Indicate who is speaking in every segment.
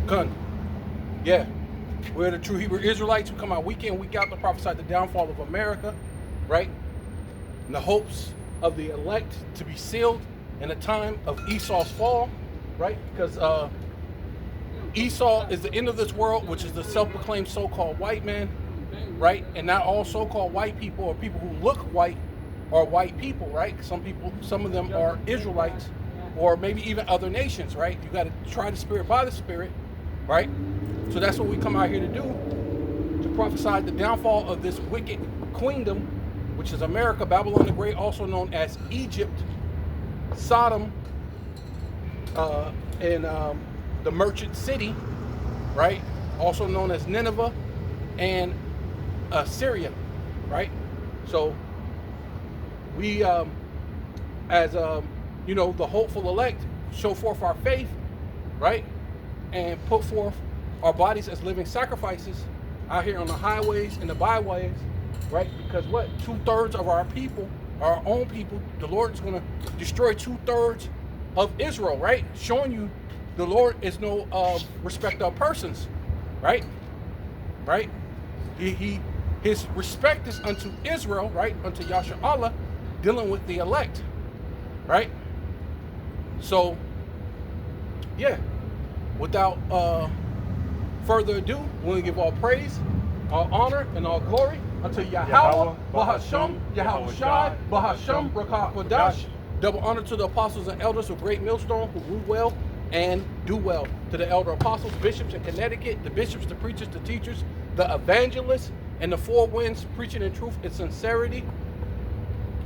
Speaker 1: Gun. Yeah. We're the true Hebrew Israelites who come out week in, week out to prophesy the downfall of America, right? In the hopes of the elect to be sealed in the time of Esau's fall, right? Because Esau is the end of this world, which is the self-proclaimed so-called white man, right? And not all so-called white people or people who look white are white people, right? Some of them are Israelites or maybe even other nations, right? You got to try the spirit by the spirit, right? So that's what we come out here to do, to prophesy the downfall of this wicked queendom, which is America, Babylon the Great, also known as Egypt, Sodom, and the merchant city, right? Also known as Nineveh and Syria, right? So we, as you know, the hopeful elect, show forth our faith, right? And put forth our bodies as living sacrifices out here on the highways and the byways, right? Because what? 2/3 of our people, our own people, the Lord is going to destroy 2/3 of Israel, right? Showing you the Lord is no respect of persons, right? Right? His respect is unto Israel, right? Unto Yasha Allah, dealing with the elect, right? So, yeah, without further ado, we're going to give all praise, all honor, and all glory unto Yahweh, Bahasham, Yahweh Shai, Bahasham, Rakah Kodash. Double honor to the apostles and elders of Great Millstone who rule well and do well. To the elder apostles, bishops in Connecticut, the bishops, the preachers, the teachers, the evangelists, and the four winds preaching in truth and sincerity,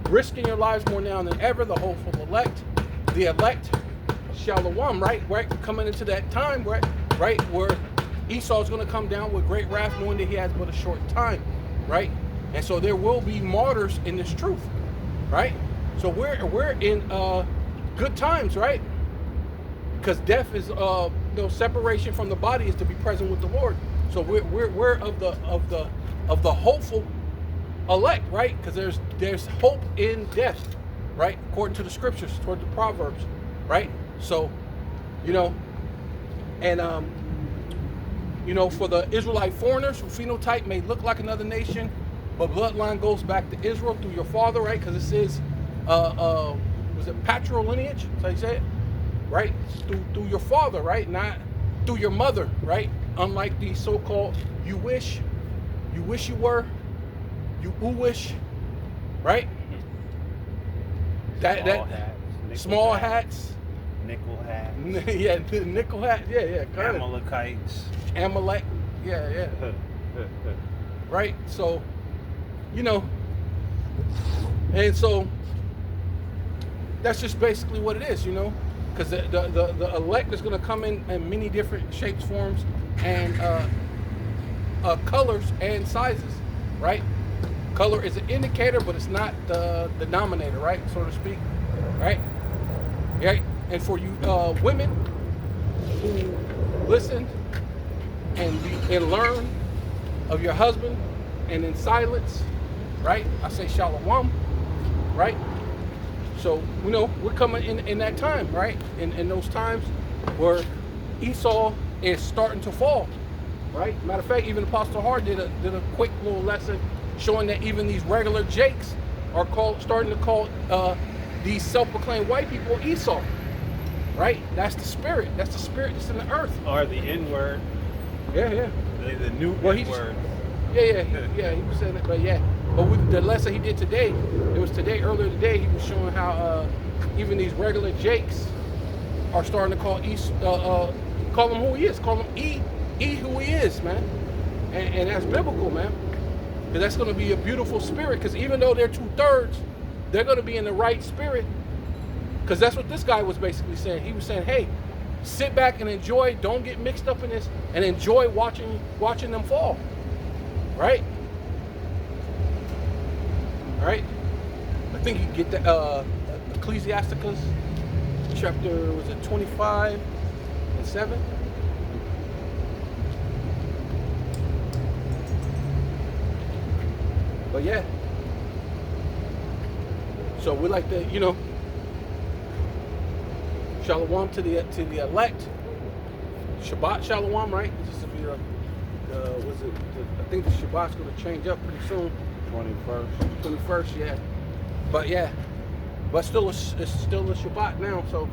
Speaker 1: risking your lives more now than ever, the hopeful elect, the elect, Shalom, right? Right, coming into that time, right, where Esau is going to come down with great wrath, knowing that he has but a short time, right? And so there will be martyrs in this truth, right? So we're in good times, right? Because death is separation from the body is to be present with the Lord. So we're of the hopeful elect, right? Because there's hope in death, right? According to the scriptures, toward the Proverbs, right? So, you know, and for the Israelite foreigners who phenotype may look like another nation, but bloodline goes back to Israel through your father, right? Because it says, was it patrilineage? That's how you say it, right? Through your father, right? Not through your mother, right? Unlike the so-called you wish you were, you wish, right? Small hats,
Speaker 2: nickel hats,
Speaker 1: yeah, nickel hat, yeah, kind of.
Speaker 2: Amalekites,
Speaker 1: Amalek, yeah. Right. So, and so that's just basically what it is, because the elect is going to come in many different shapes, forms, and colors and sizes, right? Color is an indicator, but it's not the denominator, right, so to speak, right? Right. And for you women who listen and learn of your husband and in silence, right? I say shalom, right? So, we're coming in that time, right? In those times where Esau is starting to fall, right? Matter of fact, even Apostle Hart did a quick little lesson showing that even these regular Jakes are starting to call these self-proclaimed white people Esau, right? That's the spirit. That's the spirit that's in the earth.
Speaker 2: Or the N-word.
Speaker 1: Yeah.
Speaker 2: The new N-word.
Speaker 1: Yeah, he was saying that, but yeah. But with the lesson he did today, earlier today, he was showing how even these regular Jakes are starting to call call him who he is, call him E who he is, man. And that's biblical, man. Because that's going to be a beautiful spirit, because even though they're 2/3, they're going to be in the right spirit. Because that's what this guy was basically saying. He was saying, hey, sit back and enjoy, don't get mixed up in this, and enjoy watching them fall. Right? Right? I think you get the Ecclesiasticus chapter, was it 25 and 7? But yeah. So we like to, shalom to the elect. Shabbat Shalom, right? This will be was it? I think the Shabbat's going to change up pretty soon.
Speaker 2: 21st.
Speaker 1: 21st, yeah. But yeah, but still, it's still a Shabbat now. So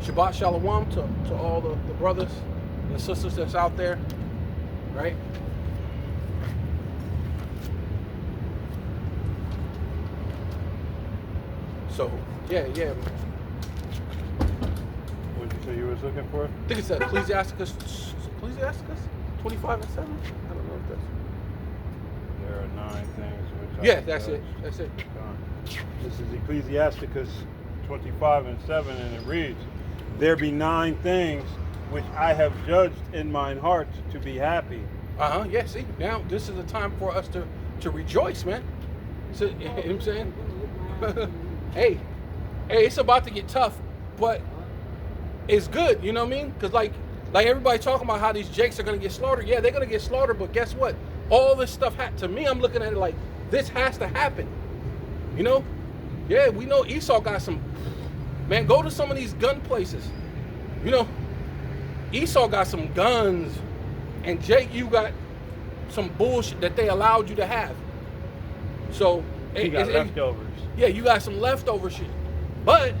Speaker 1: Shabbat Shalom to all the brothers and the sisters that's out there, right? So yeah.
Speaker 2: What did you say you was looking for?
Speaker 1: I think it's Ecclesiasticus 25 and 7. I don't know if that's.
Speaker 2: There are 9 things which
Speaker 1: Yeah, that's it. That's it.
Speaker 2: This is Ecclesiasticus 25 and 7, and it reads, "There be 9 things which I have judged in mine heart to be happy."
Speaker 1: Yeah, see, now this is the time for us to rejoice, man. So, you know what I'm saying? hey, it's about to get tough, but it's good, you know what I mean? Because like everybody talking about how these jakes are going to get slaughtered. Yeah, they're going to get slaughtered, but guess what? All this stuff, to me, I'm looking at it like, this has to happen. You know? Yeah, we know Esau got some, man, go to some of these gun places. You know, Esau got some guns, and Jake, you got some bullshit that they allowed you to have. So,
Speaker 2: You got leftovers.
Speaker 1: Yeah, you got some leftover shit. But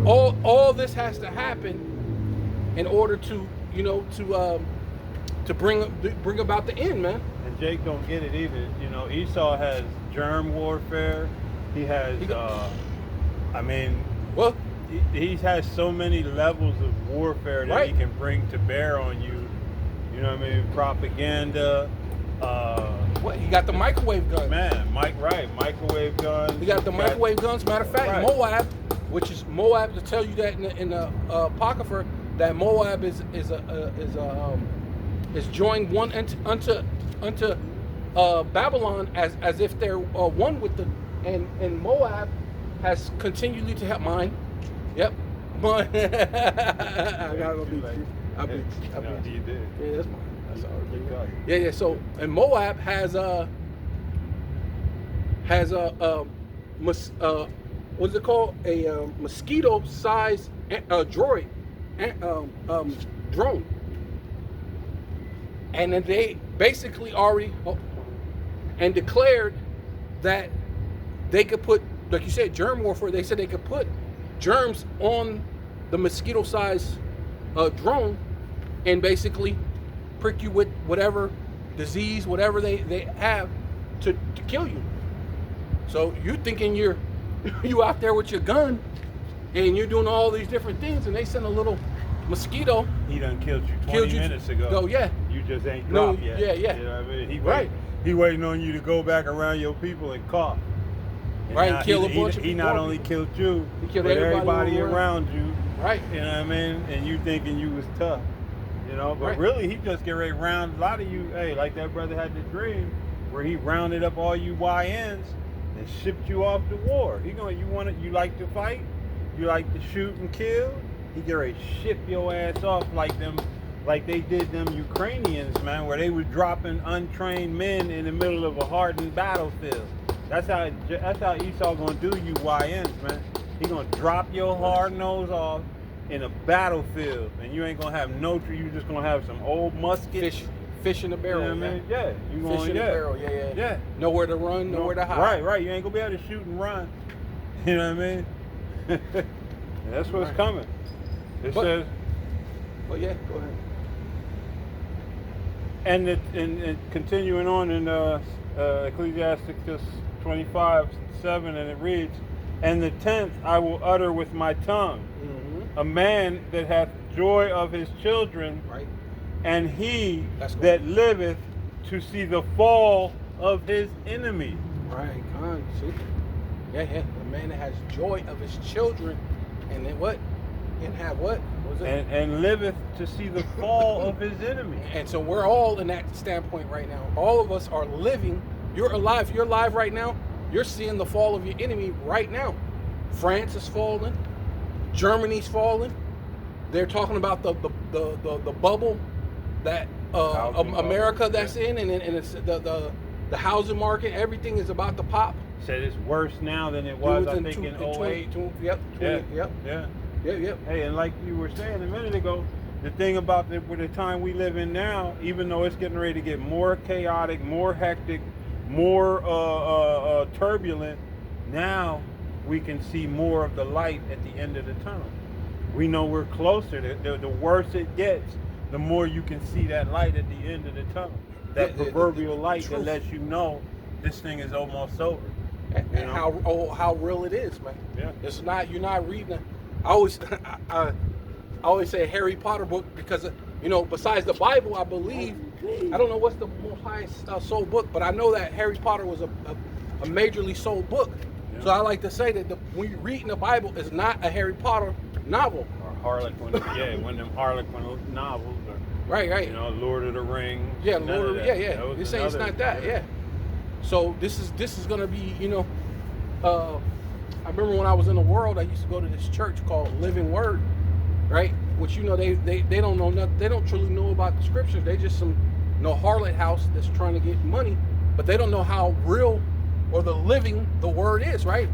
Speaker 1: all this has to happen in order to, you know, to bring about the end, man.
Speaker 2: And Jake don't get it either. You know, Esau has germ warfare. He has,
Speaker 1: well,
Speaker 2: he has so many levels of warfare that
Speaker 1: right.
Speaker 2: he can bring to bear on you. You know what I mean? Propaganda.
Speaker 1: What? He got the microwave guns.
Speaker 2: Man, microwave guns.
Speaker 1: He got the microwave guns. Matter of fact,
Speaker 2: Right.
Speaker 1: Moab, which is Moab, to tell you that in the Apocrypha, that Moab is joined one unto Babylon as if they're one with the and Moab has continually to help mine. Yep. I gotta beat you. I beat you.
Speaker 2: You did.
Speaker 1: Yeah, that's mine. That's all.
Speaker 2: Yeah.
Speaker 1: Yeah. So, and Moab has what's it called? A mosquito-sized droid, drone. And then they basically already and declared that they could put, like you said, germ warfare. They said they could put germs on the mosquito-sized drone and basically prick you with whatever disease, whatever they have to kill you. So you thinking you out there with your gun and you're doing all these different things, and they send a little mosquito.
Speaker 2: He done killed you 20 minutes ago.
Speaker 1: Oh yeah.
Speaker 2: You just ain't dropped yet.
Speaker 1: Yeah.
Speaker 2: You know what I mean?
Speaker 1: Right.
Speaker 2: He waiting on you to go back around your people and cough. And
Speaker 1: right,
Speaker 2: now
Speaker 1: and kill a bunch of
Speaker 2: He
Speaker 1: people.
Speaker 2: not only killed you,
Speaker 1: He killed
Speaker 2: but
Speaker 1: everybody
Speaker 2: around you.
Speaker 1: Right.
Speaker 2: You know what I mean? And you thinking you was tough. You know, but
Speaker 1: Right.
Speaker 2: really he just get ready to round a lot of you. Hey, like that brother had the dream where he rounded up all you YNs and shipped you off to war. You like to fight? You like to shoot and kill? He get ready to ship your ass off like they did them Ukrainians, man, where they was dropping untrained men in the middle of a hardened battlefield. That's how Esau gonna do you YNs, man. He gonna drop your hard nose off in a battlefield, and you ain't gonna have you just gonna have some old muskets.
Speaker 1: Fish in the barrel,
Speaker 2: You know what I
Speaker 1: man.
Speaker 2: mean? Yeah. You going,
Speaker 1: Fish in the barrel, yeah. Nowhere to run, nowhere to hide.
Speaker 2: Right. You ain't gonna be able to shoot and run. You know what I mean? That's what's
Speaker 1: Right.
Speaker 2: coming. It says,
Speaker 1: Well, yeah, go ahead.
Speaker 2: and continuing on in Ecclesiasticus 25:7, and it reads, "And the 10th I will utter with my tongue, a man that hath joy of his children,
Speaker 1: Right.
Speaker 2: and he
Speaker 1: That's cool.
Speaker 2: that liveth to see the fall of his enemy."
Speaker 1: Right, con, see? Yeah. The man that has joy of his children, and then what? And have what? What was it?
Speaker 2: And liveth to see the fall of his enemy.
Speaker 1: And so we're all in that standpoint right now. All of us are living. You're alive. You're alive right now. You're seeing the fall of your enemy right now. France is falling. Germany's falling. They're talking about the bubble that America that's in, and it's the housing market. Everything is about to pop.
Speaker 2: Said it's worse now than it was, I think, in 08.
Speaker 1: Yep.
Speaker 2: Yeah.
Speaker 1: Yep. Hey,
Speaker 2: and like you were saying a minute ago, the thing about with the time we live in now, even though it's getting ready to get more chaotic, more hectic, more turbulent, now we can see more of the light at the end of the tunnel. We know we're closer. The worse it gets, the more you can see that light at the end of the tunnel. That proverbial light that lets you know this thing is almost over.
Speaker 1: And how real it is, man.
Speaker 2: Yeah.
Speaker 1: It's not, you're not reading it. I always I always say a Harry Potter book because, you know, besides the Bible, I believe, I don't know what's the most highest sold book, but I know that Harry Potter was a majorly sold book. Yeah. So I like to say that when you're reading the Bible, it's not a Harry Potter novel.
Speaker 2: Or Harlequin, one of them Harlequin novels. Or,
Speaker 1: right.
Speaker 2: You know, Lord of the Rings.
Speaker 1: Yeah, Lord of the Rings. Yeah. You're saying it's not that, yeah. So this is gonna be, you know, I remember when I was in the world, I used to go to this church called Living Word, right? Which, you know, they don't know nothing, they don't truly know about the scriptures. They just some, you know, harlot house that's trying to get money, but they don't know how real or the living the word is, right?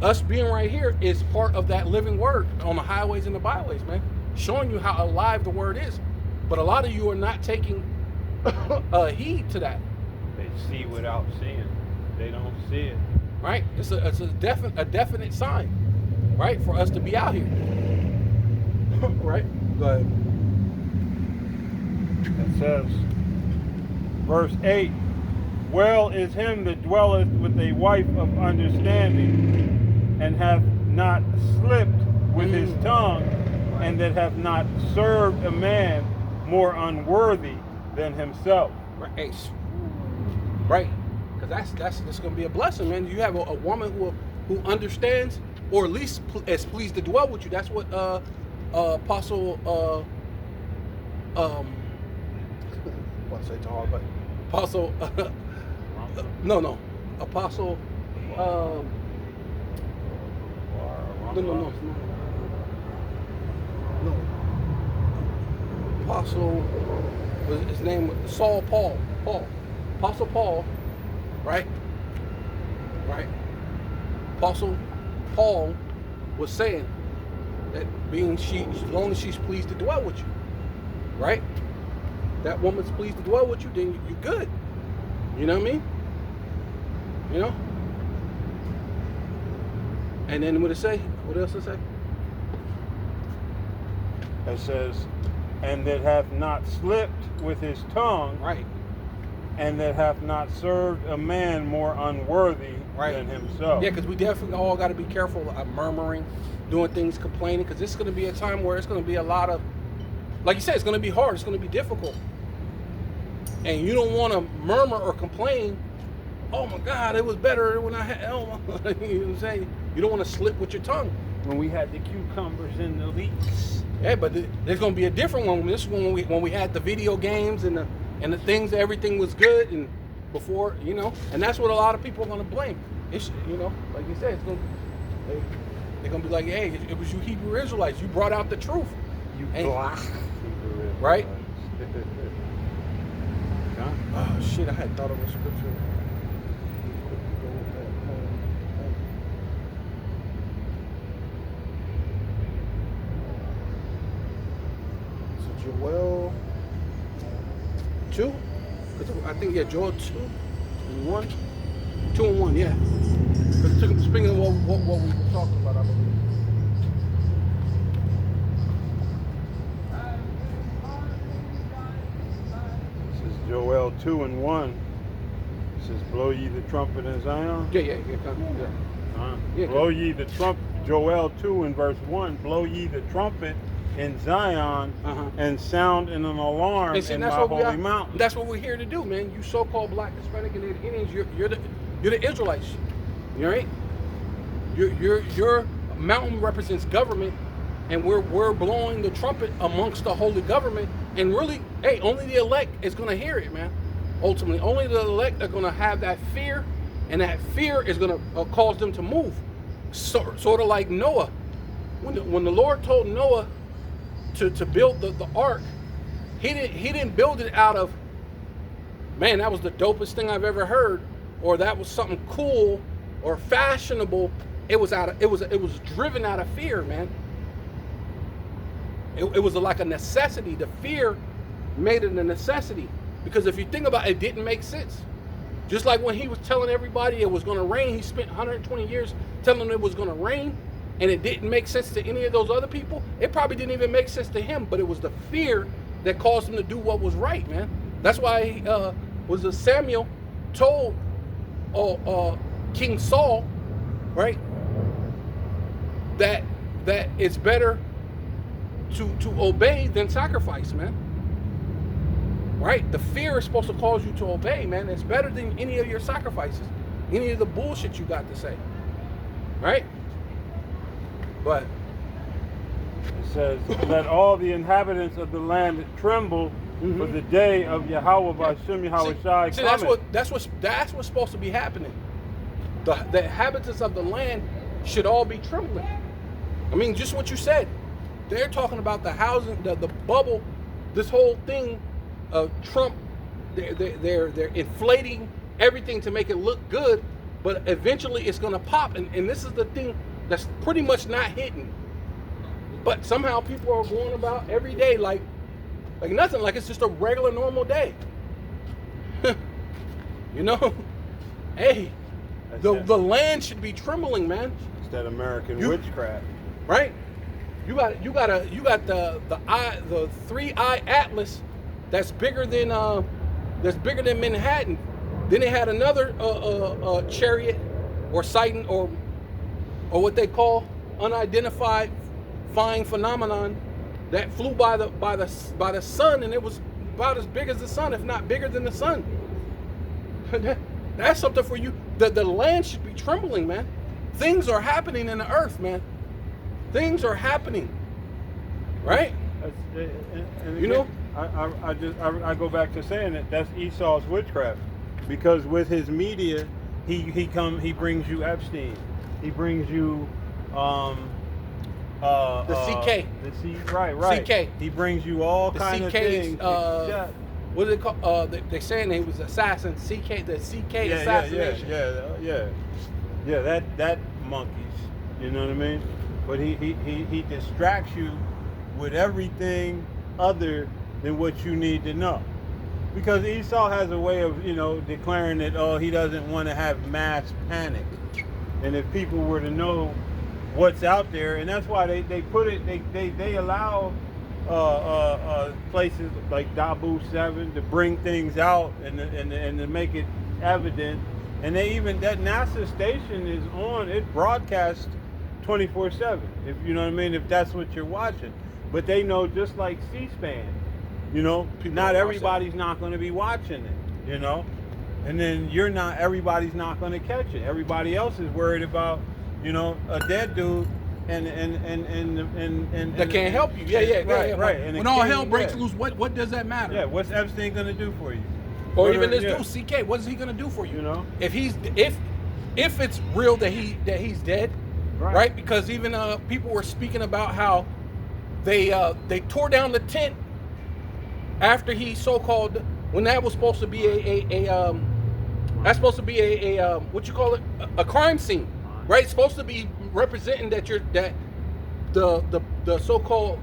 Speaker 1: Us being right here is part of that living word on the highways and the byways, man, showing you how alive the word is. But a lot of you are not taking heed to that.
Speaker 2: They see without seeing. They don't see it.
Speaker 1: Right? It's a definite sign, right, for us to be out here. Right? Go ahead.
Speaker 2: It says, verse 8, well is him that dwelleth with a wife of understanding, and hath not slipped with his tongue, and that hath not served a man more unworthy than himself.
Speaker 1: Right. Right. Because that's going to be a blessing, man. You have a woman who understands, or at least is pleased to dwell with you. That's what Apostle what's it called? But Apostle no Apostle no Apostle, was his name Paul Apostle Paul. Right? Apostle Paul was saying that as long as she's pleased to dwell with you, right? That woman's pleased to dwell with you, then you're good. You know what I mean? You know? And then what it say? What else it say?
Speaker 2: It says, and that hath not slipped with his tongue.
Speaker 1: Right.
Speaker 2: And that hath not served a man more unworthy than himself.
Speaker 1: Yeah, because we definitely all got to be careful of murmuring, doing things, complaining, because this is going to be a time where it's going to be a lot of, like you said, it's going to be hard, it's going to be difficult. And you don't want to murmur or complain, oh my God, it was better when I had, you know what I'm saying? You don't want to slip with your tongue.
Speaker 2: When we had the cucumbers and the leeks.
Speaker 1: Yeah, but there's going to be a different one. This one when we had the video games and the things, everything was good, and before, you know, and that's what a lot of people are going to blame. It's, you know, like you said, they're going to be like, hey, it was you Hebrew Israelites. You brought out the truth.
Speaker 2: You black Hebrew Israelites.
Speaker 1: Right? Oh, shit, I had thought of a scripture. So Joel 2? I think, yeah, Joel 2 and 1. 2 and 1, yeah. Because speaking of what we were talking about, I believe.
Speaker 2: This is Joel 2 and 1. It says, blow ye the trumpet in Zion.
Speaker 1: Yeah.
Speaker 2: Blow ye the trumpet. Joel 2 and verse 1. Blow ye the trumpet in Zion, and sound in an alarm in my holy mountain.
Speaker 1: That's what we're here to do, man. You so-called black, Hispanic, and Indians, you're the Israelites. You right? Your mountain represents government, and we're blowing the trumpet amongst the holy government. And really, hey, only the elect is gonna hear it, man. Ultimately, only the elect are gonna have that fear, and that fear is gonna cause them to move. Sort of like Noah, when the Lord told Noah to build the ark, he didn't build it out of, man, that was the dopest thing I've ever heard, or that was something cool or fashionable. It was driven out of fear, man. It was like a necessity. The fear made it a necessity. Because if you think about it, it didn't make sense. Just like when he was telling everybody it was going to rain, he spent 120 years telling them it was going to rain, and it didn't make sense to any of those other people. It probably didn't even make sense to him, but it was the fear that caused him to do what was right, man. That's why Samuel told King Saul, right, that it's better to obey than sacrifice, man. Right? The fear is supposed to cause you to obey, man. It's better than any of your sacrifices, any of the bullshit you got to say. Right? But
Speaker 2: it says, let all the inhabitants of the land tremble for the day of Yahweh B'Shem Yahweh Shai.
Speaker 1: See, that's what's supposed to be happening. The inhabitants of the land should all be trembling. I mean, just what you said. They're talking about the housing, the bubble, this whole thing. Trump, they're inflating everything to make it look good, but eventually it's going to pop, and this is the thing that's pretty much not hitting. But somehow people are going about every day like nothing, like it's just a regular normal day. You know, hey, the land should be trembling, man.
Speaker 2: It's that American witchcraft,
Speaker 1: right? You got the 3-eye atlas. That's bigger than Manhattan. Then they had another chariot or sighting or what they call unidentified flying phenomenon that flew by the sun, and it was about as big as the sun, if not bigger than the sun. That's something for you. The land should be trembling, man. Things are happening in the earth, man. Things are happening, right?
Speaker 2: And
Speaker 1: you know.
Speaker 2: I go back to saying that that's Esau's witchcraft, because with his media, he brings you Epstein, he brings you
Speaker 1: the CK,
Speaker 2: right,
Speaker 1: CK.
Speaker 2: He brings you all kind of things.
Speaker 1: What is it called? They're saying he was assassin. CK, the CK assassination.
Speaker 2: Yeah. That monkeys. You know what I mean? But he distracts you with everything other than what you need to know, because Esau has a way of declaring that he doesn't want to have mass panic, and if people were to know what's out there, and that's why they put it, they allow places like Dabu 7 to bring things out and to make it evident, and they even that NASA station is on, it broadcasts 24/7, if you know what I mean, if that's what you're watching. But they know, just like C-SPAN, not everybody's not going to be watching it, and then everybody's not going to catch it. Everybody else is worried about, a dead dude and
Speaker 1: that can't help you. Right.
Speaker 2: And
Speaker 1: when all hell breaks loose, what does that matter?
Speaker 2: Yeah, what's Epstein going to do for you?
Speaker 1: Or even this dude CK, what is he going to do for you? If it's real that he's dead, right? Because even people were speaking about how they tore down the tent after he so-called, when that was supposed to be that's supposed to be a what you call it, a crime scene, right? It's supposed to be representing that the so-called,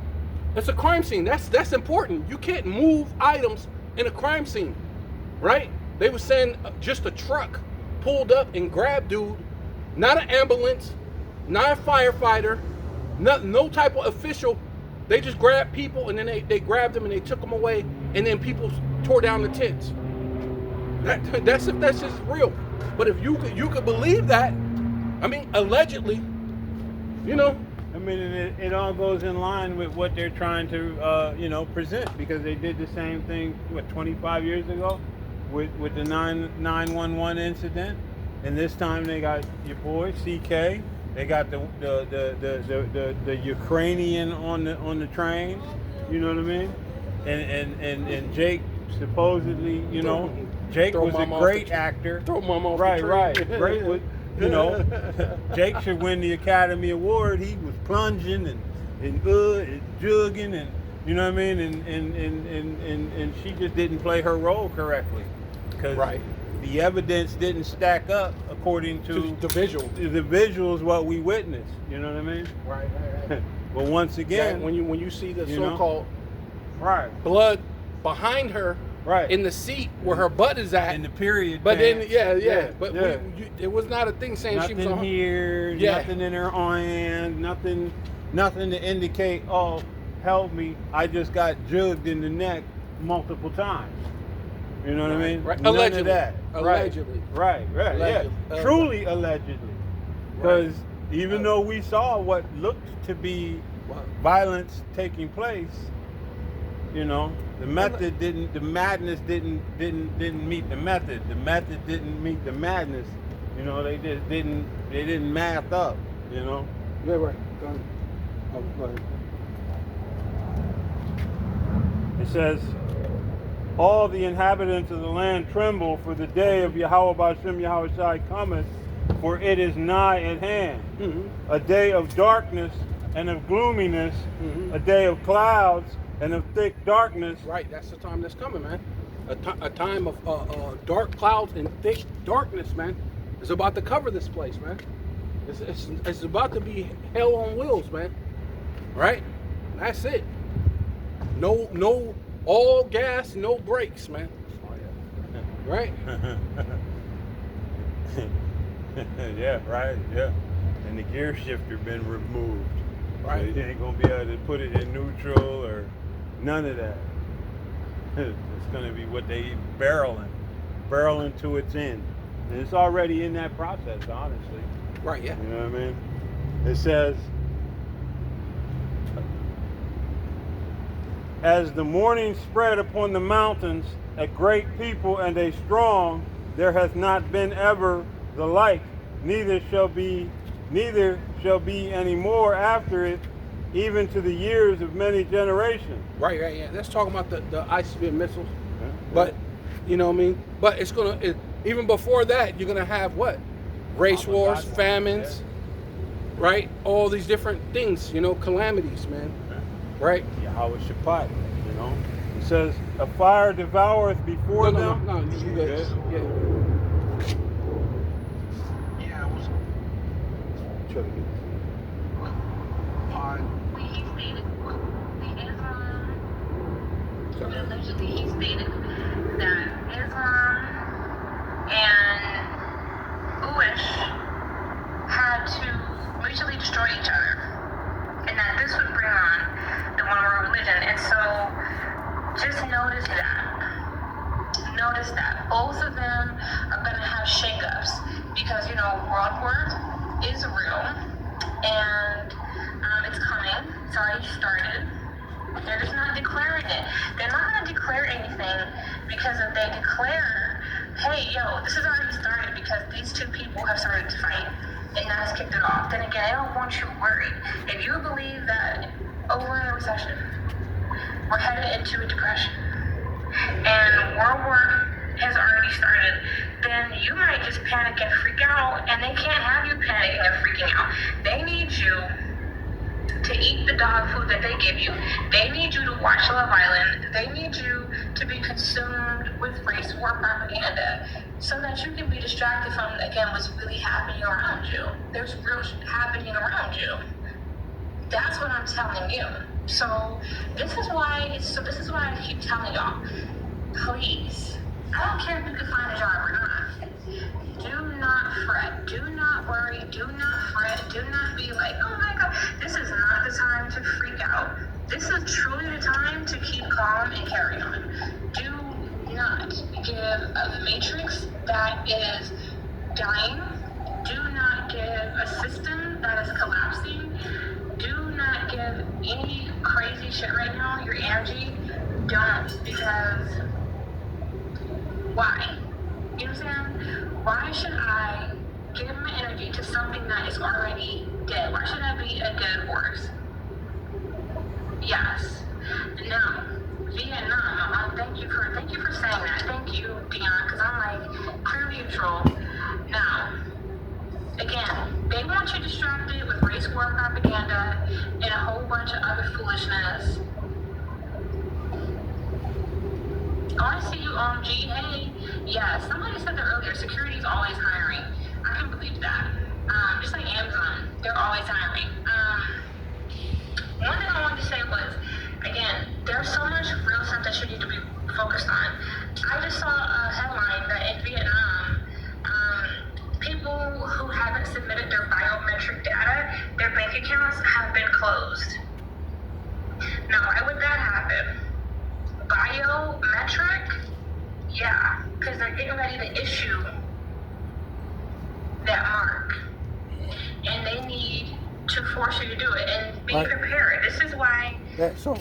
Speaker 1: it's a crime scene. That's important. You can't move items in a crime scene, right? They were saying just a truck pulled up and grabbed dude, not an ambulance, not a firefighter, no type of official. They just grabbed people, and then they grabbed them and they took them away, and then people tore down the tents. That's if that's just real. But if you could believe that, I mean, allegedly,
Speaker 2: I mean, it all goes in line with what they're trying to, present, because they did the same thing 25 years ago with the 911 incident, and this time they got your boy CK. They got the Ukrainian on the train, you know what I mean? And Jake supposedly, Jake was a great actor.
Speaker 1: Throw mom off
Speaker 2: right,
Speaker 1: the train.
Speaker 2: Great with, Jake should win the Academy Award. He was plunging and jugging, and you know what I mean? And she just didn't play her role correctly, because the evidence didn't stack up according to
Speaker 1: the visual.
Speaker 2: The visuals, what we witnessed. You know what I mean?
Speaker 1: Right.
Speaker 2: But once again,
Speaker 1: when you see the
Speaker 2: you know,
Speaker 1: so-called
Speaker 2: right,
Speaker 1: blood behind her
Speaker 2: right,
Speaker 1: in the seat where her butt is at,
Speaker 2: in the period.
Speaker 1: but
Speaker 2: pants,
Speaker 1: then but
Speaker 2: yeah.
Speaker 1: it was not a thing saying
Speaker 2: Nothing
Speaker 1: she was on
Speaker 2: here,
Speaker 1: Yeah.
Speaker 2: nothing in her hand, nothing to indicate, oh, help me, I just got jugged in the neck multiple times. You know what I mean?
Speaker 1: Right.
Speaker 2: None
Speaker 1: Allegedly.
Speaker 2: of that.
Speaker 1: Allegedly.
Speaker 2: Right.
Speaker 1: Allegedly.
Speaker 2: Yeah. Truly allegedly. Because even though we saw what looked to be violence taking place, you know, the method didn't, the madness didn't meet the method. The method didn't meet the madness. You know, they just didn't math up, you know.
Speaker 1: Yeah, right. Go ahead. Oh, go ahead.
Speaker 2: It says, all the inhabitants of the land tremble, for the day of Yahweh B'Shem Yahweh Shai cometh, for it is nigh at hand.
Speaker 1: Mm-hmm.
Speaker 2: A day of darkness and of gloominess,
Speaker 1: Mm-hmm.
Speaker 2: a day of clouds and of thick darkness.
Speaker 1: Right, that's the time that's coming, man. A time of dark clouds and thick darkness, man. It's about to cover this place, man. It's about to be hell on wheels, man. Right? That's it. No, all gas, no brakes, man. Right?
Speaker 2: Yeah, right, yeah. And the gear shifter been removed.
Speaker 1: Right.
Speaker 2: So you ain't gonna be able to put it in neutral or none of that. It's gonna be what they barreling to its end. And it's already in that process, honestly.
Speaker 1: Right, yeah.
Speaker 2: You know what I mean? It says, as the morning spread upon the mountains, a great people and a strong, there hath not been ever the like, neither shall be any more after it, even to the years of many generations.
Speaker 1: Right, yeah. Let's talk about the ICBM missiles.
Speaker 2: Yeah.
Speaker 1: But, you know what I mean? But it's even before that, you're gonna have what? Race wars, famines, right? All these different things, you know, calamities, man. Right?
Speaker 2: Yahweh Shabbat, you know. It says, a fire devoureth before them.
Speaker 1: No, you good. Yeah.
Speaker 3: Yeah, I was
Speaker 1: Try to get
Speaker 3: allegedly he stated that Islam and Bush had to mutually destroy each other, and that this would bring on the one world religion. And so just notice that both of them are going to have shakeups, because you know world war is real, and it's coming. It's already started. They're just not declaring it. They're not going to declare anything, because if they declare, hey, yo, this has already started because these two people have started to fight, and that's kicked it off, then again, I don't want you worried. If you believe that we're in a recession, we're headed into a depression, and World War has already started, then you might just panic and freak out, and they can't have you panicking and freaking out. They need you to eat the dog food that they give you. They need you to watch Love Island. They need you to be consumed with race war propaganda, so that you can be distracted from, again, what's really happening around you. There's real shit happening around you. That's what I'm telling you. So this is why I keep telling y'all, please, I don't care if you can find a job or not. Do not fret. Do not worry. Do not fret. Do not be like, oh my God. This is not the time to freak out. This is truly the time to keep calm and carry on. Do not give a matrix that is dying. Do not give a system that is collapsing. Do not give any crazy shit right now your energy. Don't, because why? You know what I'm saying? Why should I give my energy to something that is already dead? Why should I be a dead horse? Yes. Now, Vietnam, thank you for saying that. Thank you, Dion, because I'm like, clearly a troll. Now, again, they want you distracted with race war propaganda and a whole bunch of other foolishness. I see you, OMG. Hey, yeah, somebody said that earlier. Security is always hiring. I can believe that. Just like Amazon, they're always hiring. one thing I wanted to say was, again, there's so much real stuff that you need to be focused on. I just saw a headline that in Vietnam, people who haven't submitted their biometric data, their bank accounts have been closed. Now, why would that happen? Biometric? Yeah, because they're getting ready to issue that mark. And they need to force you to do it and be prepared. This is why.
Speaker 1: Yeah, so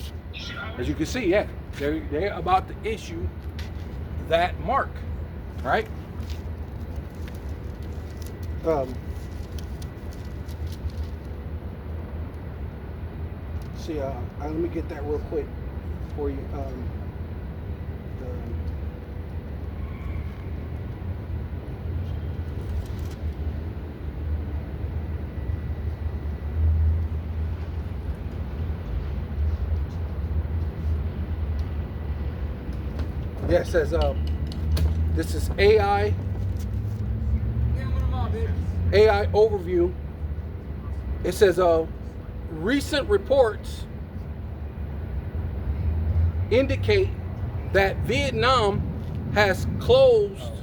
Speaker 1: as you can see, yeah, they're about to issue that mark, right? See, let me get that real quick for you. Yeah, it says this is AI overview. It says recent reports indicate that Vietnam has closed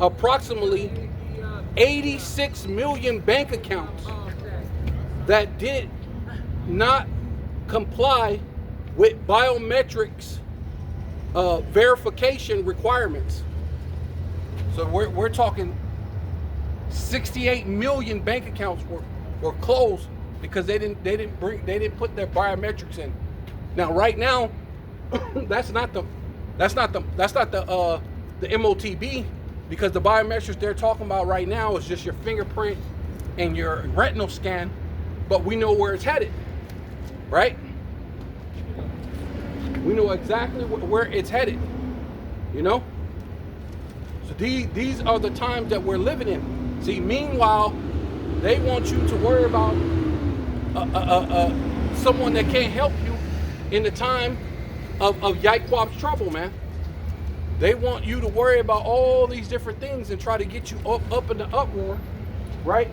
Speaker 1: approximately 86 million bank accounts that did not comply with biometrics verification requirements. So we're talking 68 million bank accounts were closed because they didn't put their biometrics in. Now right now, that's not the MOTB, because the biometrics they're talking about right now is just your fingerprint and your retinal scan, but we know where it's headed, right? We know exactly where it's headed, you know? So these are the times that we're living in. See, meanwhile, they want you to worry about someone that can't help you in the time of Yiquap's trouble, man. They want you to worry about all these different things and try to get you up in the uproar, right?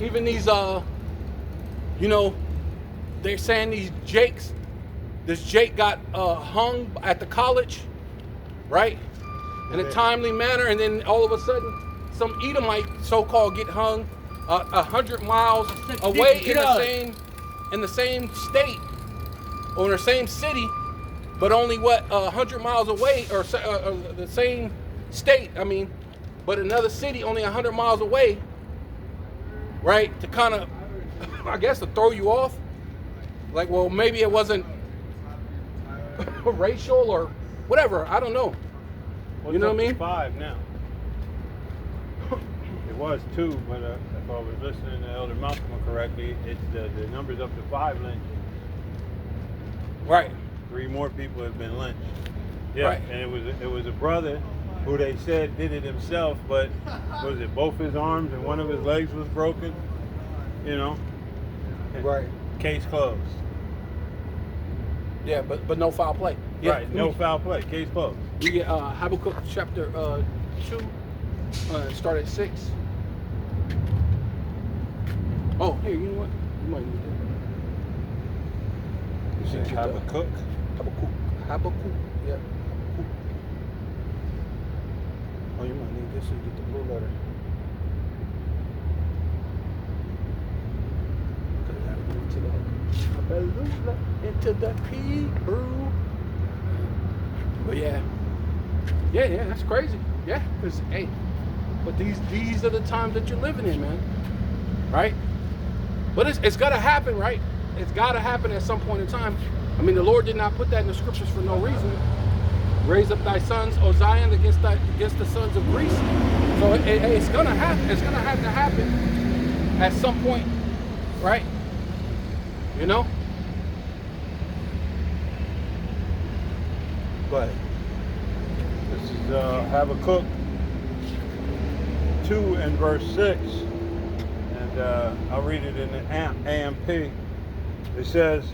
Speaker 1: Even these, you know, they're saying these Jakes. This Jake got hung at the college, right? In a timely manner, and then all of a sudden, some Edomite so-called get hung 100 miles away in the same state or in the same city, but only 100 miles away, or the same state. I mean, but another city only 100 miles away, right? To kind of, I guess, to throw you off. Like, well, maybe it wasn't racial or whatever. I don't know. You know what I mean?
Speaker 2: 5 now. It was 2, but if I was listening to Elder Malcolm correctly, it's the number's up to 5 lynchings.
Speaker 1: Right.
Speaker 2: 3 more people have been lynched. Yeah,
Speaker 1: right.
Speaker 2: And it was a brother who they said did it himself, but was it both his arms and one of his legs was broken? You know.
Speaker 1: Right.
Speaker 2: Case closed.
Speaker 1: Yeah, but no foul play. Yeah.
Speaker 2: Right, no foul play. Case closed.
Speaker 1: We get Habakkuk chapter 2, start at 6. Oh, here, you know what? You might need that.
Speaker 2: You say Habakkuk?
Speaker 1: Habakkuk, yeah. Habakkuk. Oh, you might need this to get the blue letter. Into the Hebrew. But yeah, that's crazy. Yeah, because hey, but these are the times that you're living in, man. Right? But it's gotta happen, right? It's gotta happen at some point in time. I mean, the Lord did not put that in the scriptures for no reason. Raise up thy sons, O Zion, against the sons of Greece. So it's gonna happen. It's gonna have to happen at some point, right? You know? But
Speaker 2: this is Habakkuk 2 and verse 6, and I'll read it in the AMP. It says,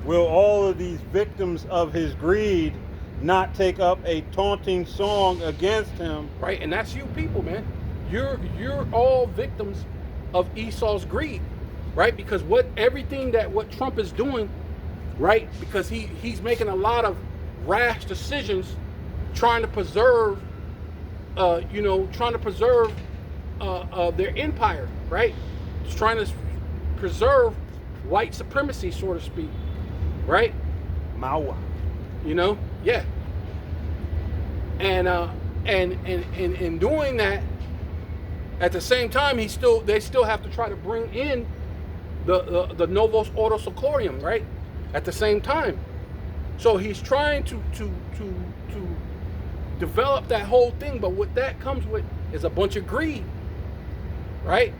Speaker 2: "Will all of these victims of his greed not take up a taunting song against him?"
Speaker 1: Right, and that's you people, man. You're all victims of Esau's greed. right? Because what Trump is doing, right? Because he's making a lot of rash decisions, trying to preserve, their empire, right? Just trying to preserve white supremacy, so to speak, right?
Speaker 2: Mawa.
Speaker 1: Yeah. And in doing that, at the same time, they still have to try to bring in the Novos Ordo Seclorum, right? At the same time, so he's trying to develop that whole thing, but what that comes with is a bunch of greed, right?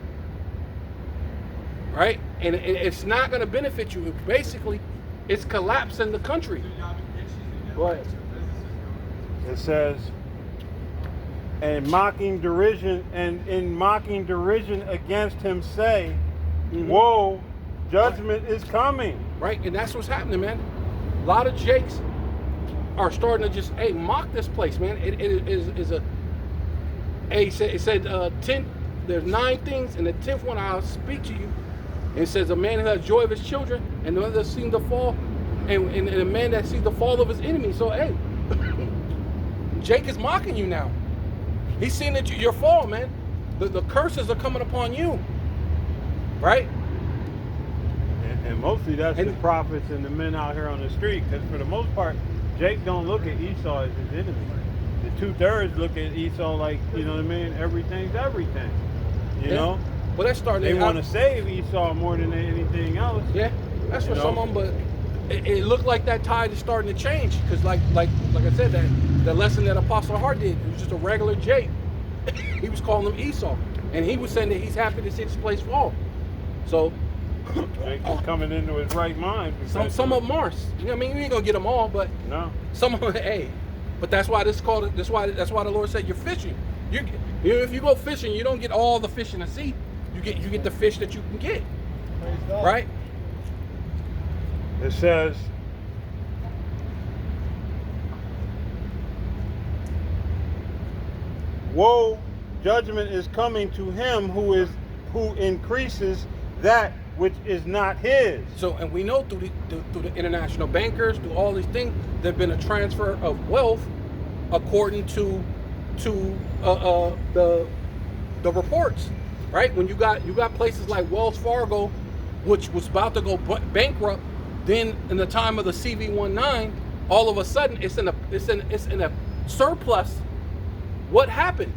Speaker 1: Right, and it's not going to benefit you. Basically, it's collapsing the country. Go ahead.
Speaker 2: It says, and mocking derision, and in mocking derision against him say, woe, judgment is coming.
Speaker 1: Right, and that's what's happening, man. A lot of jakes are starting to just, mock this place, man. It said 10, there's 9 things, and the 10th one I'll speak to you. And it says, a man who has joy of his children, and the one that sees the fall, and a man that sees the fall of his enemy. So, Jake is mocking you now. He's seeing that your fall, man. The curses are coming upon you, right?
Speaker 2: And mostly that's the prophets and the men out here on the street, because for the most part, Jake don't look at Esau as his enemy. The 2/3 look at Esau like, everything's everything, you know?
Speaker 1: Well, that's starting.
Speaker 2: They want to save Esau more than anything else.
Speaker 1: Yeah, that's for some of them, but it looked like that tide is starting to change, because like I said, that the lesson that Apostle Hart did, it was just a regular Jake. He was calling him Esau, and he was saying that he's happy to see this place fall. So
Speaker 2: Jake was coming into his right mind.
Speaker 1: Some of them are. You ain't gonna get them all, but
Speaker 2: no.
Speaker 1: Some of them, But that's why this called it. That's why the Lord said you're fishing. If you go fishing, you don't get all the fish in the sea. You get the fish that you can get, right?
Speaker 2: It says, woe, judgment is coming to him who increases that which is not his. So,
Speaker 1: and we know through the international bankers, through all these things, there's been a transfer of wealth, according to the reports. Right, when you got places like Wells Fargo, which was about to go bankrupt, then in the time of the CV19, all of a sudden it's in a surplus. What happened?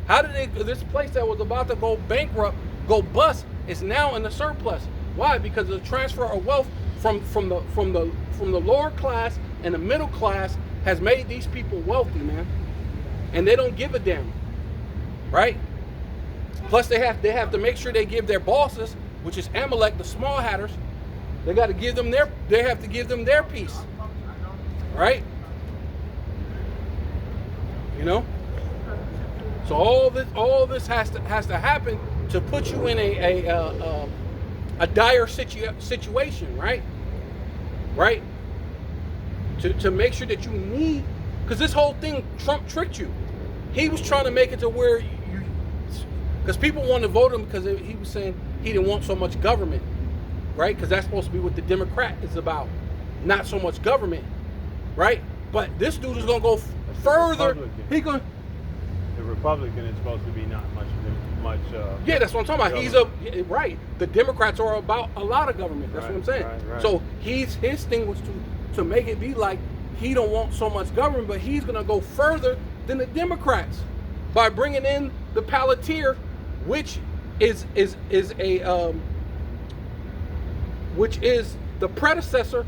Speaker 1: How did this place that was about to go bankrupt, go bust, is now in the surplus? Why? Because the transfer of wealth from the lower class and the middle class has made these people wealthy, man, and they don't give a damn, right? Plus, they have to make sure they give their bosses, which is Amalek, the small hatters, they have to give them their piece, right? So all this has to happen to put you in a dire situation, right? Right? To make sure that you need, because this whole thing, Trump tricked you. He was trying to make it to where because people wanted to vote him because he was saying he didn't want so much government, right? Because that's supposed to be what the Democrat is about, not so much government, right? But this dude is gonna go further. The
Speaker 2: Republican is supposed to be not much.
Speaker 1: Yeah, that's what I'm talking about. He's right. The Democrats are about a lot of government. That's what I'm saying.
Speaker 2: Right.
Speaker 1: So his thing was to make it be like he don't want so much government, but he's gonna go further than the Democrats by bringing in the Palantir, which is the predecessor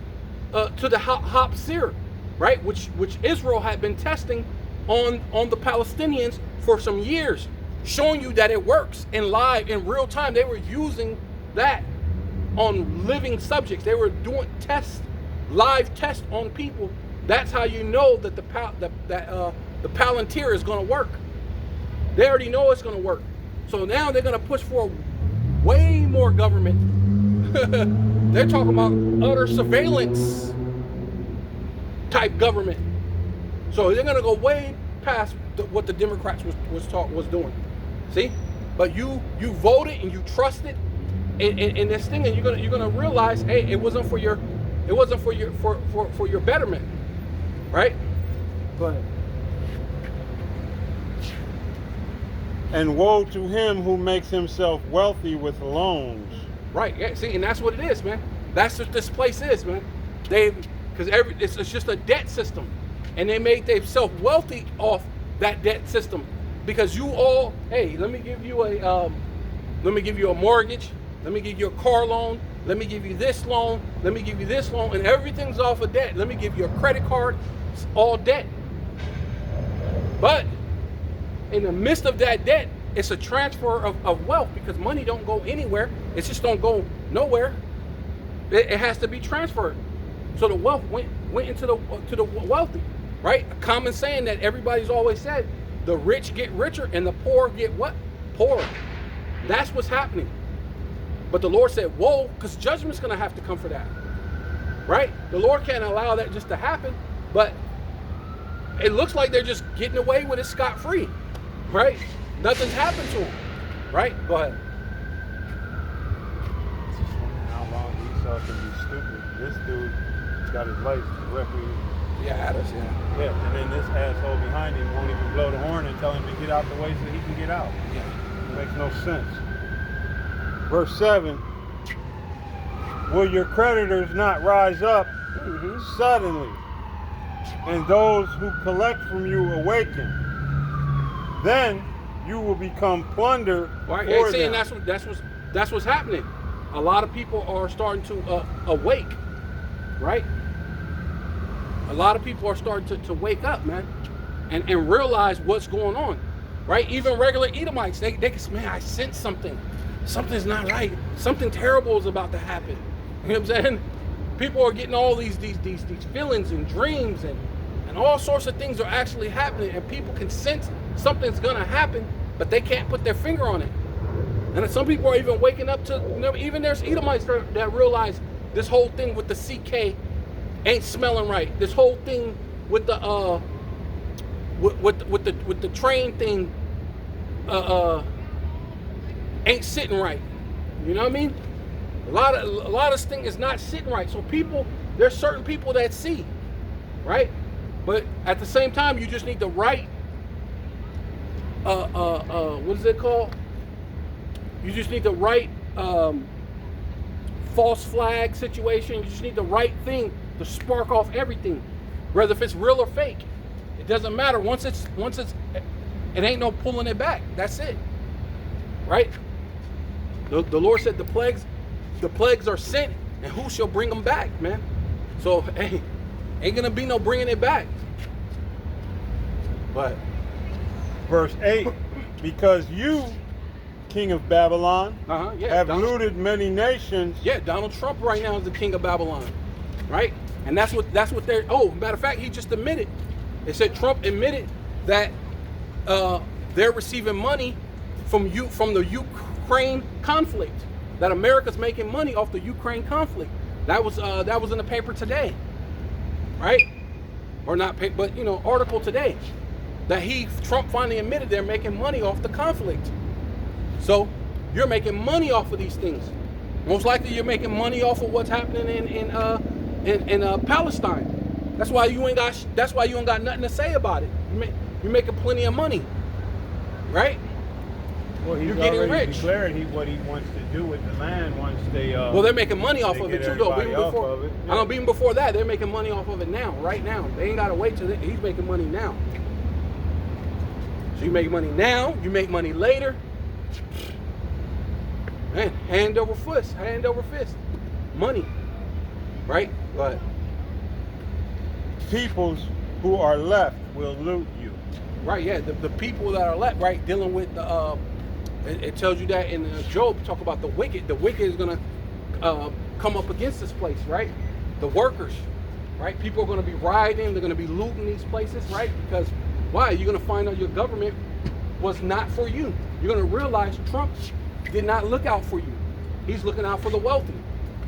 Speaker 1: to the Hapsir, right? Which Israel had been testing on the Palestinians for some years, showing you that it works in real time. They were using that on living subjects. They were doing live tests on people. That's how you know that the Palantir is going to work. They already know it's going to work. So now they're going to push for way more government. They're talking about utter surveillance type government. So they're going to go way past what the Democrats was doing. See? But you voted and you trusted in this thing, and you're gonna realize, hey, it wasn't for your betterment, right? Go ahead.
Speaker 2: And woe to him who makes himself wealthy with loans.
Speaker 1: Right. Yeah. See, and that's what it is, man. That's what this place is, man. Because it's just a debt system, and they made themselves wealthy off that debt system. Because you all, hey, let me give you a mortgage. Let me give you a car loan. Let me give you this loan. Let me give you this loan, and everything's off of debt. Let me give you a credit card. It's all debt. But in the midst of that debt, it's a transfer of wealth, because money don't go anywhere. It just don't go nowhere. It has to be transferred. So the wealth went into the wealthy, right? A common saying that everybody's always said: the rich get richer and the poor get what? Poorer. That's what's happening. But the Lord said, "Whoa," because judgment's going to have to come for that, right? The Lord can't allow that just to happen. But it looks like they're just getting away with it scot-free, right? Nothing's happened to them, right? Go ahead.
Speaker 2: How long Esau can be stupid. This dude got his life directly.
Speaker 1: Yeah, Addis, yeah.
Speaker 2: Yeah, and then this asshole behind him won't even blow the horn and tell him to get out the way so he can get out.
Speaker 1: Yeah.
Speaker 2: It makes no sense. Verse 7, will your creditors not rise up suddenly, and those who collect from you awaken? Then you will become plunder
Speaker 1: Right.
Speaker 2: for
Speaker 1: See,
Speaker 2: them.
Speaker 1: and that's what's happening. A lot of people are starting to awake, right? A lot of people are starting to wake up, man, and realize what's going on, right? Even regular Edomites, they can, man, I sense something. Something's not right. Something terrible is about to happen. You know what I'm saying? People are getting all these feelings and dreams and all sorts of things are actually happening, and people can sense something's gonna happen, but they can't put their finger on it. And some people are even waking up to, you know, even there's Edomites that realize this whole thing with the CK ain't smelling right. This whole thing with the with the train thing ain't sitting right. You know what I mean? A lot of this thing is not sitting right. So there's certain people that see, right? But at the same time, you just need the right what is it called? You just need the right false flag situation. You just need the right thing to spark off everything, whether if it's real or fake. It doesn't matter. Once it ain't no pulling it back. That's it, right? The Lord said the plagues are sent, and who shall bring them back, man? So hey, ain't gonna be no bringing it back. But
Speaker 2: Verse 8, because you, king of Babylon,
Speaker 1: yeah,
Speaker 2: have looted many nations.
Speaker 1: Yeah, Donald Trump right now is the king of Babylon, right? And that's what they're. Oh, matter of fact, he just admitted. They said Trump admitted that they're receiving money from the Ukraine conflict. That America's making money off the Ukraine conflict. That was in the paper today, right? Or not paper, but article today. That Trump finally admitted they're making money off the conflict. So you're making money off of these things. Most likely you're making money off of what's happening in Palestine. That's why you ain't got nothing to say about it. You're making plenty of money, right?
Speaker 2: Well, he's
Speaker 1: you're getting
Speaker 2: already
Speaker 1: rich.
Speaker 2: declared what he wants to do with the land once they.
Speaker 1: Well, they're making money off of it too, though. Even
Speaker 2: off
Speaker 1: before,
Speaker 2: of it. Yeah.
Speaker 1: I don't. Even before that, they're making money off of it now, right now. They ain't gotta wait till he's making money now. So you make money now, you make money later. Man, hand over fist, money, right? Go ahead.
Speaker 2: Peoples who are left will loot you.
Speaker 1: Right, yeah, the people that are left, right, dealing with the, it tells you that in Job, talk about the wicked. The wicked is going to come up against this place, right? The workers, right? People are going to be rioting. They're going to be looting these places, right? Because why? You're going to find out your government was not for you. You're going to realize Trump did not look out for you. He's looking out for the wealthy.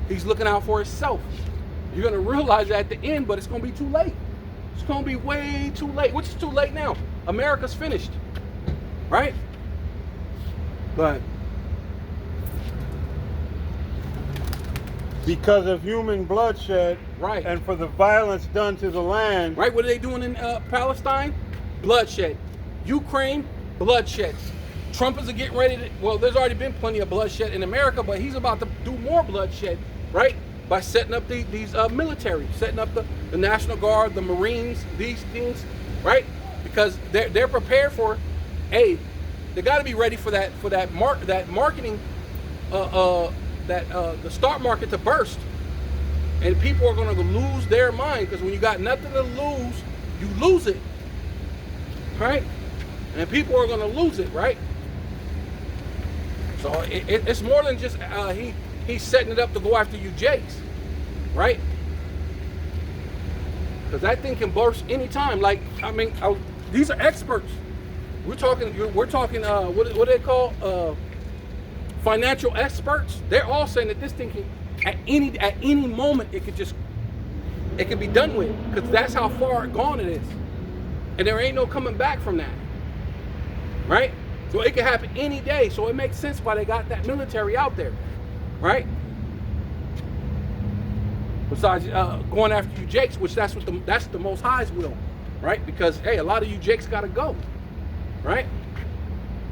Speaker 1: He's looking out for himself. You're going to realize that at the end, but it's going to be too late. It's going to be way too late, which is too late now. America's finished, right? But
Speaker 2: Because of human bloodshed,
Speaker 1: Right.
Speaker 2: and for the violence done to the land,
Speaker 1: Right? What are they doing in Palestine? Bloodshed. Ukraine, bloodshed. Trump is getting ready to, well, there's already been plenty of bloodshed in America, but he's about to do more bloodshed, right? By setting up these military, setting up the National Guard, the Marines, these things, right? Because they're prepared for, hey, they got to be ready for that marketing, the stock market to burst, and people are going to lose their mind, because when you got nothing to lose, you lose it, right? And people are going to lose it, right? So it's more than just he's setting it up to go after you Jakes, right? Because that thing can burst anytime. Like, I mean, these are experts. We're talking what do they call financial experts? They're all saying that this thing can at any moment it can be done with, because that's how far gone it is, and there ain't no coming back from that, right? So it can happen any day. So it makes sense why they got that military out there, right? Besides going after you Jakes, which that's the Most High's will, right? Because hey, a lot of you Jakes gotta go, right?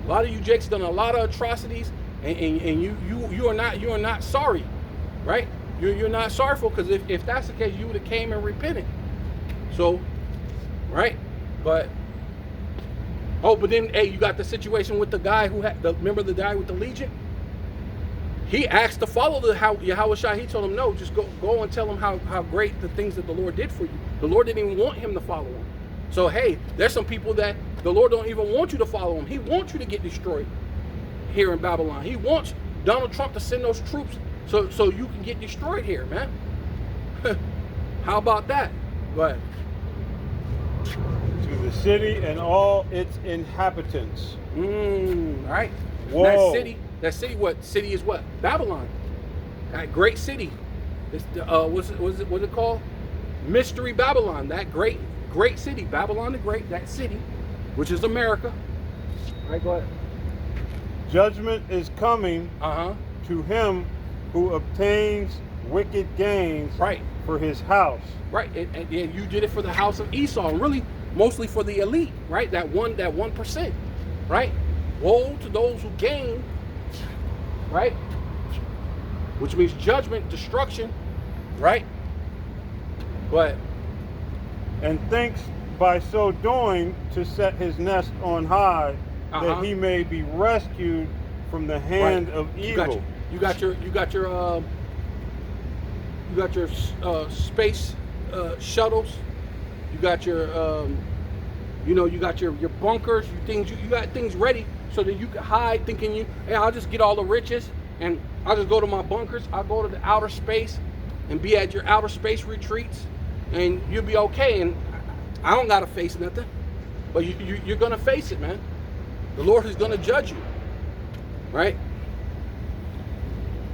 Speaker 1: A lot of you Jakes done a lot of atrocities, and you are not sorry, right? You're not sorrowful, because if that's the case, you would have came and repented. So, right? But but then hey, you got the situation with the guy who remember the guy with the Legion? He asked to follow Yahweh Shai. He told him, no, just go and tell him how great the things that the Lord did for you. The Lord didn't even want him to follow him. So hey, there's some people that the Lord don't even want you to follow him. He wants you to get destroyed here in Babylon. He wants Donald Trump to send those troops so you can get destroyed here, man. How about that? Go ahead.
Speaker 2: to the city and all its inhabitants.
Speaker 1: Right.
Speaker 2: Whoa.
Speaker 1: That city, what city is what? Babylon. That great city. It's what's it called? Mystery Babylon. That great city, Babylon the Great. That city, which is America. All right, go ahead.
Speaker 2: Judgment is coming
Speaker 1: to
Speaker 2: him who obtains wicked gains
Speaker 1: Right.
Speaker 2: for his house.
Speaker 1: Right, and you did it for the house of Esau, and really mostly for the elite, right? That 1%, right? Woe to those who gain, right? Which means judgment, destruction, right? But
Speaker 2: And thinks by so doing to set his nest on high, that he may be rescued from the hand of evil.
Speaker 1: You got your space shuttles. You got your you got your bunkers. You got things ready so that you can hide, thinking hey, I'll just get all the riches and I'll just go to my bunkers. I'll go to the outer space and be at your outer space retreats, and you'll be okay. And I don't gotta face nothing, but you're gonna face it, man. The Lord is gonna judge you, right?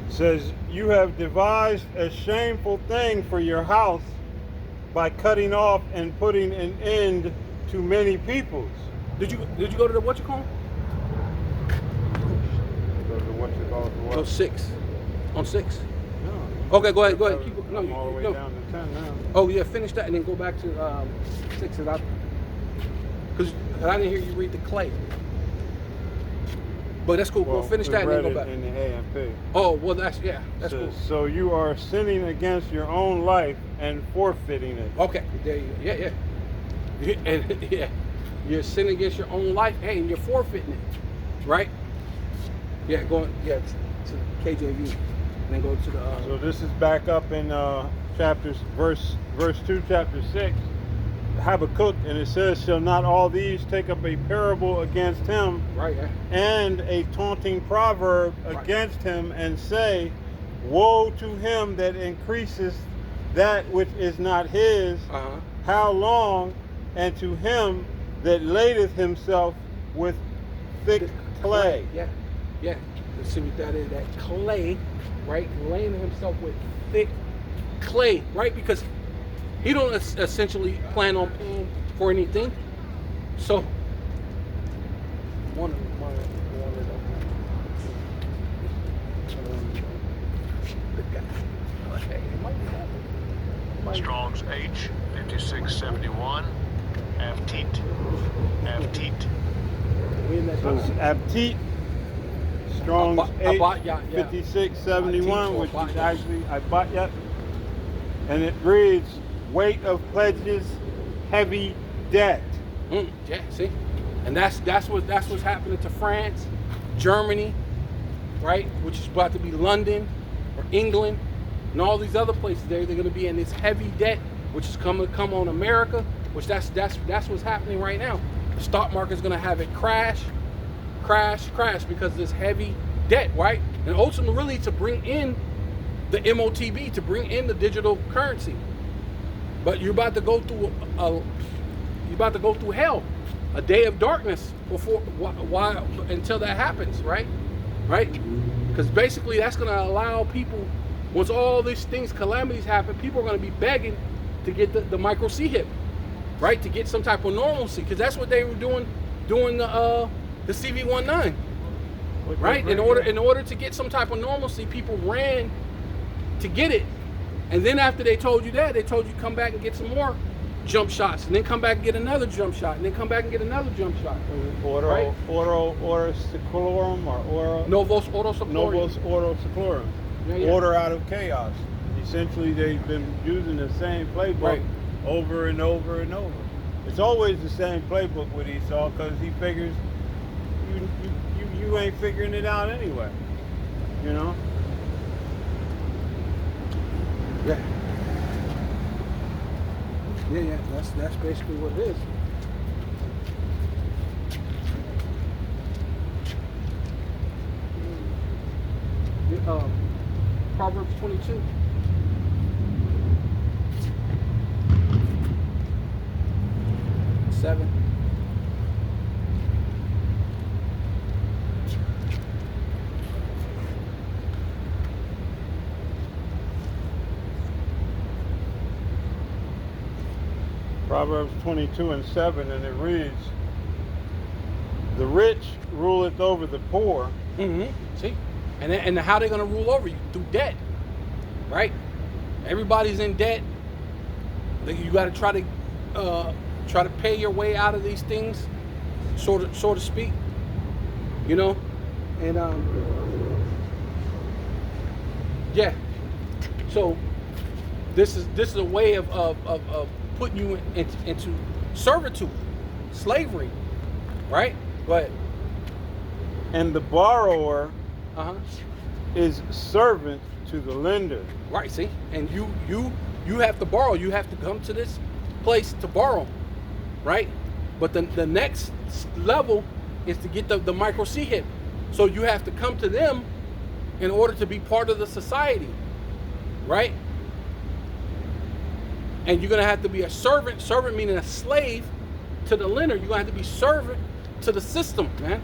Speaker 2: Says, you have devised a shameful thing for your house by cutting off and putting an end to many peoples.
Speaker 1: Did you go to the what you call?
Speaker 2: Go to what you call it,
Speaker 1: Oh, 6. On 6.
Speaker 2: No.
Speaker 1: Okay, go ahead. Keep,
Speaker 2: I'm all the way down to 10 now.
Speaker 1: Oh yeah, finish that and then go back to 6. Because I didn't hear you read the clay. But that's cool.
Speaker 2: Well,
Speaker 1: We'll finish that and then go back.
Speaker 2: In the AMP.
Speaker 1: Oh well, that's
Speaker 2: Says,
Speaker 1: cool.
Speaker 2: so you are sinning against your own life and forfeiting it.
Speaker 1: Okay, there you go. Yeah. And yeah, you're sinning against your own life. Hey, and you're forfeiting it, right? Yeah, to KJV, and then go to the.
Speaker 2: So this is back up in verse 2, chapter 6, Habakkuk, and it says, shall not all these take up a parable against him,
Speaker 1: Right. Yeah.
Speaker 2: and a taunting proverb against him, and say, woe to him that increaseth that which is not his, how long, and to him that ladeth himself with thick clay.
Speaker 1: Yeah. Let's see what that is. That clay, right? Laying himself with thick clay, right? Because he don't essentially plan on paying for anything. So one of the guy. Hey, it might be that.
Speaker 4: Strong's H 5671. Aptit.
Speaker 1: We in that
Speaker 2: So it's Aptit, Strong's H
Speaker 1: Abayat, yeah.
Speaker 2: 5671,
Speaker 1: Aptit,
Speaker 2: which is
Speaker 1: Abayat.
Speaker 2: actually Abayat. And it reads, weight of pledges, heavy debt.
Speaker 1: Yeah, see, and that's what's happening to France, Germany, right? Which is about to be London or England, and all these other places. They're going to be in this heavy debt, which is come on America. Which that's what's happening right now. The stock market is going to have it crash because of this heavy debt, right? And ultimately, really, to bring in the MOTB, to bring in the digital currency. But you're about to go through hell, a day of darkness until that happens, right? Because basically that's going to allow people, once all these things, calamities happen, people are going to be begging to get the micro C-HIP, right? To get some type of normalcy, because that's what they were doing the CV19, right? In order to get some type of normalcy, people ran to get it, and then after they told you that, they told you come back and get some more jump shots, and then come back and get another jump shot, and then come back and get another jump shot.
Speaker 2: Oro seclorum or oro
Speaker 1: Novos Ordo Seclorum.
Speaker 2: Novos Ordo Seclorum.
Speaker 1: Yeah.
Speaker 2: Order out of chaos. Essentially, they've been using the same playbook over and over and over. It's always the same playbook with Esau, because he figures you ain't figuring it out anyway. You know?
Speaker 1: Yeah. Yeah. That's basically what it is. Proverbs 22. Seven.
Speaker 2: Proverbs 22:7, and it reads, "The rich ruleth over the poor."
Speaker 1: Mm-hmm. See, and how they're gonna rule over you? Through debt, right? Everybody's in debt. You got to try to pay your way out of these things, so to speak. You know, and yeah. So this is a way of putting you into servitude, slavery, right? But
Speaker 2: And the borrower
Speaker 1: is
Speaker 2: servant to the lender.
Speaker 1: Right, see? And you have to borrow. You have to come to this place to borrow, right? But the next level is to get the micro C-HIP. So you have to come to them in order to be part of the society, right? And you're going to have to be a servant meaning a slave to the lender. You're going to have to be servant to the system, man,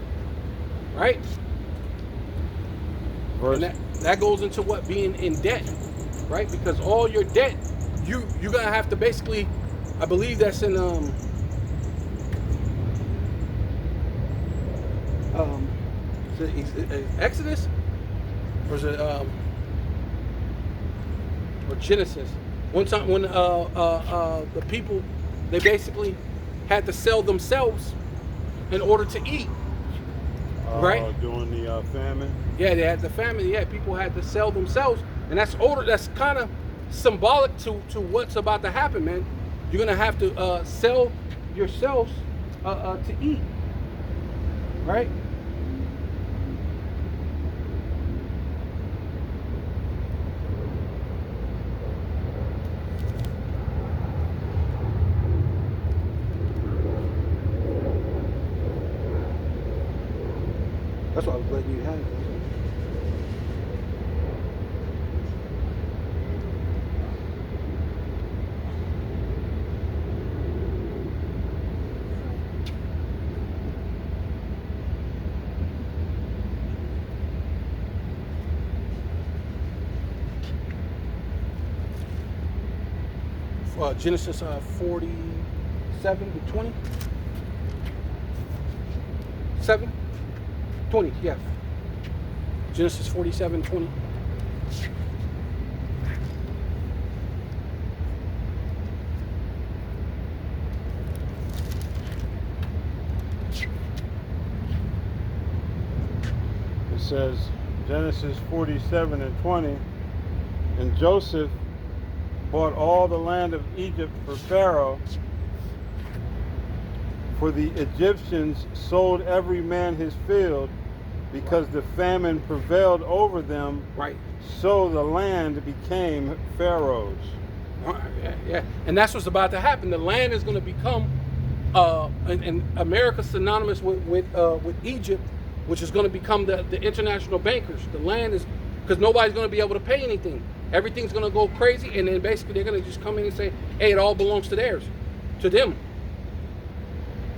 Speaker 1: right? And that goes into what being in debt, right? Because all your debt, you're gonna have to basically, I believe that's in is it Exodus, or is it or Genesis? One time when the people, they basically had to sell themselves in order to eat, right?
Speaker 2: During the famine.
Speaker 1: Yeah, they had the famine. Yeah, people had to sell themselves, and that's kind of symbolic to what's about to happen, man. You're gonna have to sell yourselves to eat, right? That's why I was letting you have it. Genesis 47 to 20. 7? 20, yeah. Genesis 47, 20.
Speaker 2: says Genesis 47 and 20, and Joseph bought all the land of Egypt for Pharaoh, for the Egyptians sold every man his field, because the famine prevailed over them.
Speaker 1: Right.
Speaker 2: So the land became Pharaoh's.
Speaker 1: Yeah. And that's what's about to happen. The land is going to become, and America synonymous with Egypt, which is going to become the international bankers. The land is, because nobody's going to be able to pay anything. Everything's going to go crazy, and then basically they're going to just come in and say, hey, it all belongs to theirs, to them,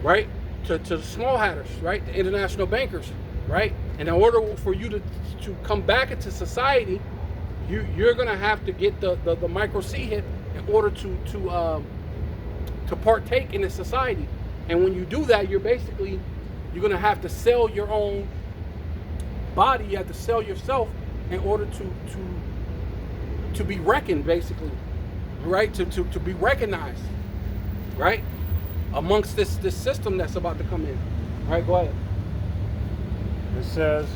Speaker 1: right? To the small hatters, right? The international bankers, right? And in order for you to come back into society, you're going to have to get the micro C hit in order to partake in the society. And when you do that, you're going to have to sell your own body. You have to sell yourself in order to be reckoned, basically, right? To be recognized, right? Amongst this system that's about to come in. All right, go ahead.
Speaker 2: It says,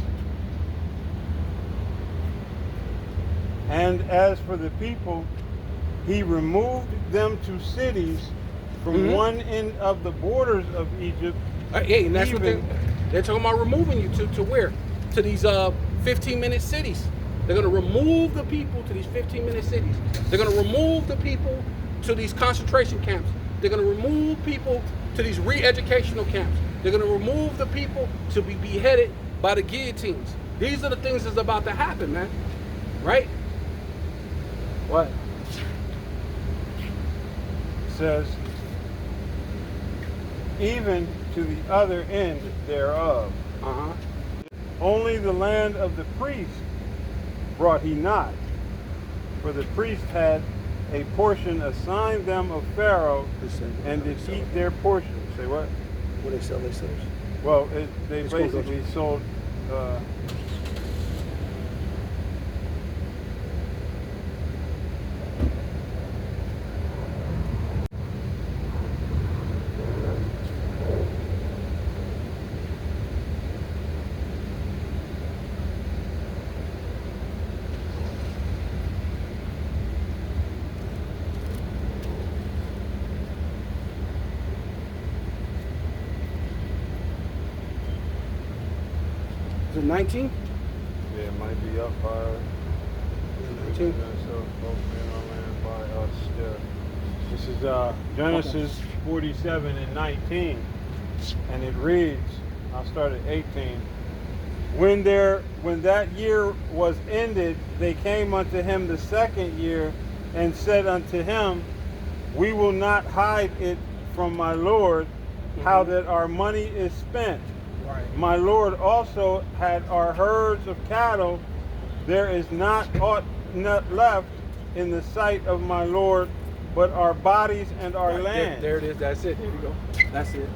Speaker 2: and as for the people, he removed them to cities from one end of the borders of Egypt.
Speaker 1: Hey, and that's what they're talking about, removing you to where? To these 15-minute cities. They're going to remove the people to these 15-minute cities. They're going to remove the people to these concentration camps. They're going to remove people to these re-educational camps. They're going to remove the people to be beheaded by the guillotines. These are the things that's about to happen, man. Right? What?
Speaker 2: It says, even to the other end thereof. Only the land of the priest brought he not, for the priest had a portion assigned them of Pharaoh, and did eat their portion. Say what?
Speaker 1: What they sell themselves?
Speaker 2: Well, they basically sold.
Speaker 1: Is it 19?
Speaker 2: Yeah, it might be up by.
Speaker 1: 19?
Speaker 2: This is Genesis 47 and 19, and it reads, I'll start at 18. When that year was ended, they came unto him the second year, and said unto him, we will not hide it from my Lord, how that our money is spent.
Speaker 1: Right.
Speaker 2: My Lord also had our herds of cattle. There is not aught left in the sight of my Lord, but our bodies and our
Speaker 1: Right,
Speaker 2: land.
Speaker 1: there it is. That's it. There you go. That's it.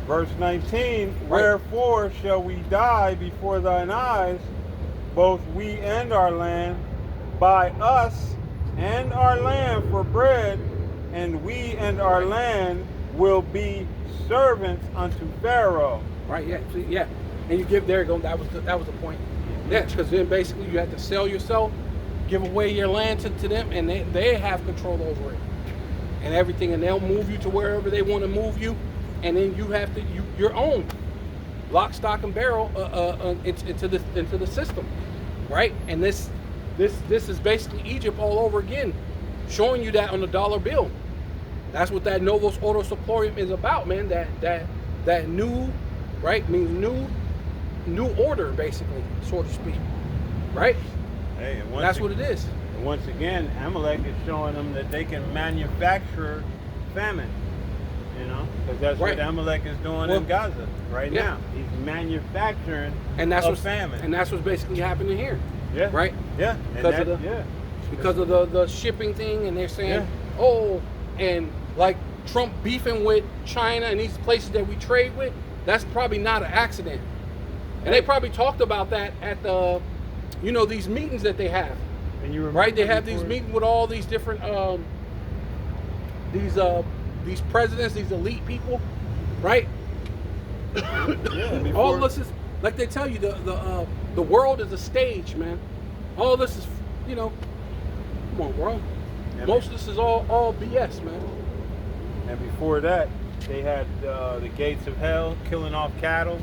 Speaker 2: Verse 19,
Speaker 1: Right.
Speaker 2: Wherefore shall we die before thine eyes, both we and our land, buy us and our land for bread, and we and our land will be servants unto Pharaoh.
Speaker 1: Right. Yeah. See, yeah. And you give there. Go. That was the point. Yeah. Because then basically you have to sell yourself, give away your land to them, and they have control over it and everything, and they'll move you to wherever they want to move you, and then you have to your own lock, stock, and barrel into the system, right? And this is basically Egypt all over again, showing you that on the dollar bill. That's what that Novus Ordo Seclorum is about, man. That new, right, means new order, basically, so to speak, right?
Speaker 2: Hey, and
Speaker 1: That's what it is.
Speaker 2: And once again, Amalek is showing them that they can manufacture famine. You know, because that's
Speaker 1: Right.
Speaker 2: what Amalek is doing in Gaza right
Speaker 1: Yeah.
Speaker 2: now. He's manufacturing
Speaker 1: And that's what's
Speaker 2: famine.
Speaker 1: And that's what's basically happening here.
Speaker 2: Yeah.
Speaker 1: Right?
Speaker 2: Yeah. And
Speaker 1: Because of
Speaker 2: that-
Speaker 1: the-
Speaker 2: yeah.
Speaker 1: Because of the shipping thing, and they're saying, oh, and like Trump beefing with China and these places that we trade with, that's probably not an accident. And they probably talked about that at the, these meetings that they have.
Speaker 2: And you remember
Speaker 1: Right? They have
Speaker 2: before-
Speaker 1: these meetings with all these different these presidents, these elite people, right?
Speaker 2: Yeah,
Speaker 1: all
Speaker 2: before,
Speaker 1: this is like they tell you, the world is a stage, man. All this is, you know, come on, bro.
Speaker 2: Yeah,
Speaker 1: Most of this is all BS, man.
Speaker 2: And before that, they had the gates of hell killing off cattle.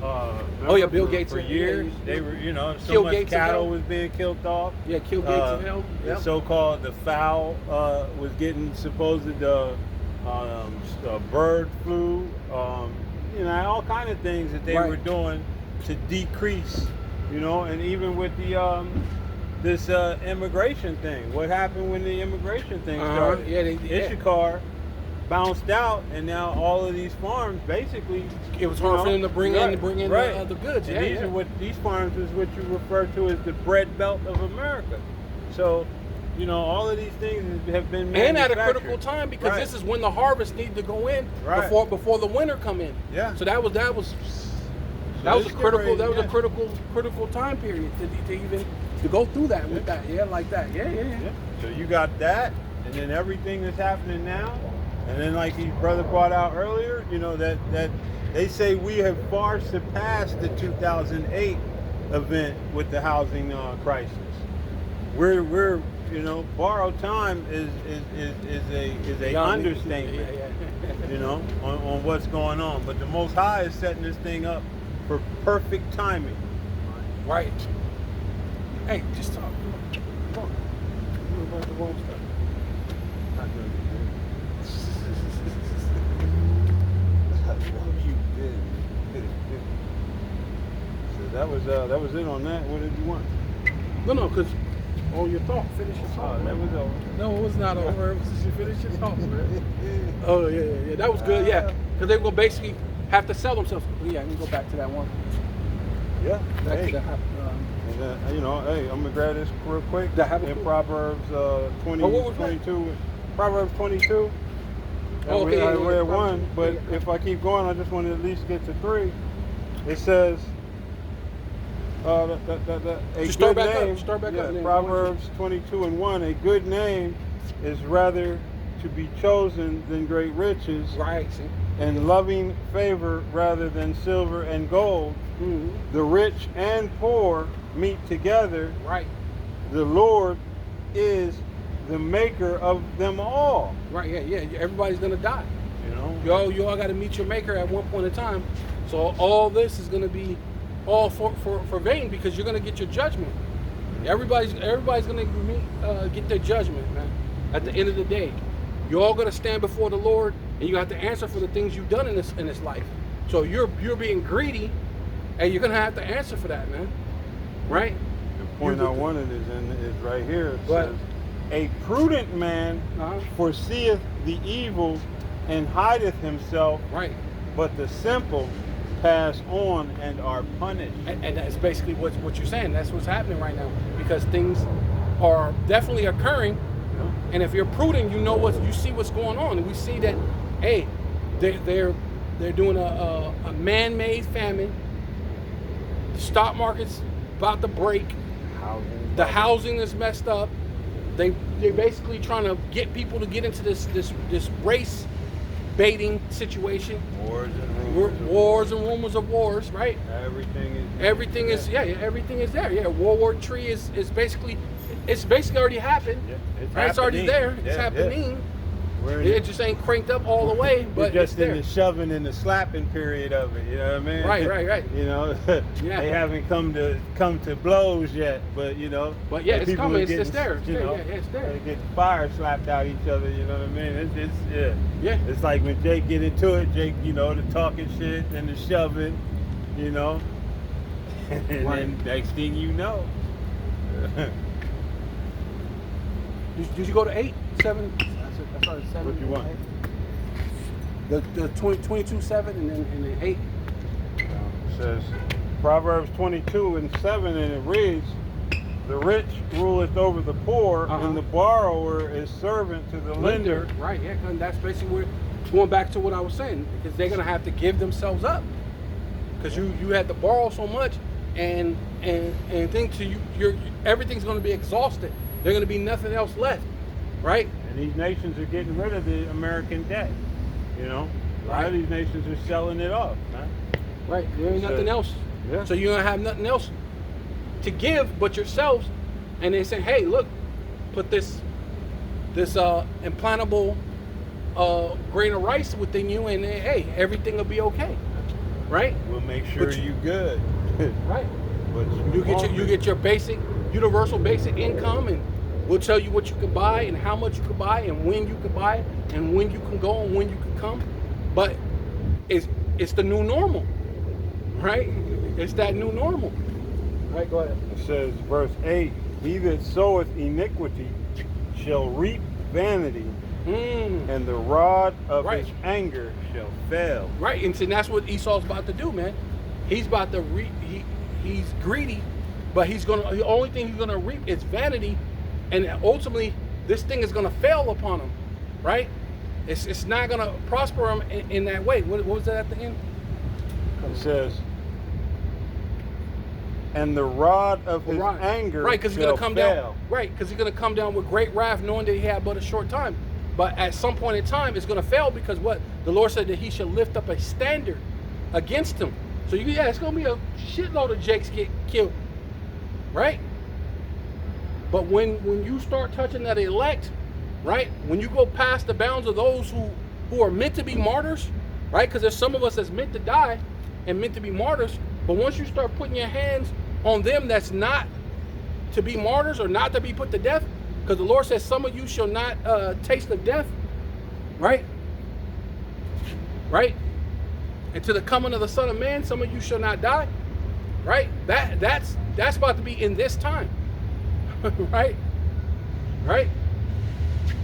Speaker 1: Oh yeah, Bill Gates
Speaker 2: for
Speaker 1: yeah,
Speaker 2: years.
Speaker 1: yeah,
Speaker 2: They were, you know, so
Speaker 1: Kill
Speaker 2: much
Speaker 1: Gates of
Speaker 2: cattle
Speaker 1: Hell.
Speaker 2: was being killed off.
Speaker 1: Yeah, kill Gates of Hell.
Speaker 2: The
Speaker 1: Yep.
Speaker 2: so-called the fowl was getting supposed bird flu. You know, all kind of things that they
Speaker 1: Right.
Speaker 2: were doing to decrease. You know, and even with the this immigration thing. What happened when the immigration thing started?
Speaker 1: Yeah,
Speaker 2: Issachar bounced out, and now all of these farms basically
Speaker 1: it was hard for them to bring in
Speaker 2: right.
Speaker 1: the goods.
Speaker 2: And
Speaker 1: Yeah,
Speaker 2: these
Speaker 1: yeah.
Speaker 2: are what these farms is what you refer to as the bread belt of America. So, you know, all of these things have been
Speaker 1: And at a
Speaker 2: manufactured.
Speaker 1: critical time because
Speaker 2: Right.
Speaker 1: this is when the harvest needs to go in
Speaker 2: Right.
Speaker 1: before the winter come in.
Speaker 2: Yeah.
Speaker 1: So that was a
Speaker 2: this
Speaker 1: critical
Speaker 2: getting ready,
Speaker 1: critical time period to even to go through that with that. Yeah, like that. Yeah.
Speaker 2: Yeah. So you got that, and then everything that's happening now, and then like his brother brought out earlier, you know that they say we have far surpassed the 2008 event with the housing crisis. We're you know, borrowed time is a understatement.
Speaker 1: Yeah.
Speaker 2: You know, on what's going on. But the Most High is setting this thing up for perfect timing.
Speaker 1: Right. Hey, just talk. Come on. What about the wrong stuff?
Speaker 2: Not gonna be good. So that was it on that. What did you want?
Speaker 1: No, because your thought. Finish your thought.
Speaker 2: Oh, that was over.
Speaker 1: No, it was not over. It was just you finish your thought, man. Oh yeah. That was good. Yeah, because they will basically have to sell themselves. Yeah, let me go back to that one.
Speaker 2: Yeah.
Speaker 1: Back
Speaker 2: Hey.
Speaker 1: to that.
Speaker 2: And, you know, hey, I'm gonna grab this real quick.
Speaker 1: That Habakkuk?
Speaker 2: In Proverbs 20,
Speaker 1: Oh, what was that?
Speaker 2: 22. Proverbs 22.
Speaker 1: Oh, okay,
Speaker 2: I
Speaker 1: yeah,
Speaker 2: read
Speaker 1: yeah,
Speaker 2: one, but
Speaker 1: yeah.
Speaker 2: if I keep going, I just want to at least get to 3. It says, a
Speaker 1: Just
Speaker 2: good
Speaker 1: start back up,
Speaker 2: name.
Speaker 1: start back
Speaker 2: yeah,
Speaker 1: up, man.
Speaker 2: Proverbs 22:1. A good name is rather to be chosen than great riches,
Speaker 1: Right. See.
Speaker 2: and loving favor rather than silver and gold.
Speaker 1: Mm-hmm.
Speaker 2: The rich and poor meet together.
Speaker 1: Right.
Speaker 2: The Lord is the maker of them all.
Speaker 1: Right. Yeah. Everybody's gonna die.
Speaker 2: You know.
Speaker 1: You all got to meet your maker at one point in time. So all this is gonna be all for vain because you're gonna get your judgment. Everybody's gonna get their judgment, man. At the end of the day, you're all gonna stand before the Lord, and you have to answer for the things you've done in this life. So you're being greedy, and you're gonna have to answer for that, man. Right?
Speaker 2: The point I wanted is right here. It
Speaker 1: Go ahead.
Speaker 2: says, a prudent man
Speaker 1: Uh-huh.
Speaker 2: foreseeth the evil and hideth himself,
Speaker 1: Right.
Speaker 2: but the simple pass on and are punished.
Speaker 1: And that's basically what you're saying. That's what's happening right now because things are definitely occurring. And if you're prudent, you see what's going on, and we see that, hey, they're doing a man-made famine. The stock market's about to break. The housing is messed up. They're basically trying to get people to get into this race baiting situation.
Speaker 2: Wars and rumors.
Speaker 1: Wars and rumors of wars, right?
Speaker 2: Everything is
Speaker 1: Everything is there. Yeah, World War III is basically already happened.
Speaker 2: Yeah,
Speaker 1: Right? It's already there. It's happening. It just ain't cranked up all the way, but
Speaker 2: we're just
Speaker 1: it's there.
Speaker 2: in the shoving and the slapping period of it. You know what I mean?
Speaker 1: Right.
Speaker 2: You know,
Speaker 1: Yeah.
Speaker 2: they haven't come to blows yet, but you know.
Speaker 1: But yeah,
Speaker 2: the
Speaker 1: it's
Speaker 2: people
Speaker 1: coming.
Speaker 2: are
Speaker 1: It's
Speaker 2: getting,
Speaker 1: just there. It's
Speaker 2: you
Speaker 1: there.
Speaker 2: know,
Speaker 1: Yeah, it's there.
Speaker 2: They get fire slapped out each other. You know what I mean? It's yeah.
Speaker 1: Yeah.
Speaker 2: It's like when Jake get into it, Jake, you know, the talking shit and the shoving, you know, and
Speaker 1: Right.
Speaker 2: then next thing you know.
Speaker 1: Did you go to 8, 7? I started 7.
Speaker 2: What you want?
Speaker 1: 8. The 22:7 and then 8.
Speaker 2: It says Proverbs 22:7, and it reads, "The rich ruleth over the poor,
Speaker 1: Uh-huh.
Speaker 2: and the borrower is servant to the lender."
Speaker 1: Right. Yeah. And that's basically where going back to what I was saying because they're gonna have to give themselves up because you had to borrow so much and think to you're everything's gonna be exhausted. There's gonna be nothing else left, right?
Speaker 2: And these nations are getting rid of the American debt. You know, a lot of
Speaker 1: Right.
Speaker 2: these nations are selling it off, man.
Speaker 1: Right? There ain't nothing else.
Speaker 2: Yeah.
Speaker 1: So you're gonna have nothing else to give but yourselves. And they say, hey, look, put this implantable grain of rice within you, and hey, everything will be okay. Right?
Speaker 2: We'll make sure
Speaker 1: But
Speaker 2: you good.
Speaker 1: Right.
Speaker 2: But
Speaker 1: You get your basic, universal basic income, and we'll tell you what you can buy and how much you can buy and when you can buy it and when you can go and when you can come. But it's the new normal, right? It's that new normal. Right, go ahead.
Speaker 2: It says, verse 8, he that soweth iniquity shall reap vanity, and the rod of
Speaker 1: Right.
Speaker 2: his anger shall fail.
Speaker 1: Right, and so that's what Esau's about to do, man. He's about to he's greedy, but the only thing he's gonna reap is vanity, and ultimately this thing is gonna fail upon him, right? It's not gonna prosper him in that way. What was that at the end?
Speaker 2: It says, and the rod of his anger
Speaker 1: right, because he's
Speaker 2: shall
Speaker 1: gonna come
Speaker 2: fail.
Speaker 1: down. Right, because he's gonna come down with great wrath, knowing that he had but a short time. But at some point in time, it's gonna fail because what the Lord said that He shall lift up a standard against him. So it's gonna be a shitload of Jakes get killed, right? But when you start touching that elect, right? When you go past the bounds of those who are meant to be martyrs, right? Because there's some of us that's meant to die and meant to be martyrs. But once you start putting your hands on them that's not to be martyrs or not to be put to death, because the Lord says some of you shall not taste of death, right? Right? And to the coming of the Son of Man, some of you shall not die, right? That's about to be in this time, right? Right?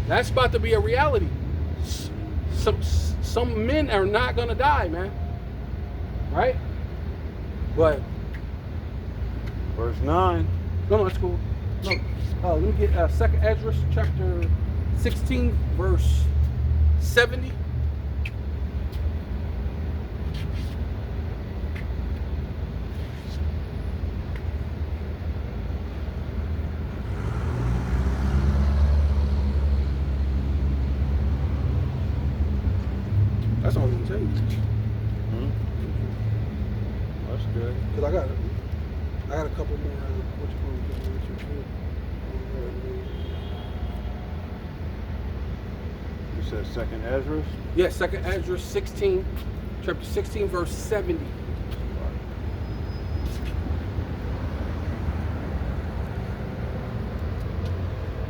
Speaker 1: That's about to be a reality. Some men are not gonna die, man. Right? But
Speaker 2: Verse 9.
Speaker 1: no, that's cool. No, let me get 2nd Ezra chapter 16, verse 70. That's all I'm gonna tell you.
Speaker 2: That's good.
Speaker 1: Cause I got a couple more. What you
Speaker 2: You said 2nd Ezra?
Speaker 1: Yeah, 2nd Ezra 16, chapter 16, verse 70.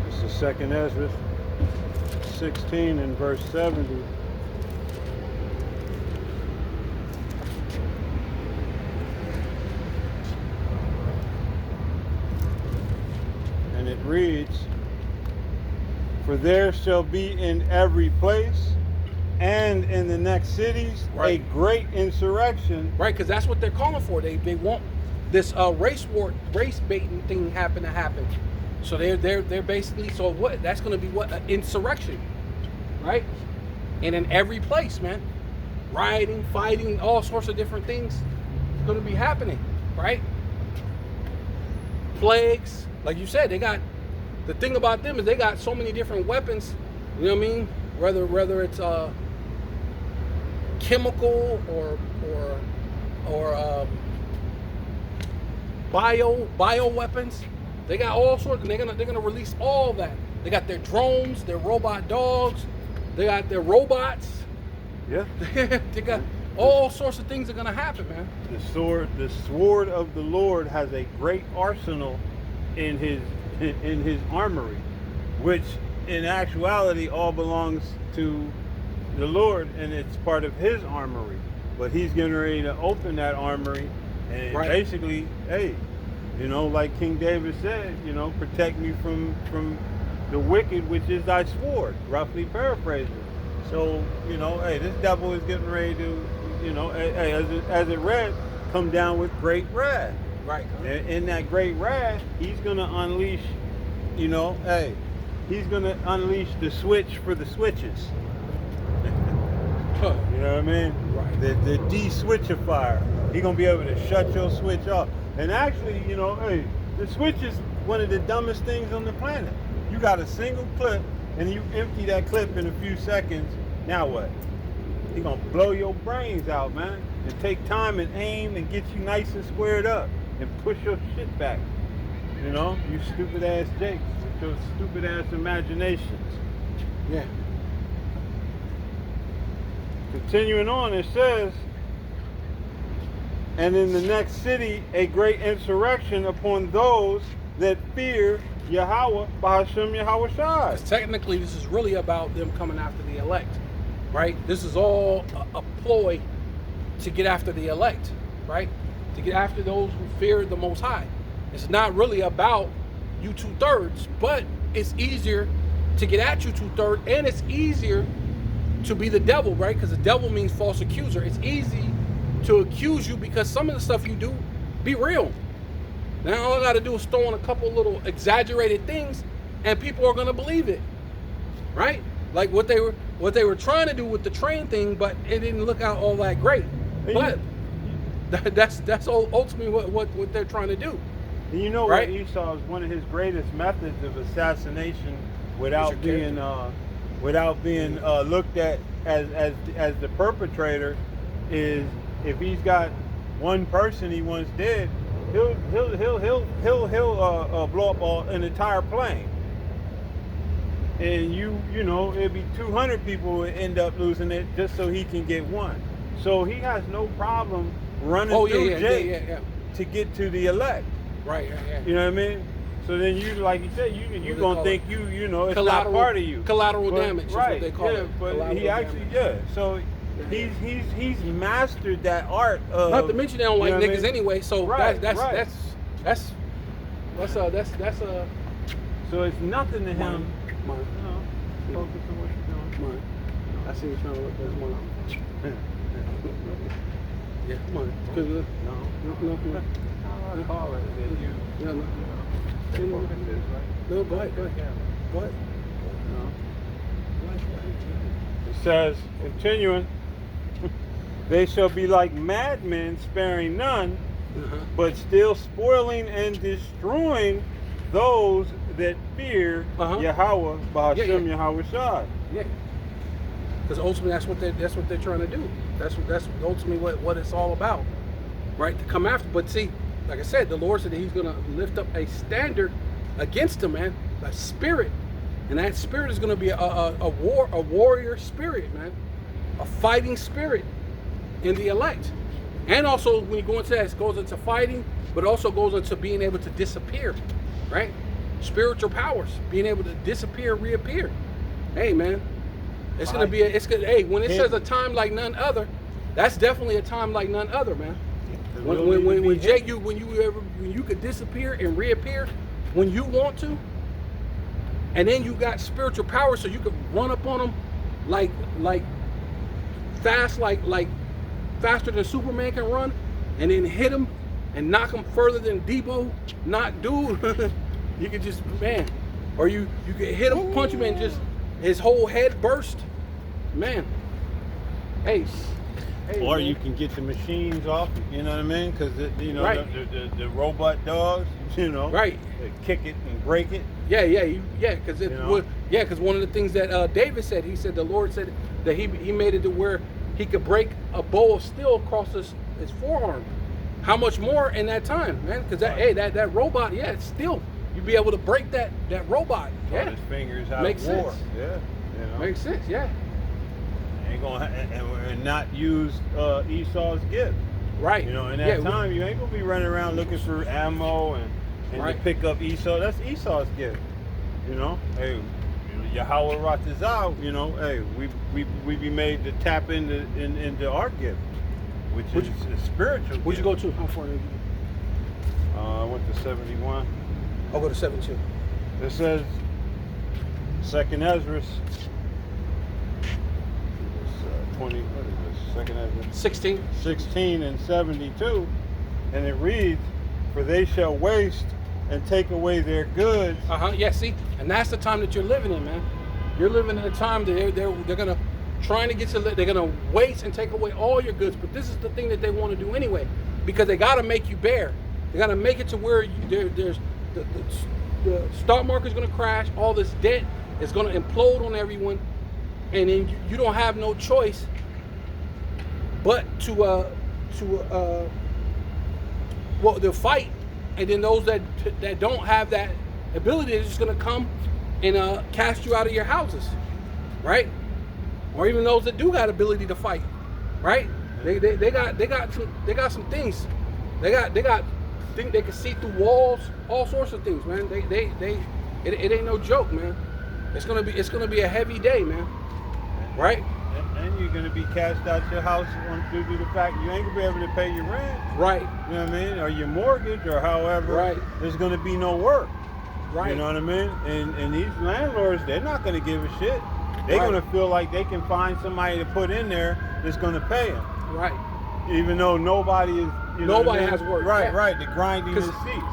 Speaker 2: This is 2nd Ezra 16 and verse 70. And it reads, for there shall be in every place and in the next cities
Speaker 1: Right.
Speaker 2: a great insurrection.
Speaker 1: Right, because that's what they're calling for. They want this race baiting thing happen. So they're basically, so what? That's going to be what? An insurrection, right? And in every place, man, rioting, fighting, all sorts of different things going to be happening, right? Plagues, like you said, they got. The thing about them is they got so many different weapons. You know what I mean? Whether it's chemical or bio weapons. They got all sorts, and they're gonna release all that. They got their drones, their robot dogs, they got their robots.
Speaker 2: Yeah.
Speaker 1: They got all sorts of things are gonna happen, man.
Speaker 2: The sword of the Lord has a great arsenal in his armory, which in actuality all belongs to the Lord, and it's part of his armory. But he's getting ready to open that armory, and
Speaker 1: Right.
Speaker 2: basically, hey, like King David said, protect me from the wicked, which is thy sword, roughly paraphrasing. So, hey, this devil is getting ready to, as it read, come down with great wrath.
Speaker 1: Right.
Speaker 2: And in that great wrath, he's going to unleash, he's going to unleash the switch for the switches.
Speaker 1: Huh.
Speaker 2: You know what I mean?
Speaker 1: Right.
Speaker 2: The de-switchifier. He's going to be able to shut your switch off. And actually, hey, the switch is one of the dumbest things on the planet. You got a single clip, and you empty that clip in a few seconds. Now what? He's going to blow your brains out, man. and take time and aim and get you nice and squared up and push your shit back. You know, you stupid ass Jakes with your stupid ass imaginations.
Speaker 1: Yeah.
Speaker 2: Continuing on, it says, and in the next city a great insurrection upon those that fear Yahweh, Bahashem Yahweh Shai.
Speaker 1: Because technically, this is really about them coming after the elect, right? This is all a ploy to get after the elect, right? To get after those who fear the Most High. It's not really about you 2/3, but it's easier to get at you 2/3, and it's easier to be the devil, right? Because the devil means false accuser. It's easy to accuse you because some of the stuff you do be real. Now all I got to do is throw in a couple little exaggerated things, and people are gonna believe it, right? Like what they were trying to do with the train thing, but it didn't look out all that great. But that's ultimately what they're trying to do.
Speaker 2: And you know
Speaker 1: right?
Speaker 2: what Esau is one of his greatest methods of assassination without being looked at as the perpetrator is if he's got one person he wants dead, he'll blow up an entire plane. And you know it'd be 200 people who end up losing it just so he can get one. So he has no problem running through Jake to get to the elect.
Speaker 1: Right, yeah.
Speaker 2: You know what I mean? So then you, like you said, you gonna think you know it's not part of you.
Speaker 1: Collateral damage,
Speaker 2: right?
Speaker 1: Is what they call it.
Speaker 2: But
Speaker 1: collateral
Speaker 2: he actually,
Speaker 1: damage.
Speaker 2: So he's mastered that art of.
Speaker 1: Not to mention they don't like
Speaker 2: you know
Speaker 1: niggas anyway. So
Speaker 2: Right,
Speaker 1: that's
Speaker 2: So it's nothing to him.
Speaker 1: Mine.
Speaker 2: No, focus on what you're doing.
Speaker 1: Mine. I see you trying to look at mine. Yeah, come on. Good. No.
Speaker 2: I call it that you.
Speaker 1: Yeah, no.
Speaker 2: Focus is right.
Speaker 1: No, go ahead. Go ahead.
Speaker 2: It says, continuing, they shall be like madmen, sparing none, but still spoiling and destroying those that fear Yahweh, Bahashem Yahweh Shai.
Speaker 1: Yeah. Because ultimately, that's what they're trying to do. That's ultimately what it's all about, right? To come after. But see, like I said, the Lord said that He's going to lift up a standard against them, man, a spirit, and that spirit is going to be a warrior spirit, man, a fighting spirit in the elect. And also, when you go into that, it goes into fighting, but it also goes into being able to disappear, right? Spiritual powers, being able to disappear, reappear. Hey, man, it's gonna be. Hey, when it says a time like none other, that's definitely a time like none other, man. When Jake, when you could disappear and reappear when you want to, and then you got spiritual power, so you could run up on them like fast, like faster than Superman can run, and then hit him and knock him further than Debo knocked dude. You could just, man, or you could hit him, punch him, and just his whole head burst, man. Hey,
Speaker 2: or
Speaker 1: man.
Speaker 2: you can get the machines off, you know what I mean? Because you know
Speaker 1: Right.
Speaker 2: the robot dogs, you know,
Speaker 1: Right.
Speaker 2: they kick it and break it.
Speaker 1: Because because one of the things that David said, he said the Lord said that he made it to where he could break a bow of steel across his forearm. How much more in that time, man? Because that robot, it's steel. You'd be able to break that robot.
Speaker 2: On his fingers out
Speaker 1: Makes
Speaker 2: of war.
Speaker 1: sense.
Speaker 2: Yeah, you know.
Speaker 1: Makes sense, yeah.
Speaker 2: Ain't gonna and not use Esau's gift.
Speaker 1: Right.
Speaker 2: You know, in that time you ain't gonna be running around looking for ammo and to pick up Esau. That's Esau's gift. You know, hey, Yahweh Ratazah, you know, hey, we be made to tap into our gift, which is a spiritual.
Speaker 1: Where'd you go to? How far did you go?
Speaker 2: I went to 71.
Speaker 1: I'll go to 72.
Speaker 2: It says, Second Ezra, 20. What is this? Second Ezra
Speaker 1: 16.
Speaker 2: 16 and 72, and it reads, "For they shall waste and take away their goods."
Speaker 1: Yeah. See, and that's the time that you're living in, man. You're living in a time that they're gonna trying to get to. They're gonna waste and take away all your goods. But this is the thing that they want to do anyway, because they gotta make you bear. They gotta make it to where there's the stock market's gonna crash. All this debt is gonna implode on everyone, and then you don't have no choice but to well, they'll fight, and then those that don't have that ability is just gonna come and cast you out of your houses, right? Or even those that do got ability to fight, right? They got some things. They think they can see through walls, all sorts of things, man. It ain't no joke, man. It's gonna be a heavy day, man. Right?
Speaker 2: And you're gonna be cast out your house due to the fact you ain't gonna be able to pay your rent.
Speaker 1: Right.
Speaker 2: You know what I mean? Or your mortgage or however.
Speaker 1: Right.
Speaker 2: There's gonna be no work.
Speaker 1: Right.
Speaker 2: You know what I mean? And these landlords, they're not gonna give a shit. They're
Speaker 1: Right.
Speaker 2: gonna feel like they can find somebody to put in there that's gonna pay them.
Speaker 1: Right.
Speaker 2: Even though nobody is. You know
Speaker 1: Nobody
Speaker 2: what I mean?
Speaker 1: has work.
Speaker 2: Right,
Speaker 1: Yeah.
Speaker 2: right. The grinding the
Speaker 1: 'Cause-
Speaker 2: seats.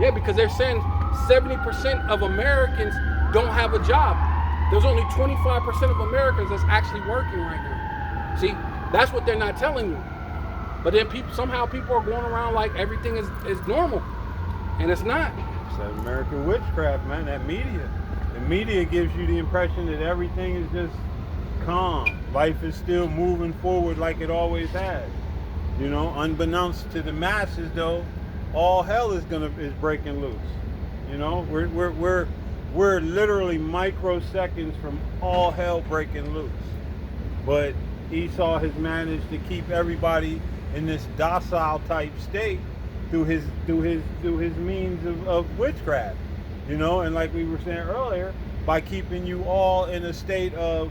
Speaker 1: Yeah, because they're saying 70% of Americans don't have a job. There's only 25% of Americans that's actually working right now. See, that's what they're not telling you. But then somehow people are going around like everything is normal, and it's not.
Speaker 2: It's that American witchcraft, man. That media. The media gives you the impression that everything is just calm. Life is still moving forward like it always has. You know, unbeknownst to the masses, though, all hell is breaking loose. You know, we're literally microseconds from all hell breaking loose. But Esau has managed to keep everybody in this docile type state through his means of witchcraft. You know, and like we were saying earlier, by keeping you all in a state of,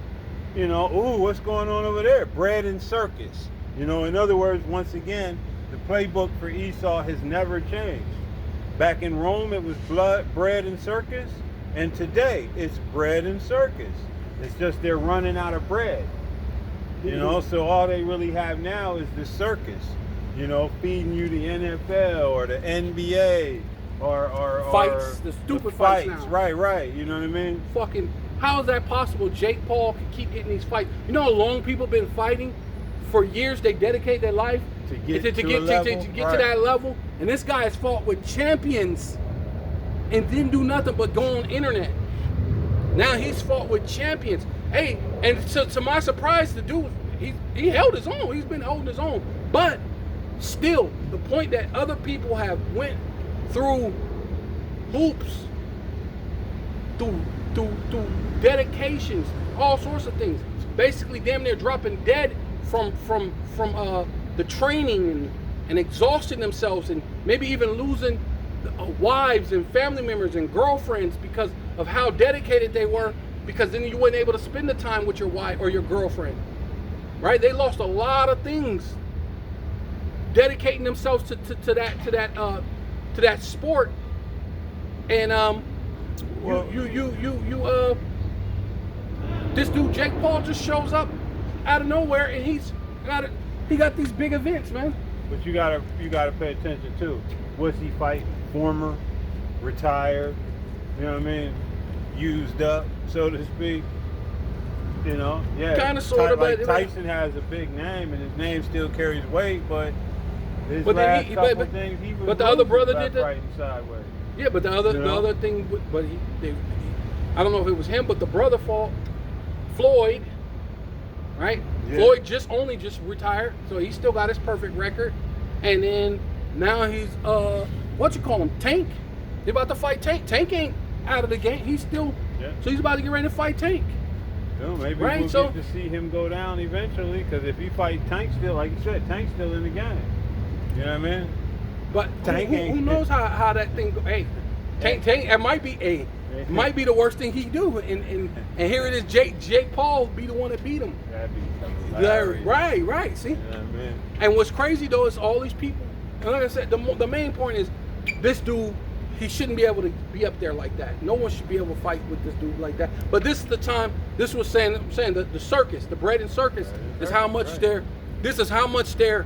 Speaker 2: you know, ooh, what's going on over there? Bread and circus. You know, in other words, once again, the playbook for Esau has never changed. Back in Rome, it was blood, bread, and circus. And today, it's bread and circus. It's just they're running out of bread. You know, so all they really have now is the circus. You know, feeding you the NFL or the NBA or
Speaker 1: Fights, the stupid fights now.
Speaker 2: Right. You know what I mean?
Speaker 1: Fucking, how is that possible? Jake Paul can keep getting these fights. You know how long people been fighting? For years, they dedicate their life
Speaker 2: To get
Speaker 1: to
Speaker 2: to
Speaker 1: that level. And this guy has fought with champions and didn't do nothing but go on internet. Now he's fought with champions. Hey, and to my surprise, the dude, he held his own. He's been holding his own. But still, the point that other people have went through hoops, through dedications, all sorts of things. Basically, damn near dropping dead from the training and exhausting themselves, and maybe even losing wives and family members and girlfriends because of how dedicated they were, because then you weren't able to spend the time with your wife or your girlfriend, right? They lost a lot of things dedicating themselves to that sport. And this dude Jake Paul just shows up out of nowhere, and he got these big events, man.
Speaker 2: But you gotta pay attention too. Was he fighting? Former, retired, you know what I mean? Used up, so to speak. You know, yeah.
Speaker 1: Kind of, sort of,
Speaker 2: like
Speaker 1: but
Speaker 2: Tyson has a big name, and his name still carries weight, but his
Speaker 1: But then
Speaker 2: last couple things, he was
Speaker 1: but the other brother
Speaker 2: left,
Speaker 1: did that.
Speaker 2: right and sideways.
Speaker 1: Yeah, but the other thing, but I don't know if it was him, but the brother fought Floyd, right?
Speaker 2: Yeah.
Speaker 1: Floyd only just retired, so he still got his perfect record. And then now he's what you call him, Tank? They about to fight Tank. Tank ain't out of the game. He's still so he's about to get ready to fight Tank.
Speaker 2: So maybe
Speaker 1: Right,
Speaker 2: we'll
Speaker 1: so-
Speaker 2: get to see him go down eventually, because if he fight Tank still, like you said, Tank's still in the game. You know what I mean?
Speaker 1: But
Speaker 2: Tank
Speaker 1: who
Speaker 2: ain't-
Speaker 1: knows how that thing go? Hey, Tank, it might be the worst thing he do, and here it is. Jake Paul be the one that beat him.
Speaker 2: That'd be hilarious.
Speaker 1: Right. See,
Speaker 2: You know what I mean?
Speaker 1: and what's crazy though is all these people. And like I said, the main point is this dude. He shouldn't be able to be up there like that. No one should be able to fight with this dude like that. But this is the time. This was saying the circus, the bread and circus, is how much they're. This is how much they're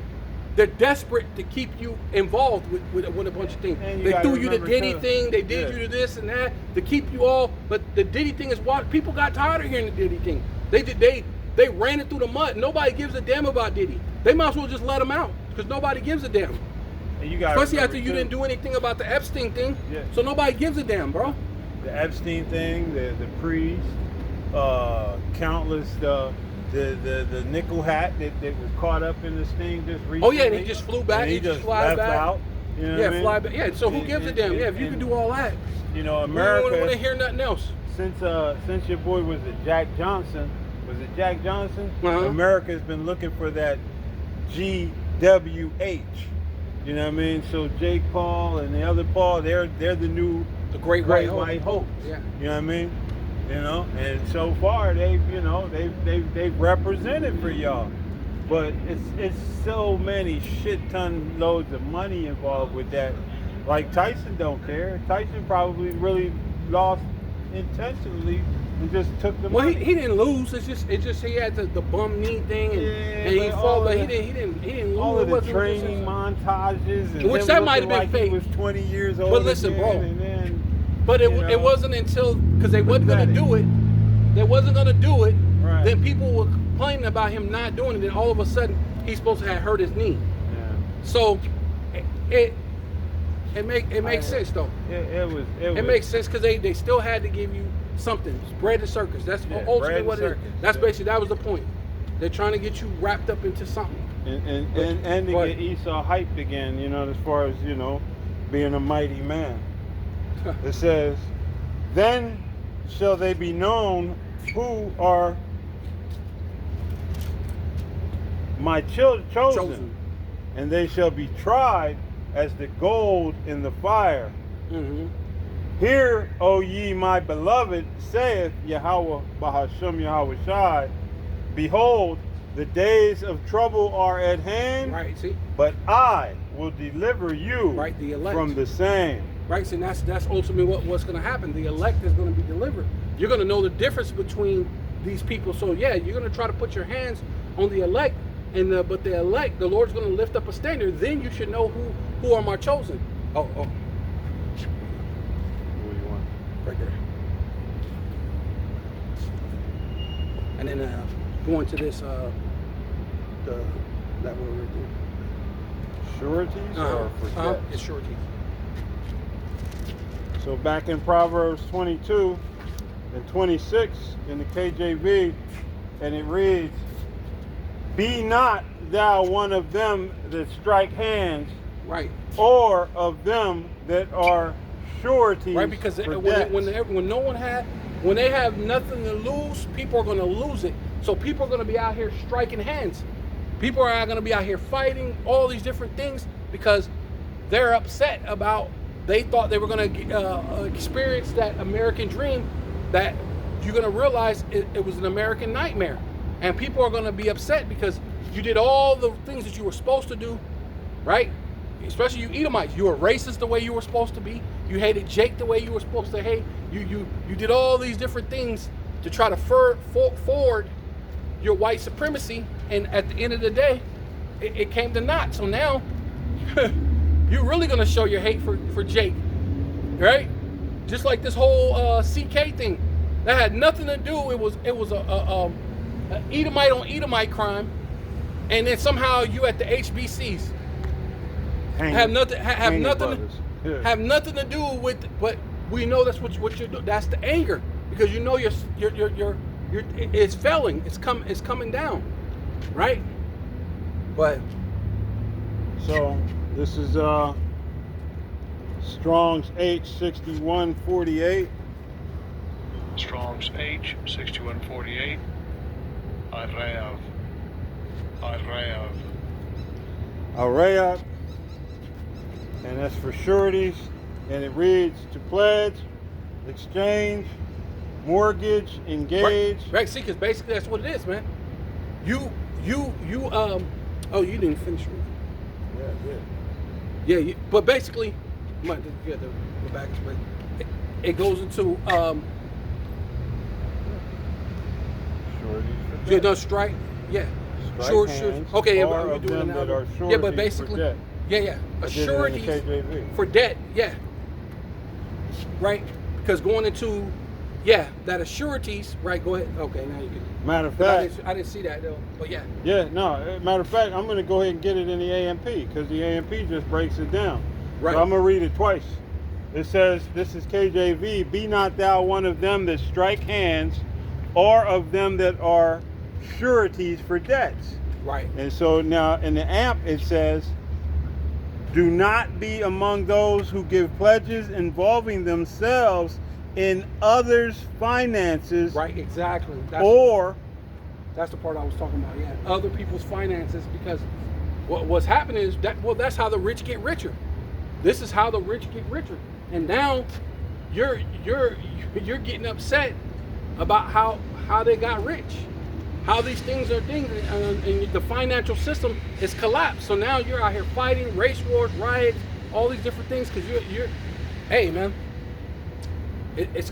Speaker 1: desperate to keep you involved with a bunch of things.
Speaker 2: And you
Speaker 1: They
Speaker 2: gotta
Speaker 1: threw you the
Speaker 2: remember,
Speaker 1: Diddy
Speaker 2: too,
Speaker 1: thing. They did you to this and that to keep you all. But the Diddy thing is what people got tired of hearing the Diddy thing. They ran it through the mud. Nobody gives a damn about Diddy. They might as well just let him out because nobody gives a damn.
Speaker 2: And you gotta
Speaker 1: Especially after
Speaker 2: remember,
Speaker 1: you
Speaker 2: too,
Speaker 1: didn't do anything about the Epstein thing.
Speaker 2: Yeah.
Speaker 1: So nobody gives a damn, bro.
Speaker 2: the Epstein thing, the priest, countless the nickel hat that was caught up in this thing just recently.
Speaker 1: Oh yeah, and he just flew back.
Speaker 2: And
Speaker 1: He just fly
Speaker 2: left
Speaker 1: back.
Speaker 2: out. You know what I mean?
Speaker 1: Fly back. Yeah. So who gives a damn? Yeah, if you can do all that,
Speaker 2: You know,
Speaker 1: we don't want to
Speaker 2: America.
Speaker 1: hear nothing else.
Speaker 2: Since your boy was it Jack Johnson? Was it Jack Johnson?
Speaker 1: Uh-huh.
Speaker 2: America's been looking for that GWH. You know what I mean? So Jake Paul and the other Paul, they're the new
Speaker 1: The Great
Speaker 2: White
Speaker 1: White Hope.
Speaker 2: Hopes.
Speaker 1: Yeah.
Speaker 2: You know what I mean? You know, and so far they've represented for y'all. But it's so many shit ton loads of money involved with that. Like Tyson don't care. Tyson probably really lost intentionally and just took the
Speaker 1: Well,
Speaker 2: money.
Speaker 1: he didn't lose. It's just he had the bum knee thing and,
Speaker 2: Yeah,
Speaker 1: and he
Speaker 2: but
Speaker 1: fought,
Speaker 2: all
Speaker 1: but
Speaker 2: of
Speaker 1: he
Speaker 2: the-
Speaker 1: didn't lose.
Speaker 2: all
Speaker 1: It
Speaker 2: of the
Speaker 1: wasn't-
Speaker 2: training montages and
Speaker 1: Which
Speaker 2: him
Speaker 1: that might have
Speaker 2: looking
Speaker 1: been
Speaker 2: like
Speaker 1: fake.
Speaker 2: He was 20 years old.
Speaker 1: But listen,
Speaker 2: again,
Speaker 1: bro.
Speaker 2: And then,
Speaker 1: But
Speaker 2: you know,
Speaker 1: it wasn't until because they wasn't gonna
Speaker 2: pathetic.
Speaker 1: do it. They wasn't gonna do it.
Speaker 2: Right.
Speaker 1: Then people were complaining about him not doing it. Then all of a sudden makes hurt his knee.
Speaker 2: Yeah.
Speaker 1: So it makes sense though.
Speaker 2: It was.
Speaker 1: It makes sense because they still had to give you something. It's bread and circus. That's
Speaker 2: Yeah, bread
Speaker 1: ultimately
Speaker 2: and
Speaker 1: what it is.
Speaker 2: circus,
Speaker 1: That's
Speaker 2: yeah.
Speaker 1: basically that was the point. They're trying to get you wrapped up into something.
Speaker 2: And to
Speaker 1: But-
Speaker 2: get Esau hyped again, you know, as far as, you know, being a mighty man. It says, then shall they be known who are my chosen, and they shall be tried as the gold in the fire.
Speaker 1: Mm-hmm.
Speaker 2: Hear, O ye my beloved, saith Yahweh Bahasham Yahweh Shai, behold, the days of trouble are at hand,
Speaker 1: Right. See.
Speaker 2: but I will deliver you
Speaker 1: Right, the elect.
Speaker 2: from the same.
Speaker 1: Right, so that's ultimately what's going to happen. The elect is going to be delivered. You're going to know the difference between these people. So yeah, you're going to try to put your hands on the elect, but the elect, the Lord's going to lift up a standard. Then you should know who are my chosen. Oh,
Speaker 2: What do you want?
Speaker 1: right there. And then going to this, that one right there.
Speaker 2: Sureties or for debts?
Speaker 1: It's surety.
Speaker 2: So back in Proverbs 22 and 26 in the KJV, and it reads, be not thou one of them that strike hands,
Speaker 1: Right.
Speaker 2: or of them that are sureties
Speaker 1: Right, because
Speaker 2: for
Speaker 1: when
Speaker 2: debts.
Speaker 1: when they have nothing to lose, people are going to lose it. So people are going to be out here striking hands. People are going to be out here fighting all these different things because they're upset about. They thought they were going to experience that American dream that you're going to realize it was an American nightmare. And people are going to be upset because you did all the things that you were supposed to do, right? Especially you Edomites. You were racist the way you were supposed to be. You hated Jake the way you were supposed to hate. You did all these different things to try to forward your white supremacy. And at the end of the day, it came to naught. So now you're really going to show your hate for Jake, right? Just like this whole CK thing. That had nothing to do. It was a Edomite on Edomite crime. And then somehow you at the HBCs have nothing have nothing to do with, but we know that's what you're doing. That's the anger because you know you're it's failing. It's coming down, right? But
Speaker 2: So this is Strong's H6148.
Speaker 4: Strong's H 6148. Arav.
Speaker 2: Arayat, and that's for sureties, and it reads to pledge, exchange, mortgage, engage.
Speaker 1: right, see, because basically that's what it is, man. You oh, you didn't finish it. Yeah, but basically, go back to it. It goes into
Speaker 2: Sureties for
Speaker 1: yeah,
Speaker 2: debt.
Speaker 1: no strike, yeah.
Speaker 2: Strike
Speaker 1: Sure.
Speaker 2: hands
Speaker 1: Okay, yeah,
Speaker 2: or
Speaker 1: but
Speaker 2: of
Speaker 1: we're doing
Speaker 2: them that
Speaker 1: it
Speaker 2: are
Speaker 1: now. Yeah, but
Speaker 2: sureties
Speaker 1: basically,
Speaker 2: for debt.
Speaker 1: yeah,
Speaker 2: I
Speaker 1: a
Speaker 2: did it in
Speaker 1: surety
Speaker 2: the KJV.
Speaker 1: for debt, yeah, right? Because going into, that assurities, right? Go ahead. Okay, now you can.
Speaker 2: Matter of
Speaker 1: But
Speaker 2: fact,
Speaker 1: I didn't see that though, but yeah.
Speaker 2: yeah, no. Matter of fact, I'm going to go ahead and get it in the AMP because the AMP just breaks it down.
Speaker 1: Right.
Speaker 2: So I'm going to read it twice. It says, this is KJV, be not thou one of them that strike hands, or of them that are sureties for debts.
Speaker 1: Right.
Speaker 2: And so now in the AMP it says, do not be among those who give pledges involving themselves in others' finances
Speaker 1: Right. Exactly.
Speaker 2: That's
Speaker 1: the part I was talking about. Yeah. Other people's finances, because what's happening is that's how the rich get richer. This is how the rich get richer. And now you're getting upset about how they got rich. How these things are things, and the financial system is collapsed. So now you're out here fighting, race wars, riots, all these different things, because you're, hey man, it's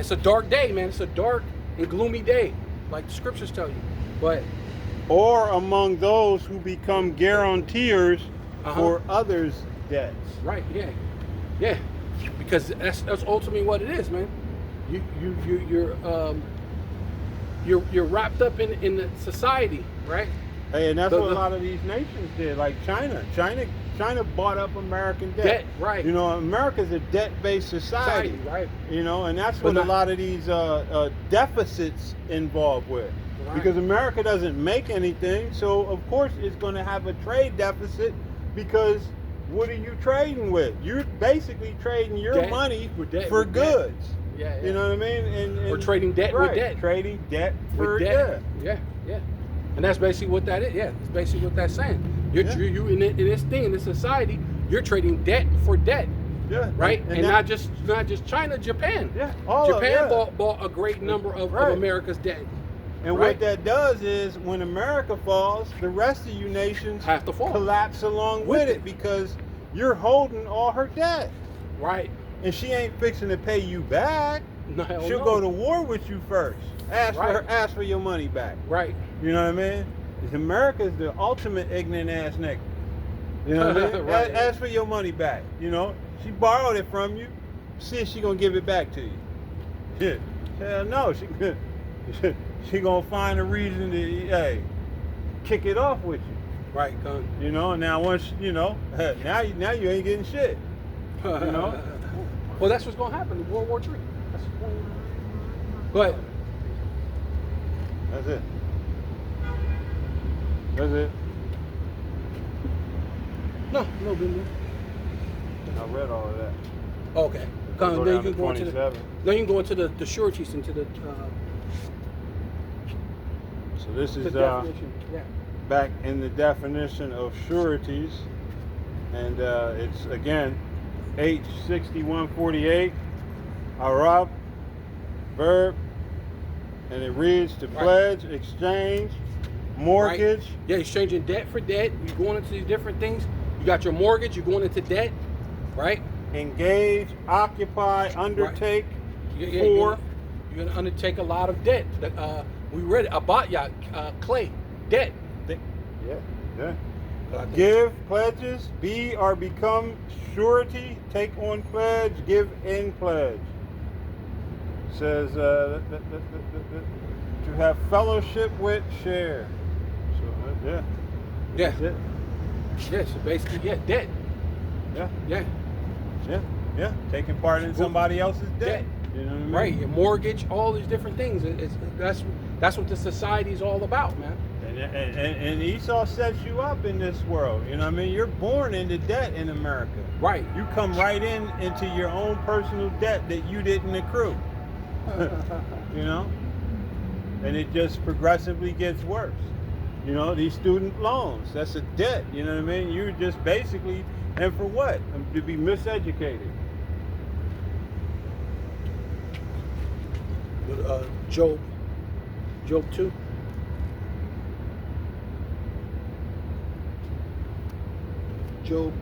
Speaker 1: a dark day, man. It's a dark and gloomy day, like the scriptures tell you. But
Speaker 2: or among those who become guarantors for others' debts.
Speaker 1: right, yeah, because that's ultimately what it is, man. You're wrapped up in the society, right?
Speaker 2: Hey, and that's what a lot of these nations did, like China. China bought up American debt.
Speaker 1: Right.
Speaker 2: You know, America's a debt-based society.
Speaker 1: Right.
Speaker 2: You know, and that's what a lot of these deficits involved with.
Speaker 1: Right.
Speaker 2: Because America doesn't make anything, so of course it's going to have a trade deficit, because what are you trading with? You're basically trading your
Speaker 1: Debt.
Speaker 2: money
Speaker 1: With debt,
Speaker 2: for
Speaker 1: with debt.
Speaker 2: goods.
Speaker 1: Yeah.
Speaker 2: You know what I mean? And
Speaker 1: We're trading debt
Speaker 2: right,
Speaker 1: with debt.
Speaker 2: Trading debt for
Speaker 1: With
Speaker 2: debt.
Speaker 1: debt. Yeah. And that's basically what that is. Yeah, it's basically what that's saying. You in this thing, in this society, you're trading debt for debt.
Speaker 2: Yeah.
Speaker 1: Right? And
Speaker 2: that-
Speaker 1: not just China, Japan.
Speaker 2: Yeah.
Speaker 1: Japan bought a great number of America's debt.
Speaker 2: And
Speaker 1: right?
Speaker 2: what that does is, when America falls, the rest of you nations
Speaker 1: Have to fall.
Speaker 2: collapse along
Speaker 1: With
Speaker 2: with
Speaker 1: it.
Speaker 2: it, because you're holding all her debt.
Speaker 1: Right.
Speaker 2: And she ain't fixing to pay you back.
Speaker 1: No, hell
Speaker 2: She'll
Speaker 1: no.
Speaker 2: go to war with you first.
Speaker 1: Right.
Speaker 2: Ask for your money back.
Speaker 1: Right.
Speaker 2: You know what I mean? Because America's the ultimate ignorant ass nigga. You know what I mean?
Speaker 1: Right.
Speaker 2: Ask for your money back. You know, she borrowed it from you. See if she gonna give it back to you. Shit. Hell no. She gonna find a reason to kick it off with you.
Speaker 1: Right, gun.
Speaker 2: You know. Now once you know, now you ain't getting shit. You know.
Speaker 1: Well, that's what's gonna happen in World War III. But
Speaker 2: That's it. That's it.
Speaker 1: no big deal.
Speaker 2: I read all of that.
Speaker 1: Okay.
Speaker 2: Go
Speaker 1: Then you
Speaker 2: down
Speaker 1: can
Speaker 2: to
Speaker 1: go into
Speaker 2: 27.
Speaker 1: then you can go into the sureties, into the
Speaker 2: So this is
Speaker 1: definition. Yeah.
Speaker 2: back in the definition of sureties, and it's again H6148, Arab, verb, and it reads to
Speaker 1: Right.
Speaker 2: pledge, exchange, mortgage.
Speaker 1: Right. Yeah, exchanging debt for debt. You're going into these different things. You got your mortgage. You're going into debt, right?
Speaker 2: Engage, occupy, undertake,
Speaker 1: You're going to undertake a lot of debt. We read it. Abatya, clay, debt.
Speaker 2: Yeah. Give pledges, be or become surety, take on pledge, give in pledge. Says to have fellowship with, share. So
Speaker 1: Yeah.
Speaker 2: that's it.
Speaker 1: Yeah, so basically, debt.
Speaker 2: Yeah.
Speaker 1: Yeah.
Speaker 2: Taking part in somebody else's debt. You know what I mean?
Speaker 1: Right, your mortgage, all these different things. That's what the society is all about, man.
Speaker 2: And Esau sets you up in this world. You know what I mean? You're born into debt in America.
Speaker 1: Right.
Speaker 2: You come right into your own personal debt that you didn't accrue. You know? And it just progressively gets worse. You know, these student loans, that's a debt. You know what I mean? You're just basically, and for what? To be miseducated.
Speaker 1: Job 2. Job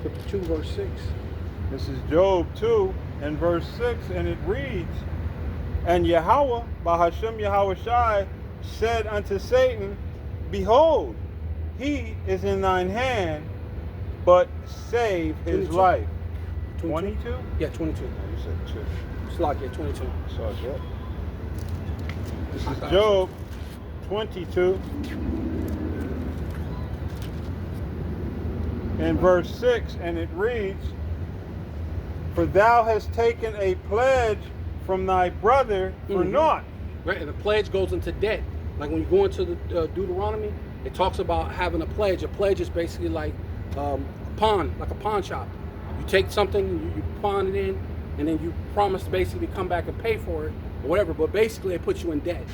Speaker 1: chapter 2, verse 6.
Speaker 2: This is Job 2 and verse 6, and it reads, and Yahweh, Bahashem Yahweh Shai, said unto Satan, behold, he is in thine hand, but save his
Speaker 1: 22.
Speaker 2: life.
Speaker 1: 22?
Speaker 2: 22?
Speaker 1: Yeah, 22.
Speaker 2: No, you said 2.
Speaker 1: It's like, yeah, 22.
Speaker 2: So that. This is Job 22 and verse 6, and it reads, for thou hast taken a pledge from thy brother for naught.
Speaker 1: right? And the pledge goes into debt. Like when you go into the Deuteronomy, it talks about having a pledge. A pledge is basically like a pawn, like a pawn shop. You take something, you pawn it in, and then you promise to basically come back and pay for it or whatever. But basically, it puts you in debt,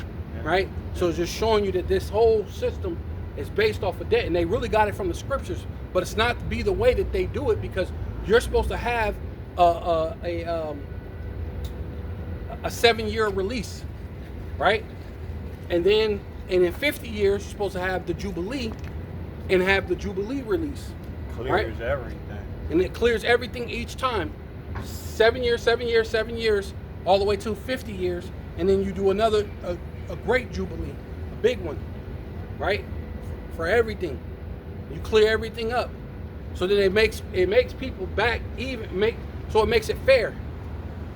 Speaker 1: right? So it's just showing you that this whole system is based off of debt, and they really got it from the scriptures. But it's not to be the way that they do it, because you're supposed to have a 7-year release, right? And in 50 years, you're supposed to have the Jubilee and have the Jubilee release.
Speaker 2: Clears
Speaker 1: right?
Speaker 2: everything.
Speaker 1: And it clears everything each time. 7 years, 7 years, 7 years, all the way to 50 years. And then you do another, a great Jubilee, a big one, right? For everything. You clear everything up. So that it makes people back even, so it makes it fair,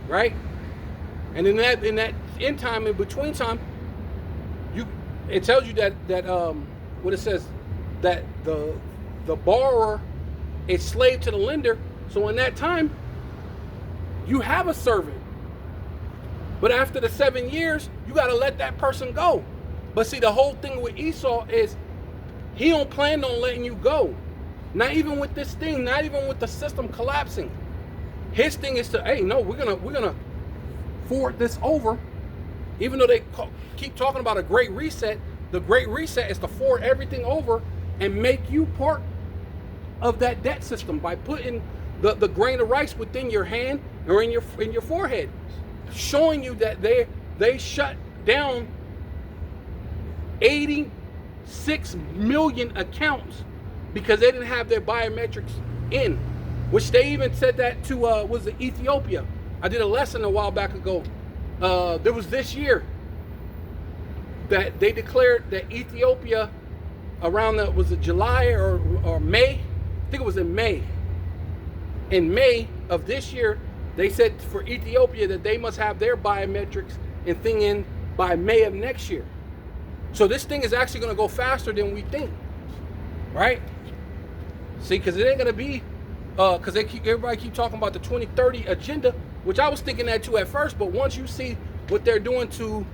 Speaker 1: right? And in that end time, in between time, it tells you that what it says, that the borrower is slave to the lender. So in that time, you have a servant. But after the 7 years, you got to let that person go. But see, the whole thing with Esau is he don't plan on letting you go. Not even with this thing, not even with the system collapsing. His thing is to, hey, no, we're gonna forward this over. Even though they keep talking about a great reset, the great reset is to forward everything over and make you part of that debt system by putting the grain of rice within your hand or in your forehead, showing you that they shut down 86 million accounts because they didn't have their biometrics in, which they even said that to was it Ethiopia. I did a lesson a while back ago. There was this year that they declared that Ethiopia around was it July or May? I think it was in May. In May of this year, they said for Ethiopia that they must have their biometrics and thing in by May of next year. So this thing is actually going to go faster than we think, right? See, because it ain't going to be, because everybody keep talking about the 2030 agenda, which I was thinking that too at first, but once you see what they're doing to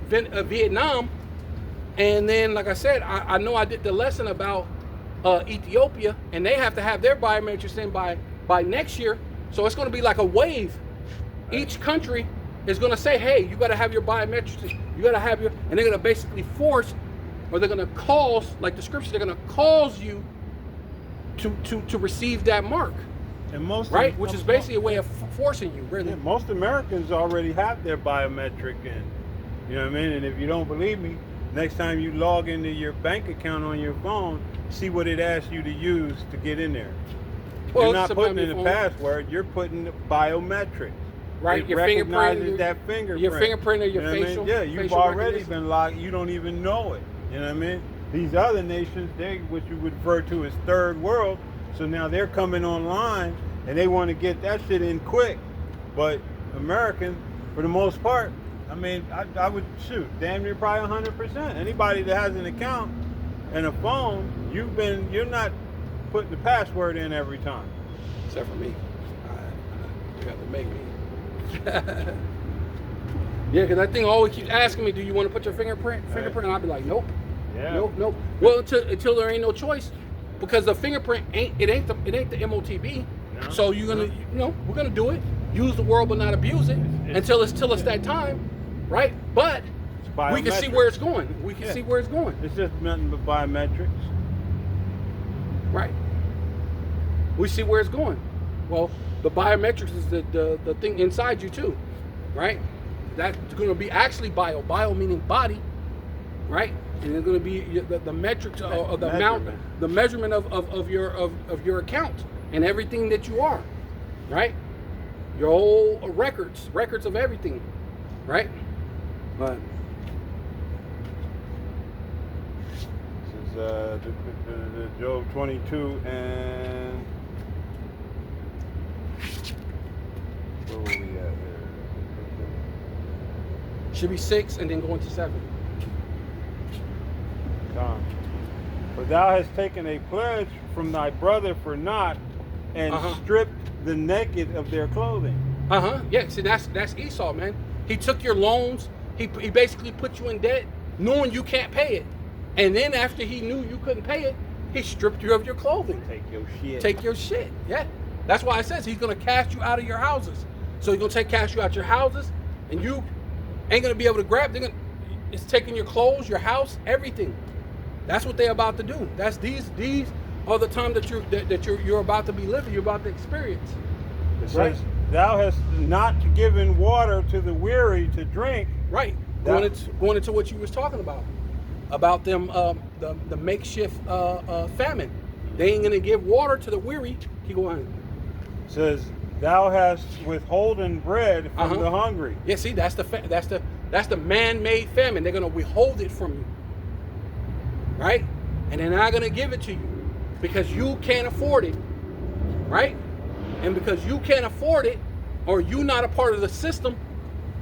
Speaker 1: Vietnam, and then like I said, I know I did the lesson about Ethiopia, and they have to have their biometrics in by next year, so it's going to be like a wave. Each country is going to say, hey, you got to have your biometrics, you got to have your, and they're going to basically force, or they're going to cause, like the scripture, they're going to cause you to receive that mark.
Speaker 2: And most
Speaker 1: right, which is basically a way of forcing you, really.
Speaker 2: Yeah, most Americans already have their biometric in. You know what I mean? And if you don't believe me, next time you log into your bank account on your phone, see what it asks you to use to get in there.
Speaker 1: Well,
Speaker 2: you're not putting in the password, you're putting the biometrics.
Speaker 1: Right,
Speaker 2: it
Speaker 1: your
Speaker 2: recognizes
Speaker 1: fingerprint,
Speaker 2: that fingerprint.
Speaker 1: Your fingerprint or your
Speaker 2: you know
Speaker 1: facial.
Speaker 2: I mean? Yeah, you've already been locked. You don't even know it. You know what I mean? These other nations, they what you would refer to as third world. So now they're coming online and they want to get that shit in quick. But Americans, for the most part, I mean, I would shoot damn near probably 100%. Anybody that has an account and a phone, you're not putting the password in every time.
Speaker 1: Except for me. You have to make me. Yeah, because that thing always keeps asking me, do you want to put your fingerprint? And I'll be like, nope.
Speaker 2: Yeah.
Speaker 1: Nope. Well, until there ain't no choice, because the fingerprint ain't the MOTB. No. So you're gonna, we're gonna do it. Use the world but not abuse it until it's that time, right? But we can see where it's going. We can see where it's going.
Speaker 2: It's just nothing but biometrics.
Speaker 1: Right. We see where it's going. Well, the biometrics is the thing inside you too, right? That's going to be actually bio meaning body, right? And it's going to be the metrics of the amount, the measurement of your account and everything that you are, right? Your whole records of everything, right? But
Speaker 2: this is the Job 22 and where were we at there?
Speaker 1: Should be 6 and then go into 7.
Speaker 2: For thou hast taken a pledge from thy brother for naught, and stripped the naked of their clothing.
Speaker 1: Yeah, see that's Esau, man. He took your loans. He basically put you in debt, knowing you can't pay it. And then after he knew you couldn't pay it, he stripped you of your clothing.
Speaker 2: Take your shit.
Speaker 1: Take your shit. Yeah. That's why it says he's going to cast you out of your houses. So he's going to cast you out your houses, and you ain't going to be able to grab. It's taking your clothes, your house, everything. That's what they're about to do. That's these are the time that you're about to be living. You're about to experience.
Speaker 2: It says, "Thou hast not given water to the weary to drink."
Speaker 1: Right. Going into what you was talking about them the makeshift famine. They ain't gonna give water to the weary. Keep going.
Speaker 2: It says, "Thou hast withholden bread from the hungry."
Speaker 1: Yeah, see, that's the man-made famine. They're gonna withhold it from you, right? And they're not gonna give it to you because you can't afford it, right? And because you can't afford it, or you not a part of the system,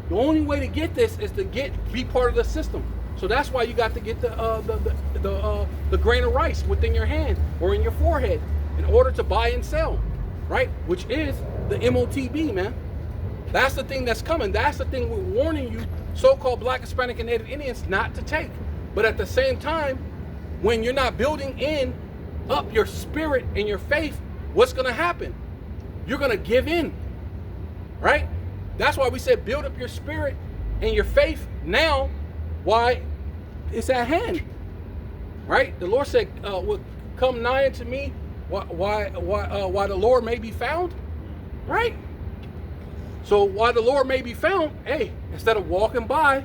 Speaker 1: the only way to get this is to be part of the system. So that's why you got to get the grain of rice within your hand or in your forehead in order to buy and sell, right? Which is the MOTB, man. That's the thing that's coming. That's the thing we're warning you, so-called Black, Hispanic, and Native Indians, not to take. But at the same time, when you're not building up your spirit and your faith, what's going to happen? You're going to give in, right? That's why we said build up your spirit and your faith now. Why? It's at hand, right? The Lord said, "Come nigh unto me, why the Lord may be found," right? So while the Lord may be found, hey, instead of walking by,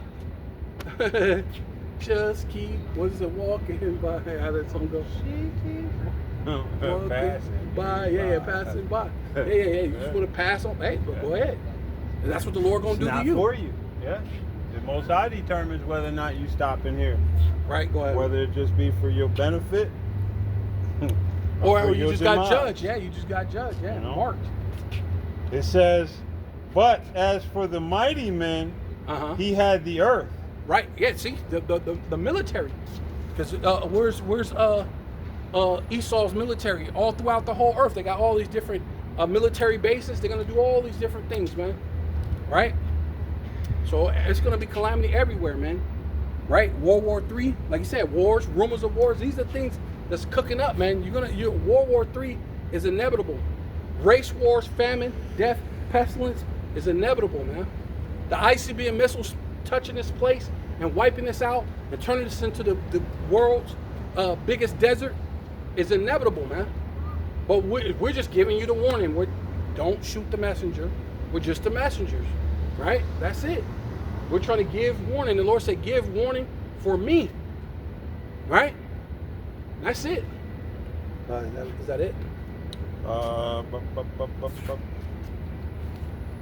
Speaker 1: just keep walking by. How did song go?
Speaker 2: Passing
Speaker 1: by, passing by. Yeah. You just want to pass on. Hey, but go ahead. And that's what the Lord gonna do to you.
Speaker 2: Not for you. Yeah. The Most High determines whether or not you stop in here.
Speaker 1: Right. Go ahead.
Speaker 2: Whether it just be for your benefit,
Speaker 1: or you just got judged. Yeah, you just got judged. Yeah,
Speaker 2: you know?
Speaker 1: Marked.
Speaker 2: It says, "But as for the mighty men, he had the earth."
Speaker 1: Right. Yeah. See the military, because where's Esau's military all throughout the whole earth? They got all these different military bases. They're gonna do all these different things, man. Right. So it's gonna be calamity everywhere, man. Right. World War III, like you said, wars, rumors of wars. These are things that's cooking up, man. World War III is inevitable. Race wars, famine, death, pestilence is inevitable, man. The ICBM missiles touching this place and wiping this out and turning this into the world's biggest desert is inevitable, man. But we're just giving you the warning. Don't shoot the messenger. We're just the messengers, right? That's it. We're trying to give warning. The Lord said, give warning for me, right? That's it. Is that it?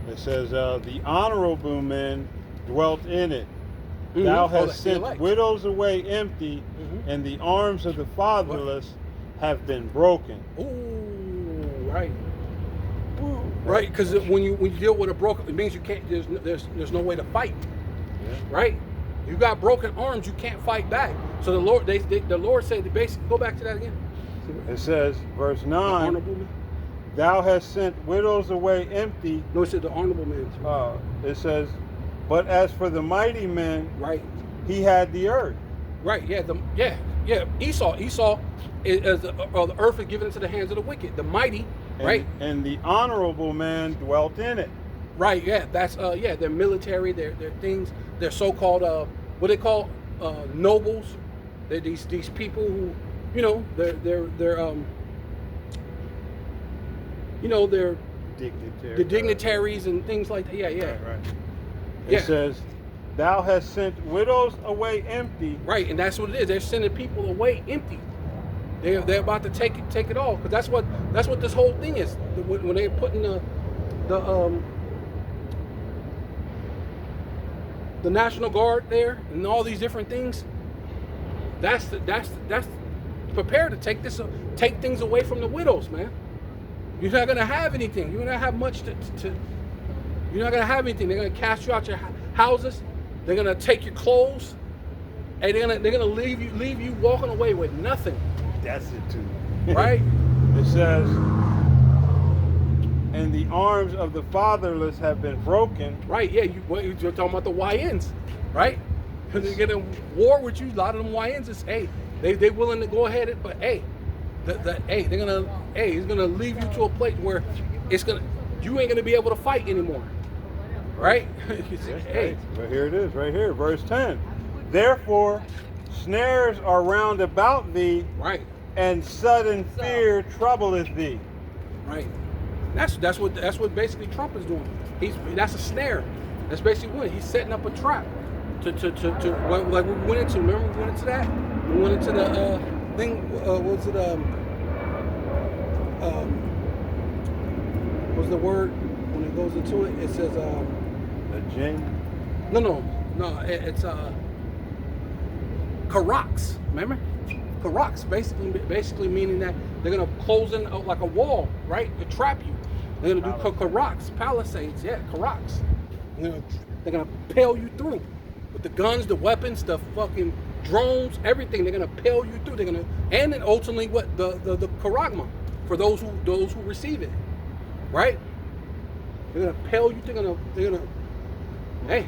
Speaker 2: It says, "The honorable men dwelt in it. Thou hast sent widows away empty, and the arms of the fatherless have been broken."
Speaker 1: Ooh, right. Ooh, right, because when you deal with a broken, it means you can't. There's no way to fight.
Speaker 2: Yeah.
Speaker 1: Right. You got broken arms, you can't fight back. So the Lord, the Lord said, basically, go back to that again.
Speaker 2: It says, verse 9. "Thou hast sent widows away empty."
Speaker 1: No, it said the honorable men.
Speaker 2: It says, "But as for the mighty men,
Speaker 1: right,
Speaker 2: he had the earth."
Speaker 1: Right. Yeah. Esau is the earth is given into the hands of the wicked. The mighty, right.
Speaker 2: And the honorable man dwelt in it.
Speaker 1: Right. Yeah. That's They're military. They're things. They're so-called what they call nobles. They're these people who, they're
Speaker 2: Dignitary.
Speaker 1: The dignitaries and things like that. Yeah.
Speaker 2: Right. It says, "Thou hast sent widows away empty."
Speaker 1: Right, and that's what it is. They're sending people away empty. They're about to take it all, because that's what this whole thing is. When they're putting the National Guard there and all these different things, that's prepared to take things away from the widows, man. You're not gonna have anything. You're not gonna have much to. You're not gonna have anything. They're gonna cast you out your houses. They're gonna take your clothes, and they're gonna leave you walking away with nothing.
Speaker 2: That's it too.
Speaker 1: Right?
Speaker 2: It says, and the arms of the fatherless have been broken.
Speaker 1: Right, yeah, you're talking about the YNs, right? Because they get in war with you. A lot of them YNs is, hey, they willing to go ahead, but hey, he's gonna leave you to a place where you ain't gonna be able to fight anymore, right? Hey,
Speaker 2: But here it is, right here, verse 10. Therefore, snares are round about thee,
Speaker 1: right,
Speaker 2: and sudden fear troubleth thee.
Speaker 1: right. That's what basically Trump is doing. That's a snare. That's basically what he's setting up a trap to like we went into. Remember we went into that? We went into the thing. What's the word when it goes into it? It says
Speaker 2: The jinn.
Speaker 1: no. It's Karax. Remember? Karax basically meaning that they're gonna close in like a wall, right? To trap you. They're gonna do Karax, palisades, yeah, Karax. They're gonna pale you through with the guns, the weapons, the fucking drones, everything. They're gonna pale you through. And then ultimately what the Karagma for those who receive it, right? They're gonna pale you. They're gonna hey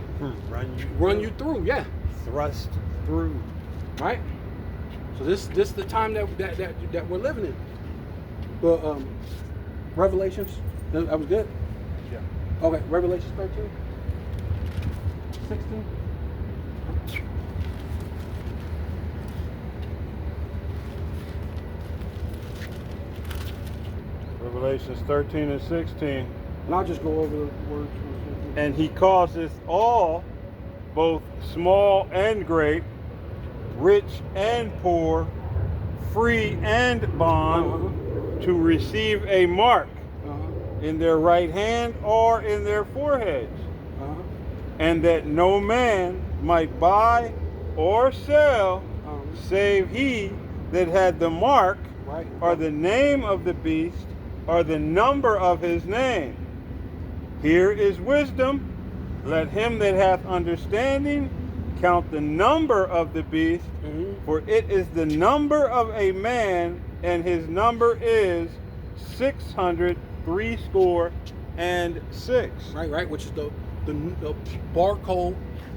Speaker 1: run you through, yeah,
Speaker 2: Thrust through.
Speaker 1: right. So this the time that we're living in. But Revelations, that was good.
Speaker 2: Yeah.
Speaker 1: Okay, Revelations 13, 16.
Speaker 2: Revelations 13 and 16.
Speaker 1: And I'll just go over the words.
Speaker 2: And he causeth all, both small and great, rich and poor, free and bond, to receive a mark in their right hand or in their foreheads, and that no man might buy or sell save he that had the mark,
Speaker 1: Right.
Speaker 2: or the name of the beast, or the number of his name. Here is wisdom. Let him that hath understanding count the number of the beast, for it is the number of a man, and his number is 666.
Speaker 1: Right, which is the barcode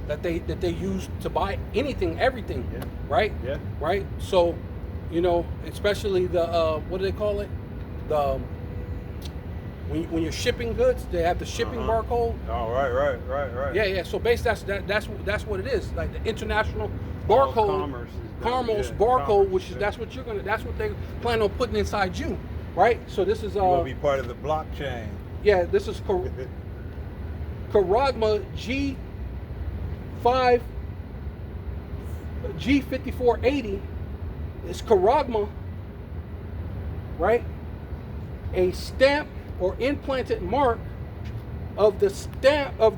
Speaker 1: that they use to buy anything, everything.
Speaker 2: Yeah.
Speaker 1: Right?
Speaker 2: Yeah.
Speaker 1: Right? So, especially the what do they call it? The when you're shipping goods, they have the shipping barcode.
Speaker 2: Oh, right.
Speaker 1: Yeah. So basically that's what it is. Like the international barcode,
Speaker 2: commerce is done,
Speaker 1: commerce
Speaker 2: yeah,
Speaker 1: barcode,
Speaker 2: commerce,
Speaker 1: which is
Speaker 2: yeah.
Speaker 1: that's what they plan on putting inside you, right? So this is
Speaker 2: Will be part of the blockchain.
Speaker 1: yeah, this is Karagma G5480 is Karagma, right? A stamp or implanted mark of the stamp on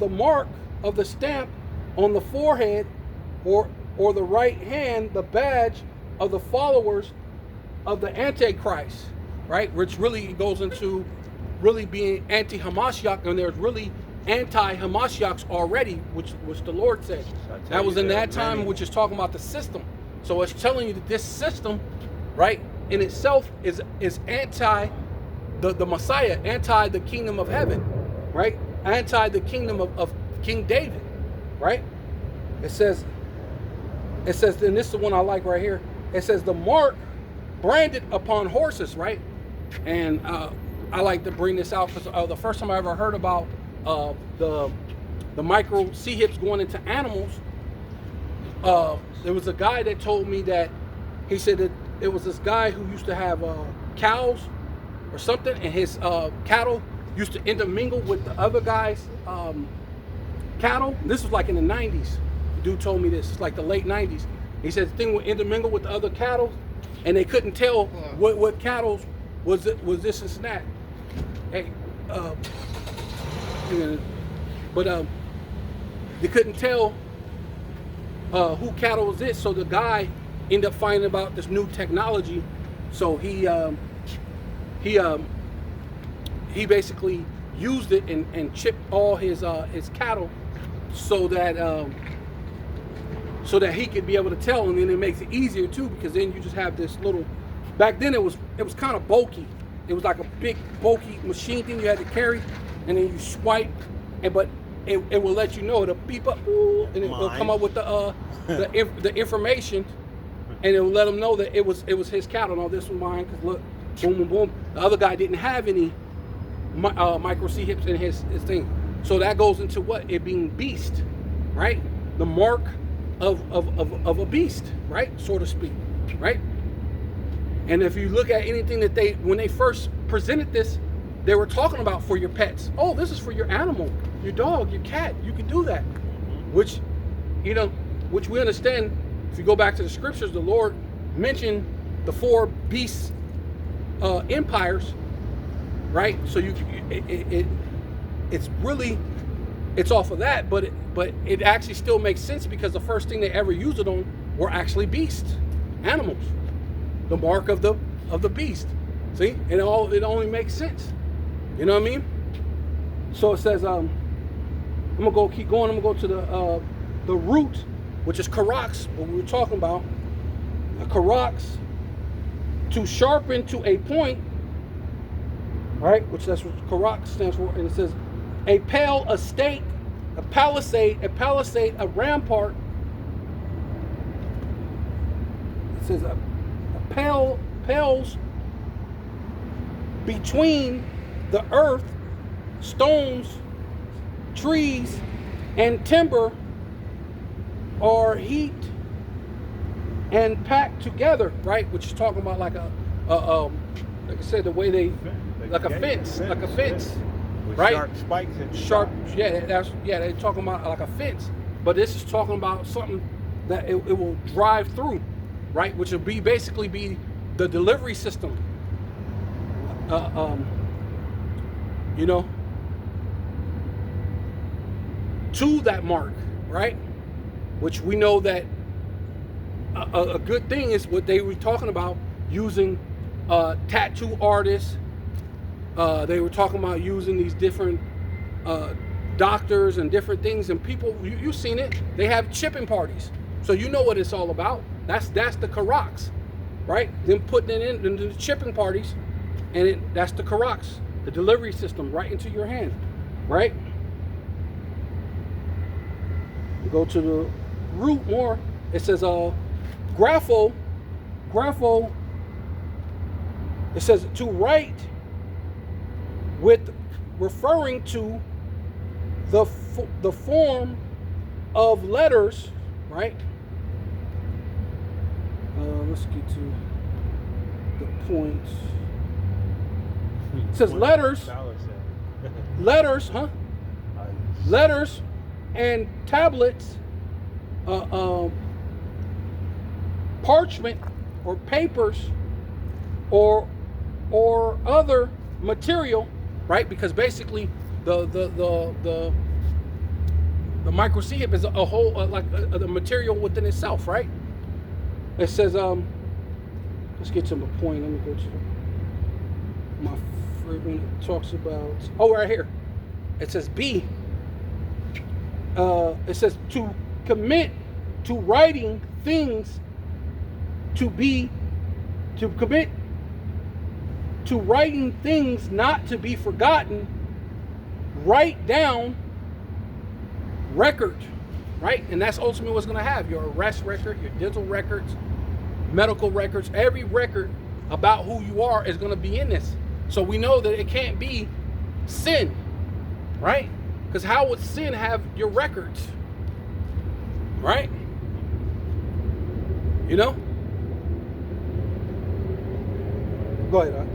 Speaker 1: the forehead or the right hand, the badge of the followers of the Antichrist, right? Which really goes into really being anti-Hamashiach, and there's really anti-Hamashiachs already, which the Lord said. That was in that time, which is talking about the system. So it's telling you that this system, right, in itself is anti the Messiah, anti the kingdom of heaven, right? Anti the kingdom of King David, right? It says, and this is the one I like right here. It says the mark branded upon horses, right? And I like to bring this out because the first time I ever heard about the micro C-hips going into animals, there was a guy that told me that he said that it was this guy who used to have cows or something, and his cattle used to intermingle with the other guy's cattle. This was like in the 90s. The dude told me this. It's like the late 90s. He said the thing would intermingle with the other cattle, and they couldn't tell what cattle was this and that. Hey, but they couldn't tell who cattle was this. So the guy ended up finding about this new technology. So he basically used it and chipped all his cattle so that he could be able to tell, and then it makes it easier too, because then you just have this little. Back then it was kind of bulky, it was like a big bulky machine thing you had to carry, and then you swipe, but it will let you know, it'll beep up, ooh, and it'll come up with the information, and it'll let them know that it was his cattle. No, this was mine, because look, boom, boom, boom. The other guy didn't have any micro C hips in his thing. So that goes into what? It being beast, right? The mark of a beast, right? So to speak, right? And if you look at anything that when they first presented this, they were talking about for your pets. Oh, this is for your animal, your dog, your cat. You can do that. Which, which we understand. If you go back to the scriptures, the Lord mentioned the 4 beast empires, right? So it's off of that, but it actually still makes sense, because the first thing they ever used it on were actually beasts, animals, the mark of the beast. See, it only makes sense. You know what I mean? So it says, I'm gonna keep going. I'm gonna go to the root, which is karax, what we were talking about. A karax, to sharpen to a point, right? Which that's what karax stands for, and it says a pale, a stake, a palisade, a rampart. It says a pales between the earth, stones, trees, and timber are heaped and packed together, right? Which is talking about like like I said, the way they, like a fence,
Speaker 2: with
Speaker 1: right?
Speaker 2: Sharp spikes and
Speaker 1: Sharp, they're talking about like a fence, but this is talking about something that it will drive through, right? Which will basically be the delivery system. To that mark, right? Which we know that a good thing is what they were talking about, using tattoo artists. They were talking about using these different doctors and different things, and people, you've seen it, they have chipping parties. So you know what it's all about. That's the karax, right? Them putting it into the chipping parties, and that's the karax, the delivery system right into your hand, right? We go to the root more. It says grapho. It says to write, with referring to the form of letters, right? Let's get to the points. It says letters, letters and tablets, parchment or papers or other material, right? Because basically the micro C hip is a whole the material within itself, right? It says let's get to the point. Let me go to my favorite when it talks about, right here. It says B. It says to commit to writing things, to commit to writing things not to be forgotten. Write down record, right? And that's ultimately what's going to have your arrest record, your dental records, medical records. Every record about who you are is going to be in this. So we know that it can't be sin, right? Because how would sin have your records, right? You know? Go ahead.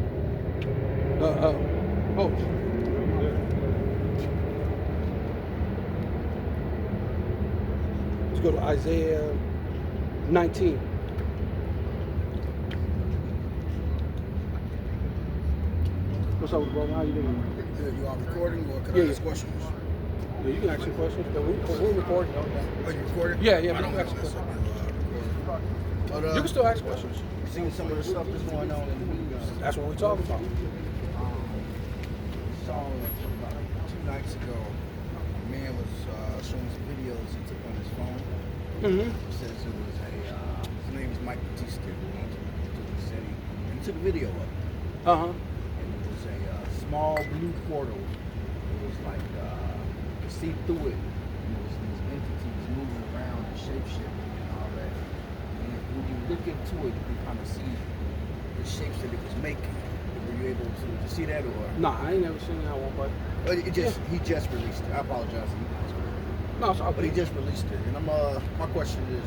Speaker 1: Let's go to Isaiah 19. What's up, brother? How you doing?
Speaker 5: Good. You are recording, or can I ask questions?
Speaker 1: Yeah, you can ask some questions. We're recording.
Speaker 5: Are you recording?
Speaker 1: Yeah,
Speaker 5: I
Speaker 1: we
Speaker 5: don't
Speaker 1: can
Speaker 5: want
Speaker 1: ask
Speaker 5: to mess
Speaker 1: questions.
Speaker 5: up your recording.
Speaker 1: You can still ask questions.
Speaker 5: Seeing some of the stuff that's going on in the news.
Speaker 1: That's what we're talking about.
Speaker 5: Saw about 2 nights ago, a man was showing some videos he took on his phone.
Speaker 1: Mm-hmm.
Speaker 5: It says it was his name is Mike Batista, who went to the city, and he took a video of it.
Speaker 1: Uh-huh.
Speaker 5: And small blue portal. It was like you could see through it. And there was these entities moving around and shape-shifting and all that. And when you look into it, you can kind of see the shapes that it was making. Were you able to see that, or?
Speaker 1: Nah, I ain't never seen that one, but
Speaker 5: He just released it. I apologize.
Speaker 1: no, it's all
Speaker 5: But he
Speaker 1: good.
Speaker 5: just released it, and my question is,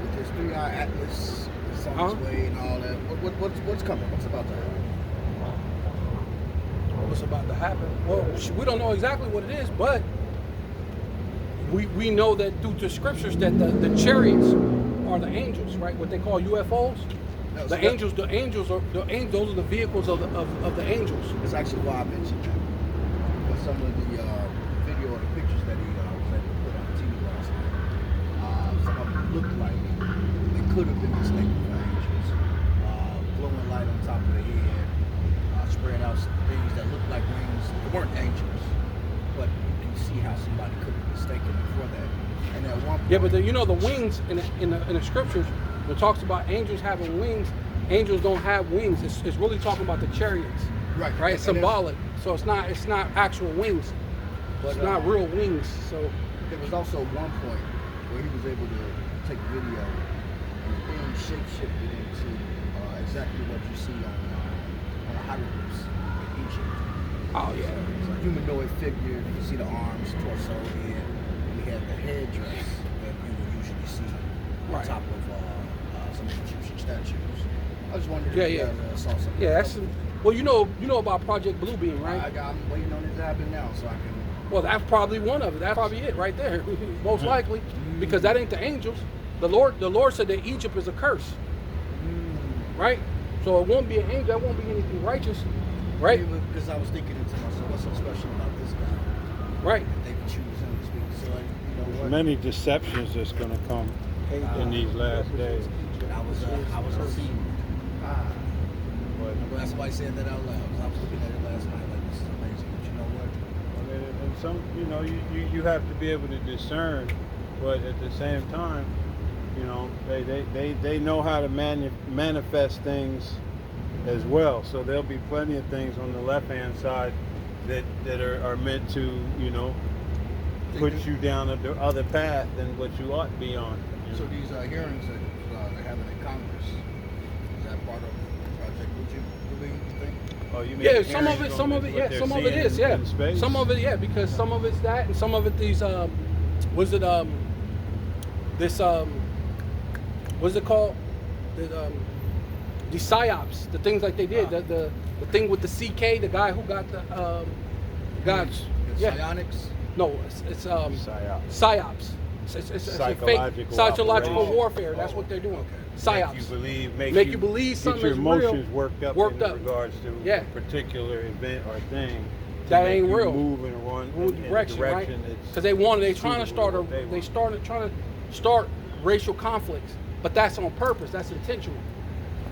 Speaker 5: with this 3-eye atlas, it's on its way and all that. What's coming? What's about to happen?
Speaker 1: What's about to happen? Well, we don't know exactly what it is, but we know that through the scriptures that the chariots are the angels, right? What they call UFOs.
Speaker 5: No,
Speaker 1: The angels are those are the vehicles of the angels.
Speaker 5: That's actually why I mentioned that. But some of the video or the pictures that he was able to put on TV last night, some of them looked like they could have been mistaken for angels. Glowing light on top of the head, spread out some things that looked like wings. They weren't angels, but you can see how somebody could have mistaken them for that. And at one point,
Speaker 1: Yeah, but the wings in the scriptures, when it talks about angels having wings, angels don't have wings. It's really talking about the chariots,
Speaker 5: Right.
Speaker 1: right? It's
Speaker 5: And
Speaker 1: symbolic, so it's not actual wings.
Speaker 5: But,
Speaker 1: It's not real wings. So
Speaker 5: there was also one point where he was able to take video and the thing shape-shifted into exactly what you see on the hieroglyphs in Egypt.
Speaker 1: oh yeah.
Speaker 5: It's a humanoid figure. You can see the arms, torso, head. And he had the headdress that you would usually see on
Speaker 1: Right.
Speaker 5: top of some Egyptian statues. I just wondered
Speaker 1: Yeah,
Speaker 5: if you
Speaker 1: yeah.
Speaker 5: guys saw something.
Speaker 1: Yeah, that's well, you know about Project Bluebeam, right?
Speaker 5: I'm waiting on it to happen now so I can.
Speaker 1: Well, that's probably one of it. That's probably it right there, most likely, because that ain't the angels. The Lord said that Egypt is a curse, right? So it won't be an angel. That won't be anything righteous, right?
Speaker 5: Because I was thinking to myself, what's so special about this guy?
Speaker 1: Right.
Speaker 5: They could choose him to speak. So, like, you know what?
Speaker 2: Many deceptions that's going to come in these last days.
Speaker 5: I was deceived. I'm glad somebody said that out loud. 'Cause I was looking at it last night, like, this is amazing. But you know what?
Speaker 2: And some, you have to be able to discern, but at the same time, they know how to manifest things as well. So there'll be plenty of things on the left hand side that are meant to, put you down the other path than what you ought to be on.
Speaker 5: So these hearings that they're having in Congress, is that part of the project? Would you believe? You think?
Speaker 2: Oh, you mean
Speaker 1: Yeah,
Speaker 2: hearings
Speaker 1: some of
Speaker 2: on
Speaker 1: it, some of
Speaker 2: what
Speaker 1: it, yeah,
Speaker 2: they're
Speaker 1: some of it
Speaker 2: seeing
Speaker 1: is, yeah.
Speaker 2: in space?
Speaker 1: Some of it, yeah, because some of it's that, and some of it these, what's it called? The psyops, the things like they did, the thing with the CK, the guy who got the
Speaker 5: Psionics?
Speaker 1: no, it's
Speaker 2: Psyop.
Speaker 1: psyops. It's a fake
Speaker 2: Psychological
Speaker 1: psychological
Speaker 2: operation.
Speaker 1: warfare. That's what they're doing. Psyops.
Speaker 2: Make you believe
Speaker 1: Make something
Speaker 2: get your
Speaker 1: is real,
Speaker 2: emotions worked up in regards to
Speaker 1: Yeah.
Speaker 2: a particular event or thing. to
Speaker 1: That
Speaker 2: make
Speaker 1: ain't
Speaker 2: you
Speaker 1: real.
Speaker 2: Move in one
Speaker 1: direction, right?
Speaker 2: that's
Speaker 1: Because they trying to start
Speaker 2: suitable to what they want.
Speaker 1: trying to start racial conflicts, but that's on purpose. That's intentional,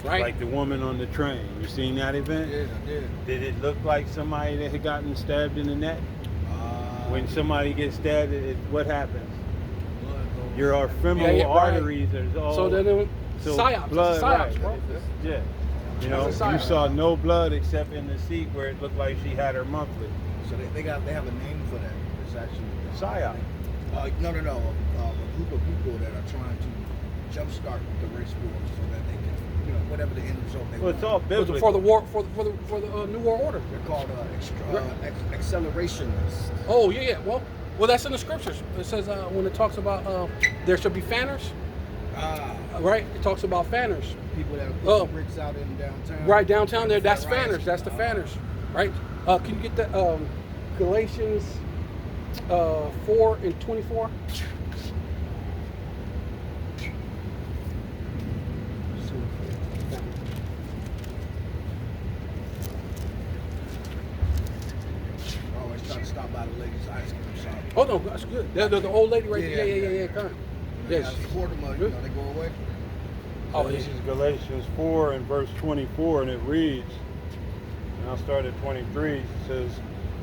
Speaker 1: right?
Speaker 2: Like the woman on the train. You seen that event?
Speaker 5: Yeah, I did.
Speaker 2: Did it look like somebody that had gotten stabbed in the neck? When somebody gets stabbed, what happens? Your femoral
Speaker 1: Yeah, right.
Speaker 2: arteries are all
Speaker 1: So then psyops.
Speaker 2: blood,
Speaker 1: It's a psyops,
Speaker 2: right.
Speaker 1: bro.
Speaker 2: Yeah. You
Speaker 1: That's
Speaker 2: know,
Speaker 1: a
Speaker 2: you
Speaker 1: psyop.
Speaker 2: saw no blood except in the seat where it looked like she had her monthly.
Speaker 5: So they have a name for that. It's actually
Speaker 2: Psyop.
Speaker 5: No. A group of people that are trying to jumpstart the race war so that they can, whatever the end result they
Speaker 2: Well,
Speaker 5: want.
Speaker 2: it's all biblical.
Speaker 1: For the war, for the New World Order.
Speaker 5: They're called accelerationists.
Speaker 1: Oh yeah. Well, that's in the scriptures. It says when it talks about there should be fanners, right? It talks about fanners.
Speaker 5: People that are
Speaker 1: Oh.
Speaker 5: putting bricks out in downtown.
Speaker 1: Right downtown there, that's
Speaker 5: Right.
Speaker 1: fanners. That's the fanners, right? Can you get that Galatians 4:24?
Speaker 5: Always trying to stop by the ladies' ice cream shop.
Speaker 1: Oh no, that's good. The old lady right there. Yeah. Current. Yes.
Speaker 5: I support them, they go away.
Speaker 1: Oh,
Speaker 2: So
Speaker 1: yeah.
Speaker 2: this is Galatians 4 and verse 24, and it reads, and I'll start at 23, it says,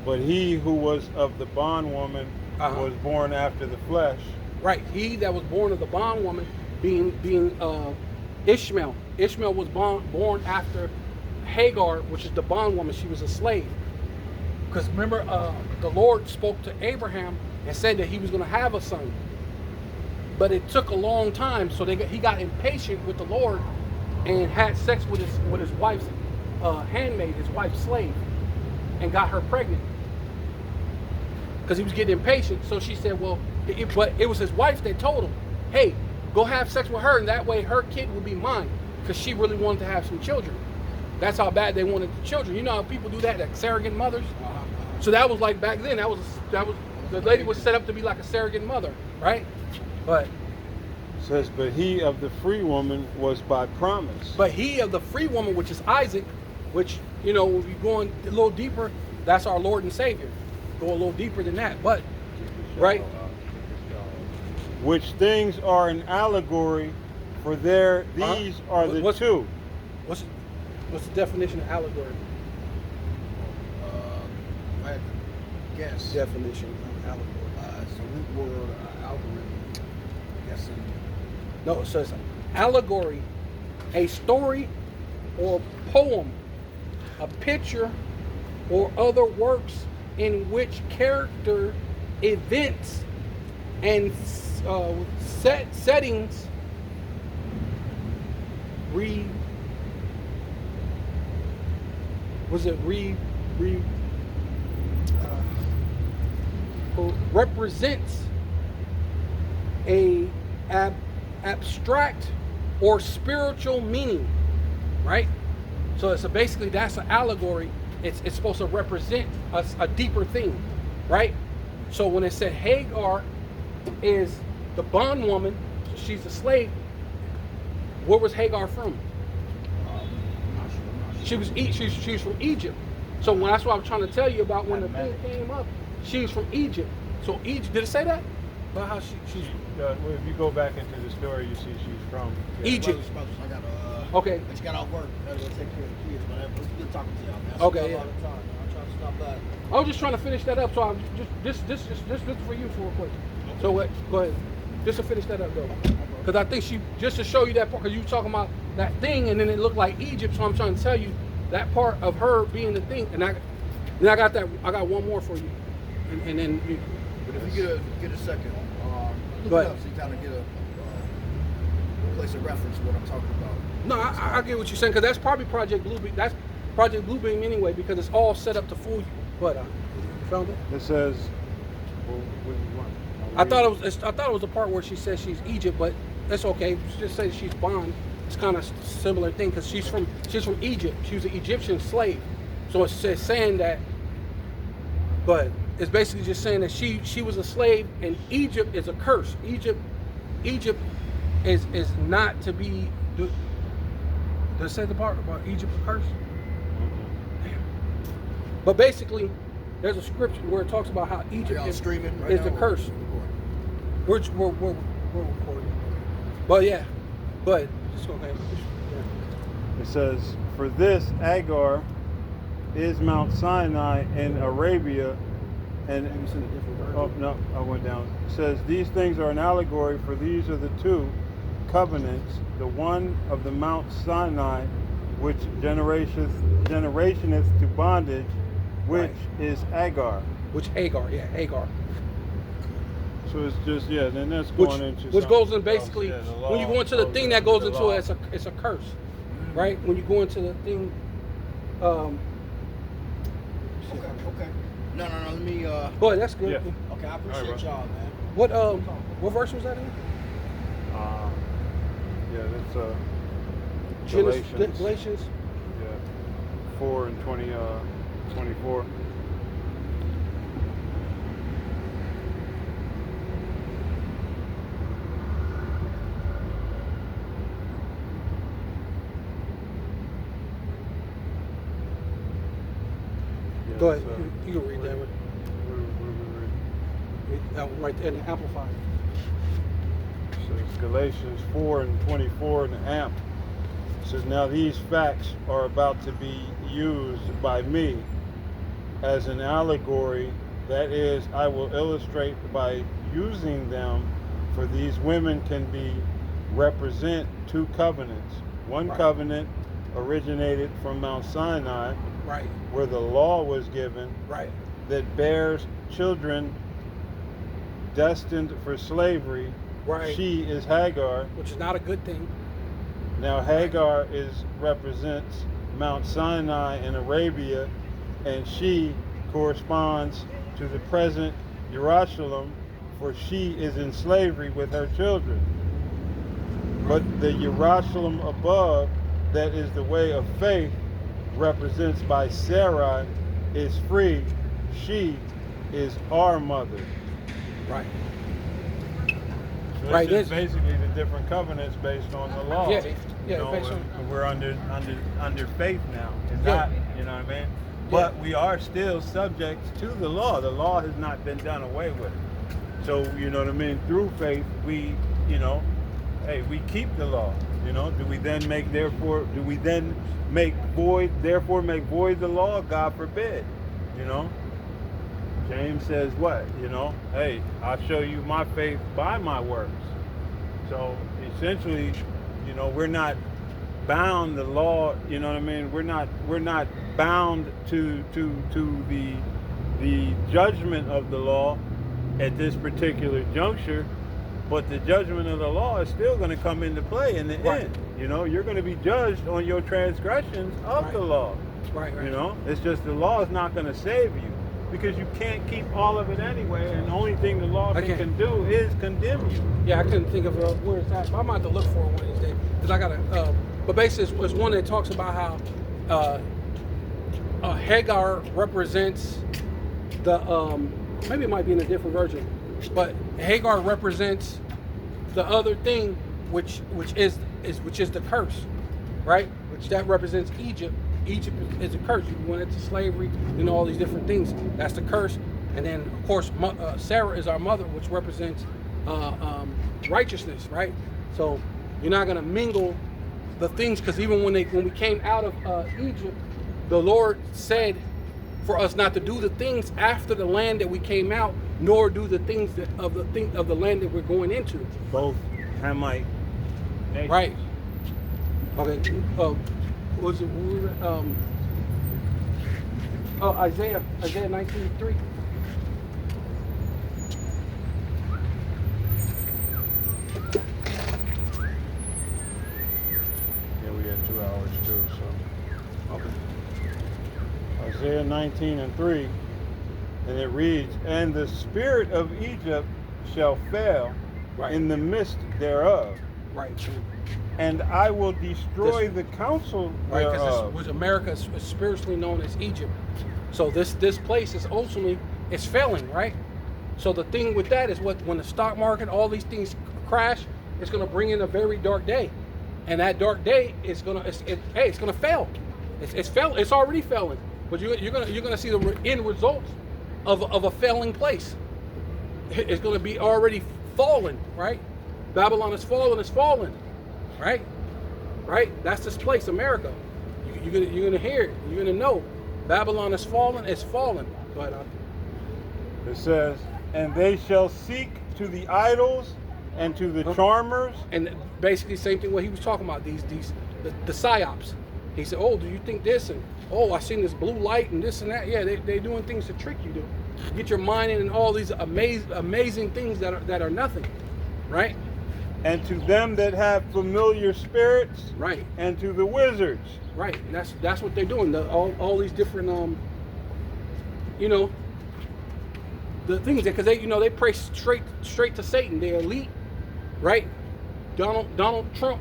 Speaker 2: but he who was of the bondwoman was born after the flesh.
Speaker 1: Right. He that was born of the bondwoman, being Ishmael. Ishmael was born after Hagar, which is the bondwoman, she was a slave. Because remember, the Lord spoke to Abraham and said that he was going to have a son. But it took a long time, so he got impatient with the Lord and had sex with his wife's handmaid, his wife's slave, and got her pregnant. Because he was getting impatient. So she said, well, but it was his wife that told him, hey, go have sex with her, and that way her kid will be mine. Because she really wanted to have some children. That's how bad they wanted the children. You know how people do that, like surrogate mothers? So that was like back then, that was the lady was set up to be like a surrogate mother, right? But
Speaker 2: It says, but he of the free woman was by promise.
Speaker 1: he of the free woman, which is Isaac, which, you know, if you're going a little deeper, that's our Lord and Savior. Go a little deeper than that, but, right?
Speaker 2: Which things are an allegory for these are the two.
Speaker 1: What's the definition of allegory?
Speaker 5: I had to guess.
Speaker 1: Definition of allegory.
Speaker 5: It's a root word, algorithm. Guessing.
Speaker 1: No, it says allegory, a story or poem, a picture or other works in which character, events, and settings represents a abstract or spiritual meaning, right? So basically that's an allegory. It's supposed to represent a deeper thing, right? So when it said Hagar is the bondwoman, so she's a slave, where was Hagar from? She was from Egypt. So that's what I was trying to tell you about when the thing came up. She's from Egypt. So Egypt, did it say that? About how she's
Speaker 2: If you go back into the story, you see she's from
Speaker 1: Egypt.
Speaker 5: I got
Speaker 1: Okay.
Speaker 5: I just got off work. I gotta go take care of the kids, but it was good talking to y'all, man.
Speaker 1: Okay,
Speaker 5: See y'all
Speaker 1: yeah.
Speaker 5: all the time, man. I'm trying to stop by.
Speaker 1: I was just trying to finish that up. So I'm this for you for real quick. So what? Go ahead. Just to finish that up though, because I think just to show you that part, because you talking about that thing, and then it looked like Egypt. So I'm trying to tell you that part of her being the thing, and I got that. I got one more for you, and then you.
Speaker 5: But if you get a second, look
Speaker 1: Go
Speaker 5: it
Speaker 1: ahead.
Speaker 5: up so you kind of get a place of reference to what I'm talking about.
Speaker 1: No, I get what you're saying, because that's probably Project Bluebeam. That's Project Bluebeam anyway, because it's all set up to fool you. But you found it?
Speaker 2: It says, well, what do you want?
Speaker 1: I thought it was the part where she says she's Egypt, but that's okay. Just say she's bond. It's kind of similar thing, because she's from Egypt. She was an Egyptian slave, so it's saying that. But it's basically just saying that she was a slave, and Egypt is a curse. Egypt is not to be. Does it say the part about Egypt a curse? But basically, there's a scripture where it talks about how Egypt is
Speaker 5: streaming right
Speaker 1: is
Speaker 5: now,
Speaker 1: the
Speaker 5: or
Speaker 1: curse. We're recording. But yeah, but just go ahead.
Speaker 2: It says, for this Agar is Mount Sinai in Arabia, and
Speaker 5: Maybe it's in a different version.
Speaker 2: oh no, I went down. It says these things are an allegory, for these are the two covenants, the one of the Mount Sinai, which generationeth to bondage, which is Agar.
Speaker 1: Which Hagar, yeah, Hagar.
Speaker 2: So it's just then that's
Speaker 1: Which
Speaker 2: going into
Speaker 1: goes in
Speaker 2: something
Speaker 1: basically
Speaker 2: else, the
Speaker 1: when you
Speaker 2: law
Speaker 1: go into the thing that goes into
Speaker 2: law.
Speaker 1: it, it's a curse, right? When you go into the thing,
Speaker 5: Okay. No. Let me.
Speaker 1: but that's good.
Speaker 2: Yeah.
Speaker 5: Okay, I appreciate
Speaker 2: All right,
Speaker 5: y'all, man.
Speaker 1: What verse was that in?
Speaker 2: Yeah, that's
Speaker 1: Galatians.
Speaker 2: Galatians. Yeah, 4 and 24. Yeah,
Speaker 1: Go ahead.
Speaker 2: so-
Speaker 1: You can read that one. That one right there in the Amplified.
Speaker 2: So it's Galatians 4 and 24 in the Amp. It says, now these facts are about to be used by me as an allegory. That is, I will illustrate by using them, for these women can represent two covenants. One
Speaker 1: Right.
Speaker 2: covenant originated from Mount Sinai,
Speaker 1: Right.
Speaker 2: where the law was given,
Speaker 1: Right.
Speaker 2: that bears children destined for slavery.
Speaker 1: Right.
Speaker 2: She is Hagar.
Speaker 1: Which is not a good thing.
Speaker 2: Now Hagar represents Mount Sinai in Arabia, and she corresponds to the present Jerusalem, for she is in slavery with her children. But the Jerusalem above, that is the way of faith, represents by Sarai, is free. She is our mother.
Speaker 1: Right.
Speaker 2: So
Speaker 1: Right,
Speaker 2: it's just
Speaker 1: this-
Speaker 2: basically the different covenants based on the law.
Speaker 1: Yeah, yeah,
Speaker 2: You know,
Speaker 1: based on-
Speaker 2: we're under faith now. It's
Speaker 1: Yeah.
Speaker 2: not, you know what I mean? But we are still subject to the law. The law has not been done away with. So, you know what I mean? Through faith, we, you know, hey, we keep the law. You know, do we then make void the law? God forbid. You know? James says what? You know, hey, I'll show you my faith by my works. So essentially, you know, we're not bound the law, you know what I mean? We're not bound to the judgment of the law at this particular juncture, but the judgment of the law is still going to come into play in the
Speaker 1: Right.
Speaker 2: end. You know, you're going to be judged on your transgressions of
Speaker 1: Right.
Speaker 2: the law.
Speaker 1: Right. Right.
Speaker 2: You know, it's just the law is not going to save you, because you can't keep all of it anyway, and the only thing the law
Speaker 1: Okay.
Speaker 2: can do is condemn you.
Speaker 1: Yeah, I couldn't think of where it's at. I might have to look for it one of these days because I gotta. But basically, it's one that talks about how Hagar represents the. Maybe it might be in a different version, but Hagar represents the other thing, which is the curse, right? Which that represents Egypt. Egypt is a curse. You went into slavery, you know, all these different things. That's the curse. And then, of course, Sarah is our mother, which represents righteousness, right? So you're not going to mingle the things, because even when we came out of Egypt, the Lord said for us not to do the things after the land that we came out, nor do the things of the land that we're going into.
Speaker 2: Both Hamite nations.
Speaker 1: Right. Okay. Was it Isaiah 19:3.
Speaker 2: Yeah, we got 2 hours too, so.
Speaker 1: Okay.
Speaker 2: Isaiah 19:3, and it reads, "And the spirit of Egypt shall fail
Speaker 1: Right.
Speaker 2: in the midst thereof,
Speaker 1: Right.
Speaker 2: and I will destroy
Speaker 1: This-
Speaker 2: the counsel
Speaker 1: Right. Because
Speaker 2: thereof."
Speaker 1: America is spiritually known as Egypt. So this place is ultimately it's failing, right? So the thing with that is when the stock market, all these things crash, it's going to bring in a very dark day, and that dark day is going to it's going to fail. It's already failing, but you're gonna see the end results of a failing place. It's going to be already fallen, right? Babylon is fallen, right? Right? That's this place, America. You're gonna hear it. You're gonna know Babylon is fallen. It's fallen. But
Speaker 2: It says, "And they shall seek to the idols and to the charmers."
Speaker 1: and basically same thing what he was talking about. The psyops. He said, "Oh, do you think this?" And "Oh, I seen this blue light and this and that." Yeah, they doing things to trick you, to get your mind in all these amazing things that are nothing, right?
Speaker 2: "And to them that have familiar spirits,
Speaker 1: Right.
Speaker 2: and to the wizards."
Speaker 1: Right. And that's what they're doing. All these different the things that, because they pray straight to Satan. They're elite, right? Donald Trump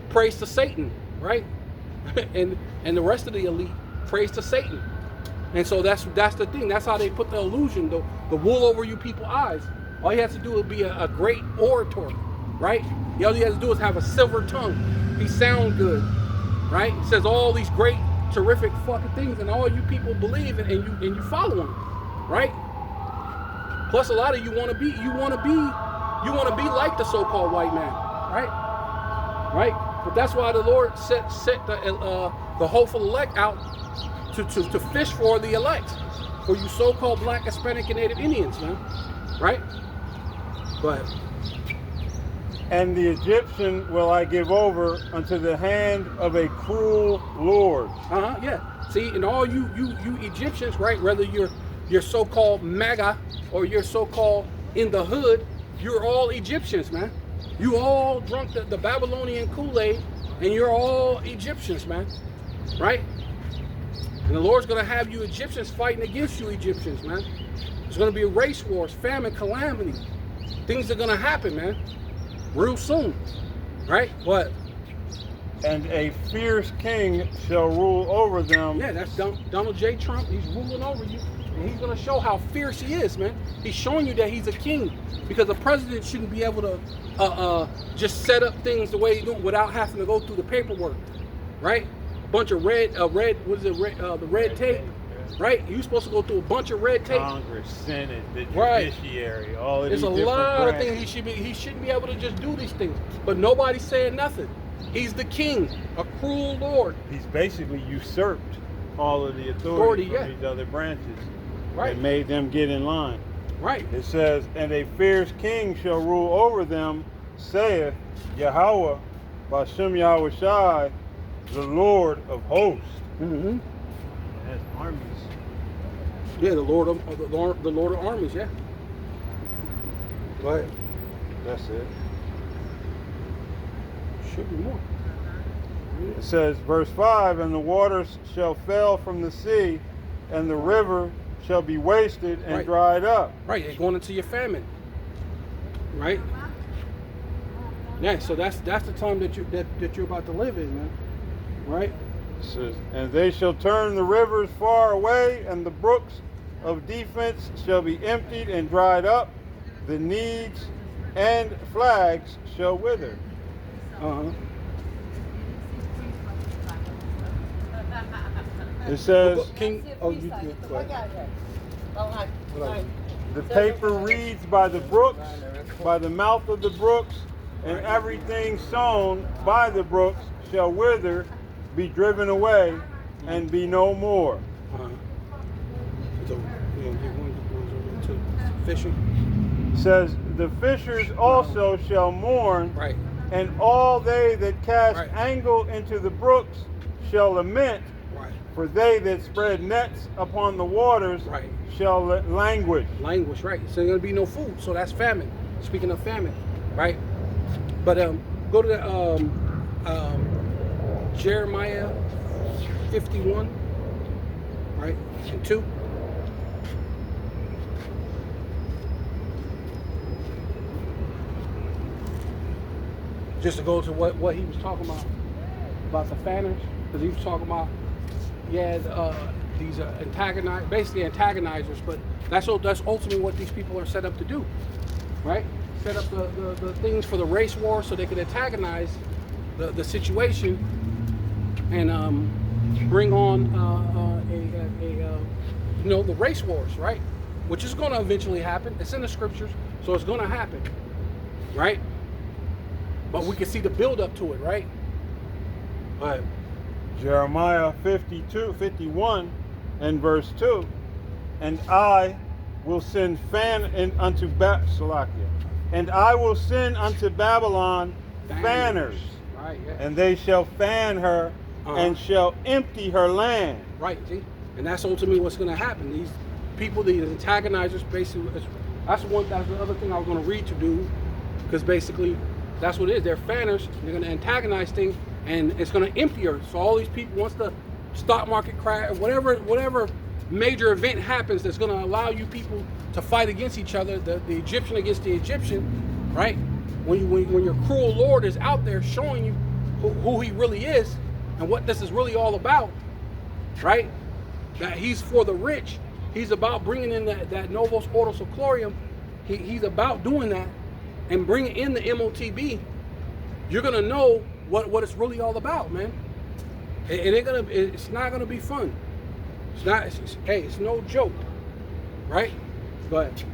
Speaker 1: prays to Satan, right? and the rest of the elite prays to Satan. And so that's the thing. That's how they put the illusion, the wool over you people's eyes. All you have to do is be a great orator, right? All you have to do is have a silver tongue. He sound good, right? He says all these great, terrific fucking things, and all you people believe it, and you follow him, right? Plus, a lot of you want to be like the so-called white man, right? Right? But that's why the Lord set the hopeful elect out to fish for the elect, for you so-called Black, Hispanic, and Native Indians, man, right? But
Speaker 2: And the Egyptian will I give over unto the hand of a cruel lord.
Speaker 1: Yeah. See, and all you Egyptians, right? Whether you're so-called MAGA or you're so-called in the hood, you're all Egyptians, man. You all drunk the Babylonian Kool-Aid, and you're all Egyptians, man. Right? And the Lord's gonna have you Egyptians fighting against you Egyptians, man. There's gonna be race wars, famine, calamity. Things are gonna happen, man. Real soon. Right? What?
Speaker 2: And a fierce king shall rule over them.
Speaker 1: Yeah, that's Donald J. Trump. He's ruling over you. And he's going to show how fierce he is, man. He's showing you that he's a king. Because the president shouldn't be able to just set up things the way he do without having to go through the paperwork. Right? A bunch of the red tape. Right? You're supposed to go through a bunch of red tape.
Speaker 2: Congress, Senate, the
Speaker 1: Right.
Speaker 2: judiciary, all of
Speaker 1: There's
Speaker 2: these
Speaker 1: a
Speaker 2: different
Speaker 1: lot of
Speaker 2: branches.
Speaker 1: things he shouldn't be able to just do these things. But nobody's saying nothing. He's the king, a cruel lord.
Speaker 2: He's basically usurped all of the authority from these other branches.
Speaker 1: Right.
Speaker 2: And made them get in line.
Speaker 1: Right.
Speaker 2: It says, and a fierce king shall rule over them, saith Yahweh, Bashem Yahweh Shai, the Lord of hosts.
Speaker 1: Mm-hmm.
Speaker 2: That's armies.
Speaker 1: Yeah, the Lord of armies. Yeah. Go ahead.
Speaker 2: That's it.
Speaker 1: Should be more.
Speaker 2: It says, verse 5, and the waters shall fail from the sea, and the river shall be wasted and
Speaker 1: Right.
Speaker 2: dried up.
Speaker 1: Right, you're going into your famine. Right. Yeah, so that's the time that you're about to live in, man. Right.
Speaker 2: It says, and they shall turn the rivers far away, and the brooks of defense shall be emptied and dried up. The needs and flags shall wither. It says,
Speaker 1: King. Oh, you go ahead.
Speaker 2: the paper reads by the brooks, by the mouth of the brooks, and everything sown by the brooks shall wither, be driven away, and be no more.
Speaker 1: So, to fishing.
Speaker 2: It says, the fishers also shall mourn,
Speaker 1: Right.
Speaker 2: and all they that cast
Speaker 1: Right.
Speaker 2: angle into the brooks shall lament,
Speaker 1: Right.
Speaker 2: for they that spread nets upon the waters
Speaker 1: Right.
Speaker 2: shall languish.
Speaker 1: Language. Right. So there's gonna be no food. So that's famine. Speaking of famine, right? But go to the Jeremiah 51, right, and 2. Just to go to what he was talking about the fanners, because he was talking about these basically antagonizers, but that's ultimately what these people are set up to do, right? Set up the things for the race war so they could antagonize the situation and bring on the race wars, right? Which is going to eventually happen. It's in the scriptures, so it's going to happen, right? But we can see the build up to it, right? But
Speaker 2: Jeremiah 51 and verse 2, and I will send unto Babylon fanners,
Speaker 1: right? Yeah.
Speaker 2: and they shall fan her and shall empty her land.
Speaker 1: Right, see? And that's ultimately what's going to happen. These people, these antagonizers, basically, that's the other thing I was going to read to do, because basically that's what it is. They're fanners. They're going to antagonize things, and it's going to empty her. So all these people, once the stock market crash, whatever major event happens that's going to allow you people to fight against each other, the Egyptian against the Egyptian, right? When your cruel Lord is out there showing you who he really is and what this is really all about, right? That he's for the rich. He's about bringing in that Novos Ordo Seclorum. He's about doing that and bringing in the MOTB. You're gonna know what it's really all about, man. It's not gonna be fun. It's no joke, right? But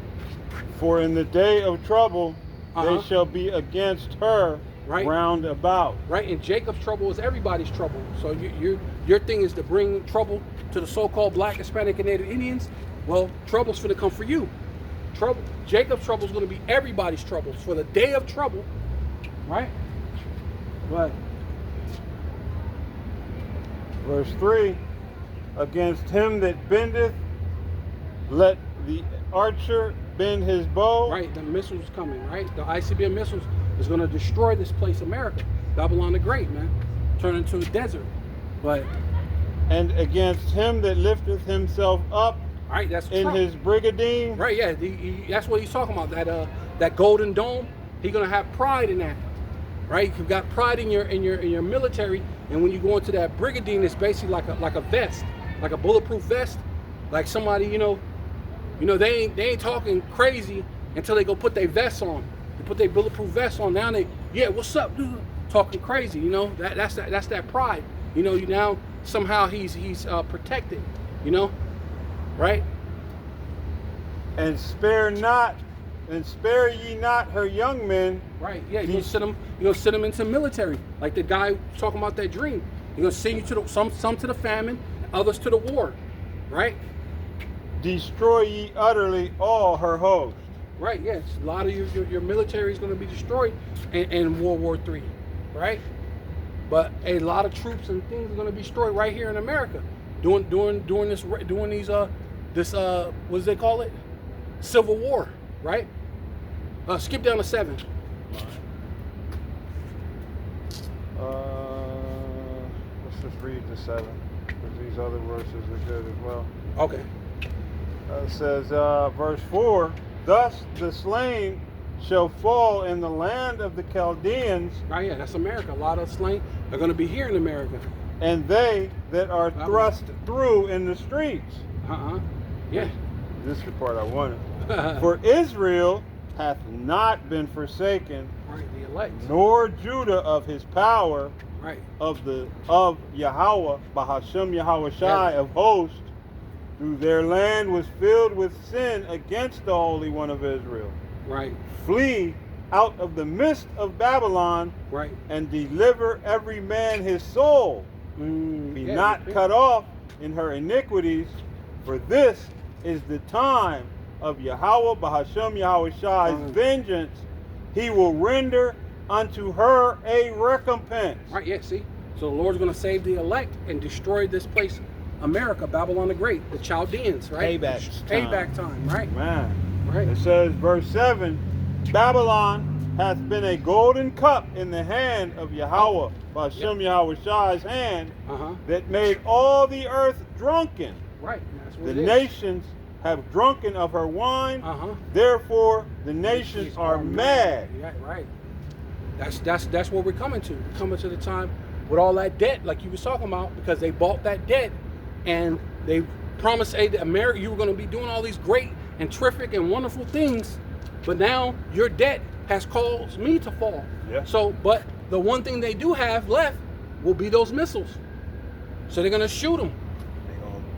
Speaker 2: For in the day of trouble they shall be against her round about.
Speaker 1: Right, and Jacob's trouble is everybody's trouble. So your thing is to bring trouble to the so-called Black, Hispanic, and Native Indians. Well, trouble's gonna come for you. Jacob's trouble is gonna be everybody's trouble. For the day of trouble, right? But
Speaker 2: Verse 3, against him that bendeth, let the archer bend his bow.
Speaker 1: right, the missiles coming, right? The ICBM missiles is going to destroy this place, America. Babylon the Great, man. Turn into a desert. But,
Speaker 2: And against him that lifteth himself up
Speaker 1: right, that's
Speaker 2: in
Speaker 1: Trump.
Speaker 2: his brigadine.
Speaker 1: Right, yeah, that's what he's talking about. That golden dome. He's gonna have pride in that, right? You've got pride in your military, and when you go into that brigadine, it's basically like a vest, like a bulletproof vest, like somebody, they ain't talking crazy until they go put their vests on. They put their bulletproof vests on. Now what's up, dude? Talking crazy, that's that pride. You now somehow he's protected, right?
Speaker 2: And spare ye not her young men.
Speaker 1: Right, yeah, you're gonna send them into military, like the guy talking about that dream. You're gonna send you to some to the famine, others to the war, right?
Speaker 2: Destroy ye utterly all her host.
Speaker 1: Right, yes. A lot of your military is gonna be destroyed in World War III, right? But a lot of troops and things are gonna be destroyed right here in America, doing this what does they call it? Civil War, right? Skip down to 7.
Speaker 2: Let's just read the 7, because these other verses are good as well.
Speaker 1: Okay.
Speaker 2: It says, verse 4, thus the slain shall fall in the land of the Chaldeans,
Speaker 1: Oh yeah, that's America. A lot of slain are gonna be here in America.
Speaker 2: and they that are thrust through in the streets.
Speaker 1: Yeah.
Speaker 2: This is the part I wanted. For Israel hath not been forsaken,
Speaker 1: Right, the elect.
Speaker 2: nor Judah of his power,
Speaker 1: Right.
Speaker 2: of Yahweh, Bahashem Yahweh Shai
Speaker 1: Yeah.
Speaker 2: of hosts, who their land was filled with sin against the Holy One of Israel.
Speaker 1: Right.
Speaker 2: Flee out of the midst of Babylon,
Speaker 1: Right.
Speaker 2: and deliver every man his soul. Be
Speaker 1: Yeah,
Speaker 2: not
Speaker 1: yeah.
Speaker 2: cut off in her iniquities, for this is the time of Yahweh Bahashem Yahweh Shai's vengeance. He will render unto her a recompense.
Speaker 1: Right, yeah, see? So the Lord's going to save the elect and destroy this place, America, Babylon the Great, the Chaldeans, right? Payback time, right?
Speaker 2: Man.
Speaker 1: Right.
Speaker 2: It says, verse 7, Babylon hath been a golden cup in the hand of Yahweh, Bahashem Yahweh Shai's hand, that made all the earth drunken.
Speaker 1: Right, that's what
Speaker 2: The
Speaker 1: it is.
Speaker 2: nations have drunken of her wine,
Speaker 1: Uh-huh.
Speaker 2: therefore the nations are mad.
Speaker 1: Yeah, right. That's what we're coming to. We're coming to the time with all that debt, like you was talking about, because they bought that debt, and they promised America you were going to be doing all these great and terrific and wonderful things, but now your debt has caused me to fall.
Speaker 2: Yeah.
Speaker 1: So, but the one thing they do have left will be those missiles. So they're going to shoot them.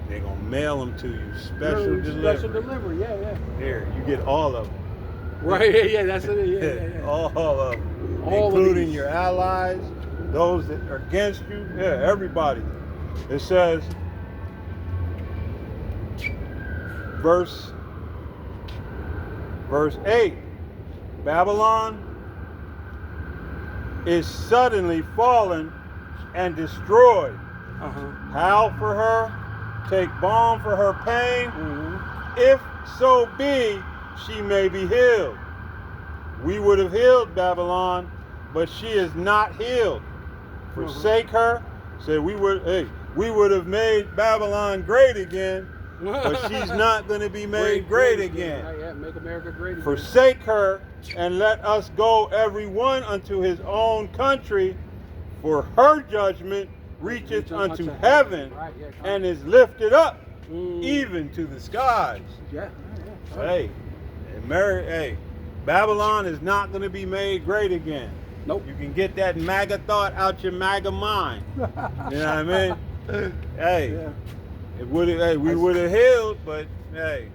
Speaker 2: They're gonna mail them to you, special
Speaker 1: Special
Speaker 2: delivery.
Speaker 1: delivery, yeah.
Speaker 2: Here, you get all of them.
Speaker 1: Right, yeah, that's it. Yeah.
Speaker 2: All of them,
Speaker 1: All of
Speaker 2: including
Speaker 1: these.
Speaker 2: your allies, those that are against you. Yeah, everybody. It says, verse 8, Babylon is suddenly fallen and destroyed. Howl for her, take balm for her pain, if so be she may be healed. We would have healed Babylon, but she is not healed. Forsake her. Say we would have made Babylon great again, but she's not going to be made great again.
Speaker 1: Right, yeah, make America great again.
Speaker 2: Forsake her, and let us go every one unto his own country, for her judgment reacheth unto heaven,
Speaker 1: Right, yeah,
Speaker 2: and is lifted up even to the skies.
Speaker 1: Yeah.
Speaker 2: Hey, Babylon is not going to be made great again.
Speaker 1: Nope.
Speaker 2: You can get that MAGA thought out your MAGA mind. You know what I mean? Hey,
Speaker 1: Yeah.
Speaker 2: we would have healed, but hey,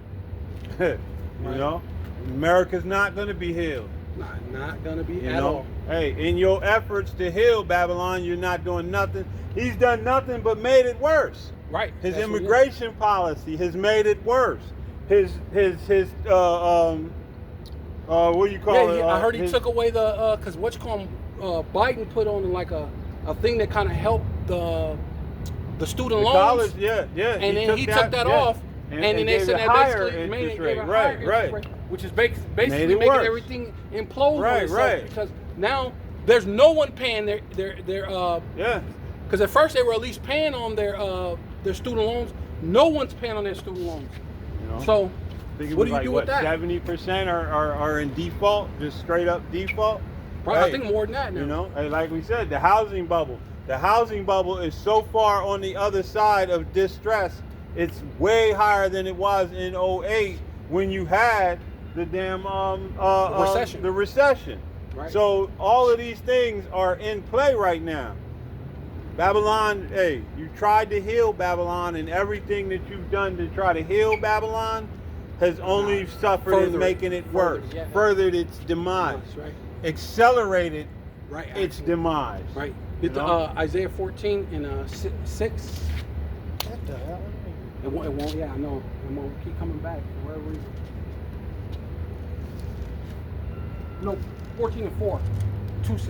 Speaker 2: you know, America's not going to be healed.
Speaker 1: Not gonna be
Speaker 2: You
Speaker 1: at
Speaker 2: know,
Speaker 1: all.
Speaker 2: hey, in your efforts to heal Babylon, you're not doing nothing. He's done nothing but made it worse.
Speaker 1: Right.
Speaker 2: His
Speaker 1: That's what it is.
Speaker 2: immigration policy has made it worse. His what do you call it?
Speaker 1: I heard he took away the because Biden put on like a thing that kind of helped the student
Speaker 2: The
Speaker 1: loans.
Speaker 2: college, yeah.
Speaker 1: And then he took that off, and then they said that basically made it
Speaker 2: rate.
Speaker 1: a higher
Speaker 2: Right,
Speaker 1: interest
Speaker 2: right.
Speaker 1: rate, which is basically
Speaker 2: Made it
Speaker 1: making
Speaker 2: worse.
Speaker 1: everything implode
Speaker 2: Right,
Speaker 1: on itself,
Speaker 2: right.
Speaker 1: because now there's no one paying their
Speaker 2: Yeah.
Speaker 1: because at first they were at least paying on their student loans. No one's paying on their student loans.
Speaker 2: You know?
Speaker 1: So
Speaker 2: I think it
Speaker 1: what
Speaker 2: was
Speaker 1: do you
Speaker 2: like,
Speaker 1: do with that?
Speaker 2: 70% are in default, just straight up default.
Speaker 1: Probably, I
Speaker 2: Hey,
Speaker 1: think more than that now.
Speaker 2: You know, and like we said, the housing bubble. The housing bubble is so far on the other side of distress. It's way higher than it was in 08 when you had the damn
Speaker 1: recession.
Speaker 2: The recession.
Speaker 1: Right.
Speaker 2: So all of these things are in play right now. Babylon, hey, you tried to heal Babylon, and everything that you've done to try to heal Babylon has only suffered in
Speaker 1: Furthered-
Speaker 2: making it worse.
Speaker 1: furthered, yeah.
Speaker 2: Furthered its demise.
Speaker 1: That's right.
Speaker 2: Accelerated
Speaker 1: Right.
Speaker 2: its demise.
Speaker 1: Right.
Speaker 2: You
Speaker 1: Get the
Speaker 2: know?
Speaker 1: Isaiah 14 and 6.
Speaker 5: What the hell?
Speaker 1: It won't. Yeah, I know. It won't keep coming back for whatever reason. No, 14 and 4, 2-6.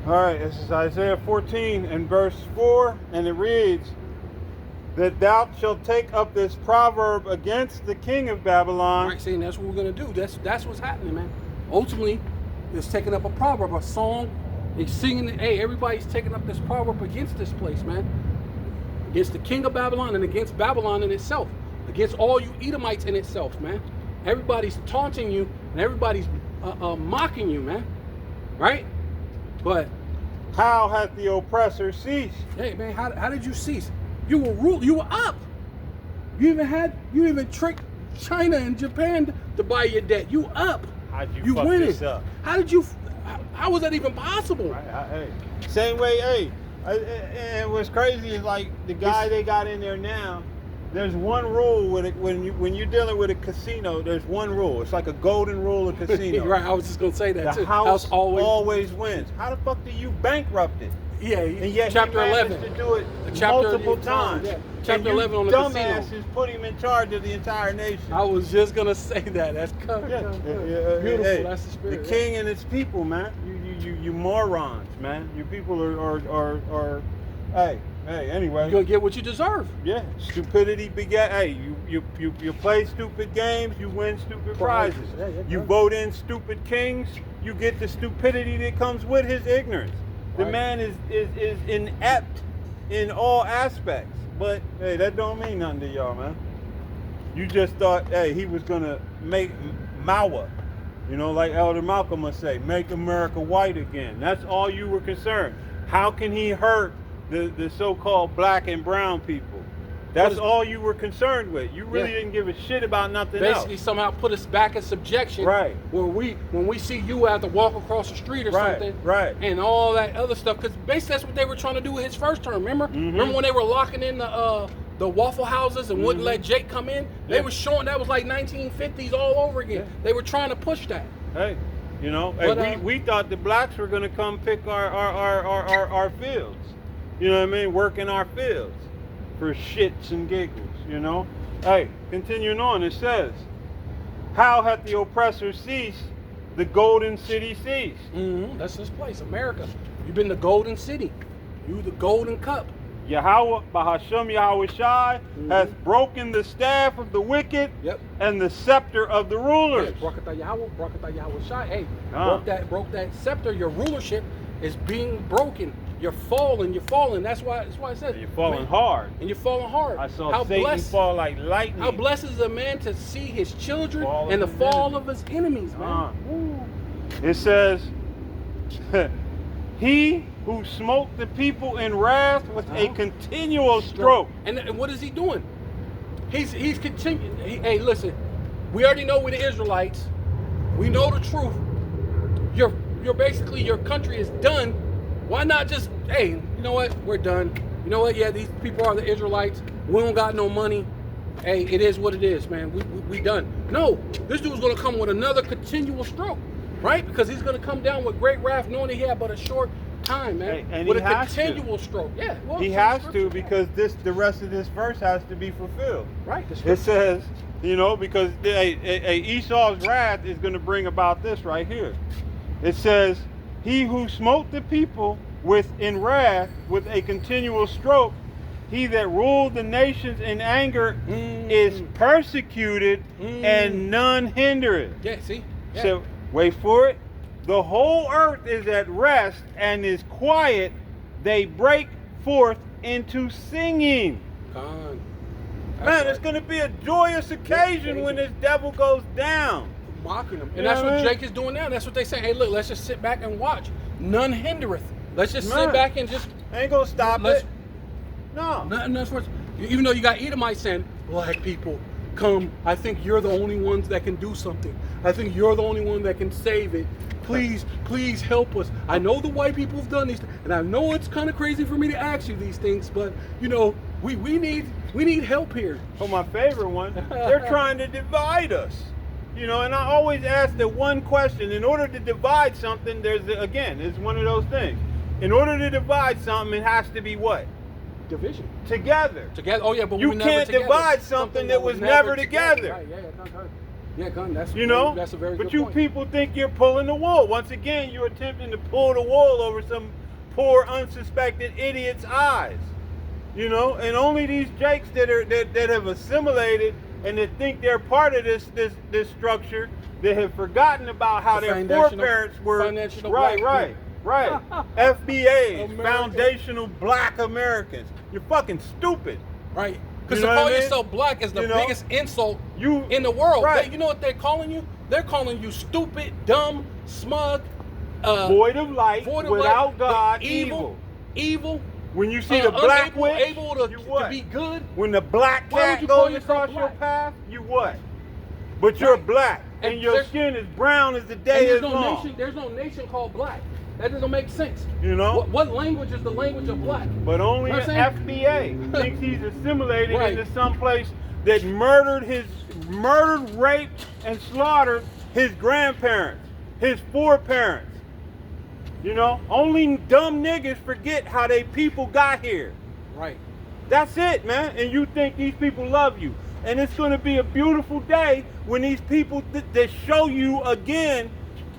Speaker 2: All right, this is Isaiah 14 and verse 4, and it reads, that thou shalt take up this proverb against the king of Babylon.
Speaker 1: Right, saying that's what we're gonna do. That's what's happening, man. Ultimately, it's taking up a proverb, a song. They're singing it. Hey, everybody's taking up this proverb against this place, man. Against the king of Babylon and against Babylon in itself. Against all you Edomites in itself, man. Everybody's taunting you and everybody's mocking you, man. Right? But
Speaker 2: How hath the oppressor ceased?
Speaker 1: hey, man, how did you cease? You were you were up. You even tricked China and Japan to buy your debt. You up.
Speaker 2: How'd you fuck
Speaker 1: winning.
Speaker 2: this up?
Speaker 1: How was that even possible?
Speaker 2: Hey, same way, hey. And what's crazy is like the guy they got in there now. There's one rule with it when you're dealing with a casino. There's one rule. It's like a golden rule of casino.
Speaker 1: Right, I was just gonna say that
Speaker 2: The
Speaker 1: too.
Speaker 2: house always wins. How the fuck do you bankrupt it?
Speaker 1: Yeah,
Speaker 2: And yet
Speaker 1: chapter
Speaker 2: he managed
Speaker 1: 11.
Speaker 2: to do it
Speaker 1: Chapter
Speaker 2: multiple
Speaker 1: 11,
Speaker 2: times.
Speaker 1: yeah. Chapter 11 on the
Speaker 2: dumbasses
Speaker 1: casino.
Speaker 2: put him in charge of the entire nation.
Speaker 1: I was just gonna say that. That's good.
Speaker 2: Yeah,
Speaker 1: Beautiful.
Speaker 2: hey,
Speaker 1: That's the spirit.
Speaker 2: The king and his people, man. You morons, man. You people are hey. Anyway.
Speaker 1: You're gonna get what you deserve.
Speaker 2: Yeah, stupidity beget. Hey, you play stupid games, you win stupid prizes.
Speaker 1: Yeah,
Speaker 2: You
Speaker 1: yeah.
Speaker 2: vote in stupid kings, you get the stupidity that comes with his ignorance. The
Speaker 1: Right.
Speaker 2: man is inept in all aspects. But hey, that don't mean nothing to y'all, man. You just thought, hey, he was gonna make Mawa, you know, like Elder Malcolm must say, make America white again. That's all you were concerned. How can he hurt the so-called black and brown people? That's all you were concerned with. You really
Speaker 1: Yeah.
Speaker 2: didn't give a shit about nothing
Speaker 1: Basically,
Speaker 2: else.
Speaker 1: somehow put us back in subjection.
Speaker 2: Right.
Speaker 1: Where when we see you have to walk across the street or
Speaker 2: Right,
Speaker 1: something.
Speaker 2: right.
Speaker 1: And all that other stuff. Because basically that's what they were trying to do with his first term. Remember?
Speaker 2: Mhm.
Speaker 1: Remember when they were locking in the Waffle Houses and wouldn't
Speaker 2: Mhm.
Speaker 1: let Jake come in? They
Speaker 2: Yeah.
Speaker 1: were showing that was like 1950s all over again.
Speaker 2: Yeah.
Speaker 1: They were trying to push that.
Speaker 2: Hey, you know,
Speaker 1: But,
Speaker 2: hey, we thought the blacks were gonna come pick our fields. You know what I mean? Work in our fields for shits and giggles, you know? Hey, continuing on, it says, how hath the oppressor ceased, the golden city ceased?
Speaker 1: That's this place, America. You've been the golden city. You the golden cup.
Speaker 2: Yahweh, Bahashem Yahweh Shai, has broken the staff of the wicked
Speaker 1: Yep.
Speaker 2: and the scepter of the
Speaker 1: Hey,
Speaker 2: rulers.
Speaker 1: Barakatah Yahweh Shai. Hey,
Speaker 2: Ah.
Speaker 1: broke that scepter. Your rulership is being broken. You're falling. That's why it says
Speaker 2: You're falling
Speaker 1: man,
Speaker 2: hard.
Speaker 1: and you're falling hard.
Speaker 2: I saw
Speaker 1: how
Speaker 2: Satan
Speaker 1: blessed,
Speaker 2: fall like lightning.
Speaker 1: How blessed is a man to see his children
Speaker 2: Fall
Speaker 1: and the
Speaker 2: of his
Speaker 1: fall
Speaker 2: enemies.
Speaker 1: of his enemies, man.
Speaker 2: It says, he who smote the people in wrath with a continual stroke.
Speaker 1: And what is he doing? He's continuing. Hey, listen, we already know we're the Israelites. We know the truth. You're basically, your country is done. Why not just, hey, you know what? We're done. You know what? Yeah, these people are the Israelites. We don't got no money. Hey, it is what it is, man. We done. No, this dude's gonna come with another continual stroke, right? Because he's gonna come down with great wrath, knowing that he had but a short time, man.
Speaker 2: Hey, and
Speaker 1: with
Speaker 2: he
Speaker 1: a
Speaker 2: has to.
Speaker 1: continual stroke. Yeah, well,
Speaker 2: He
Speaker 1: it's
Speaker 2: has
Speaker 1: scripture.
Speaker 2: to, because the rest of this verse has to be fulfilled.
Speaker 1: Right. The
Speaker 2: It
Speaker 1: scripture.
Speaker 2: says, you know, because Esau's wrath is going to bring about this right here. It says, he who smote the people in wrath with a continual stroke, he that ruled the nations in anger is persecuted, and none hindereth.
Speaker 1: Yeah. See. Yeah.
Speaker 2: So, wait for it. The whole earth is at rest and is quiet. They break forth into singing.
Speaker 1: Con. That's
Speaker 2: Man,
Speaker 1: right.
Speaker 2: it's going to be a joyous occasion when this devil goes down.
Speaker 1: Mocking them.
Speaker 2: You
Speaker 1: And
Speaker 2: know
Speaker 1: that's
Speaker 2: what I
Speaker 1: what
Speaker 2: mean?
Speaker 1: Jake is doing now. That's what they say. Hey, look, let's just sit back and watch. None hindereth. Let's just
Speaker 2: Man.
Speaker 1: sit back and just
Speaker 2: Ain't going to stop
Speaker 1: Let's-
Speaker 2: it. No.
Speaker 1: nothing else. Even though you got Edomites saying, black people, come. I think you're the only ones that can do something. I think you're the only one that can save it. Please, please help us. I know the white people have done these, and I know it's kind of crazy for me to ask you these things, but you know, we need help here.
Speaker 2: For my favorite one, they're trying to divide us. You know, and I always ask the one question. In order to divide something, it's one of those things. In order to divide something, it has to be what?
Speaker 1: Division.
Speaker 2: Together.
Speaker 1: Together. Oh yeah, but
Speaker 2: You
Speaker 1: we were never
Speaker 2: can't
Speaker 1: together.
Speaker 2: divide something that was never together.
Speaker 1: Right, yeah, gun. Yeah, gun. That's
Speaker 2: You know?
Speaker 1: That's a very
Speaker 2: But
Speaker 1: good
Speaker 2: you
Speaker 1: point.
Speaker 2: people think you're pulling the wool. Once again, you're attempting to pull the wool over some poor, unsuspected idiot's eyes. You know, and only these jakes that have assimilated and that think they're part of this structure, that have forgotten about how
Speaker 1: The
Speaker 2: their
Speaker 1: foundational-
Speaker 2: foreparents were.
Speaker 1: foundational
Speaker 2: Right. FBAs,
Speaker 1: American.
Speaker 2: foundational black Americans. You're fucking stupid.
Speaker 1: Right. Because
Speaker 2: You
Speaker 1: to
Speaker 2: know
Speaker 1: call
Speaker 2: what I mean?
Speaker 1: yourself black is the
Speaker 2: You know?
Speaker 1: biggest insult
Speaker 2: You
Speaker 1: in the world.
Speaker 2: Right.
Speaker 1: You know what they're calling you? They're calling you stupid, dumb, smug,
Speaker 2: void of light,
Speaker 1: void of
Speaker 2: without
Speaker 1: light,
Speaker 2: God,
Speaker 1: evil.
Speaker 2: When you see the black
Speaker 1: unable,
Speaker 2: witch,
Speaker 1: able to,
Speaker 2: you
Speaker 1: to
Speaker 2: what?
Speaker 1: be good.
Speaker 2: When the black
Speaker 1: Why would
Speaker 2: cat
Speaker 1: you call
Speaker 2: goes
Speaker 1: yourself
Speaker 2: across your
Speaker 1: black?
Speaker 2: path, you what? But you're
Speaker 1: Right.
Speaker 2: black, and
Speaker 1: And
Speaker 2: your
Speaker 1: there's-
Speaker 2: skin is brown as the
Speaker 1: And
Speaker 2: day
Speaker 1: there's
Speaker 2: is
Speaker 1: no
Speaker 2: long.
Speaker 1: nation. There's no nation called black. That doesn't make sense.
Speaker 2: You know?
Speaker 1: What language is the language of black?
Speaker 2: But only
Speaker 1: You know
Speaker 2: an
Speaker 1: what I'm
Speaker 2: FBA thinks he's assimilated
Speaker 1: Right.
Speaker 2: into some place that murdered, raped, and slaughtered his grandparents, his foreparents. You know? Only dumb niggas forget how they people got here.
Speaker 1: Right.
Speaker 2: That's it, man. And you think these people love you. And it's going to be a beautiful day when these people that show you again,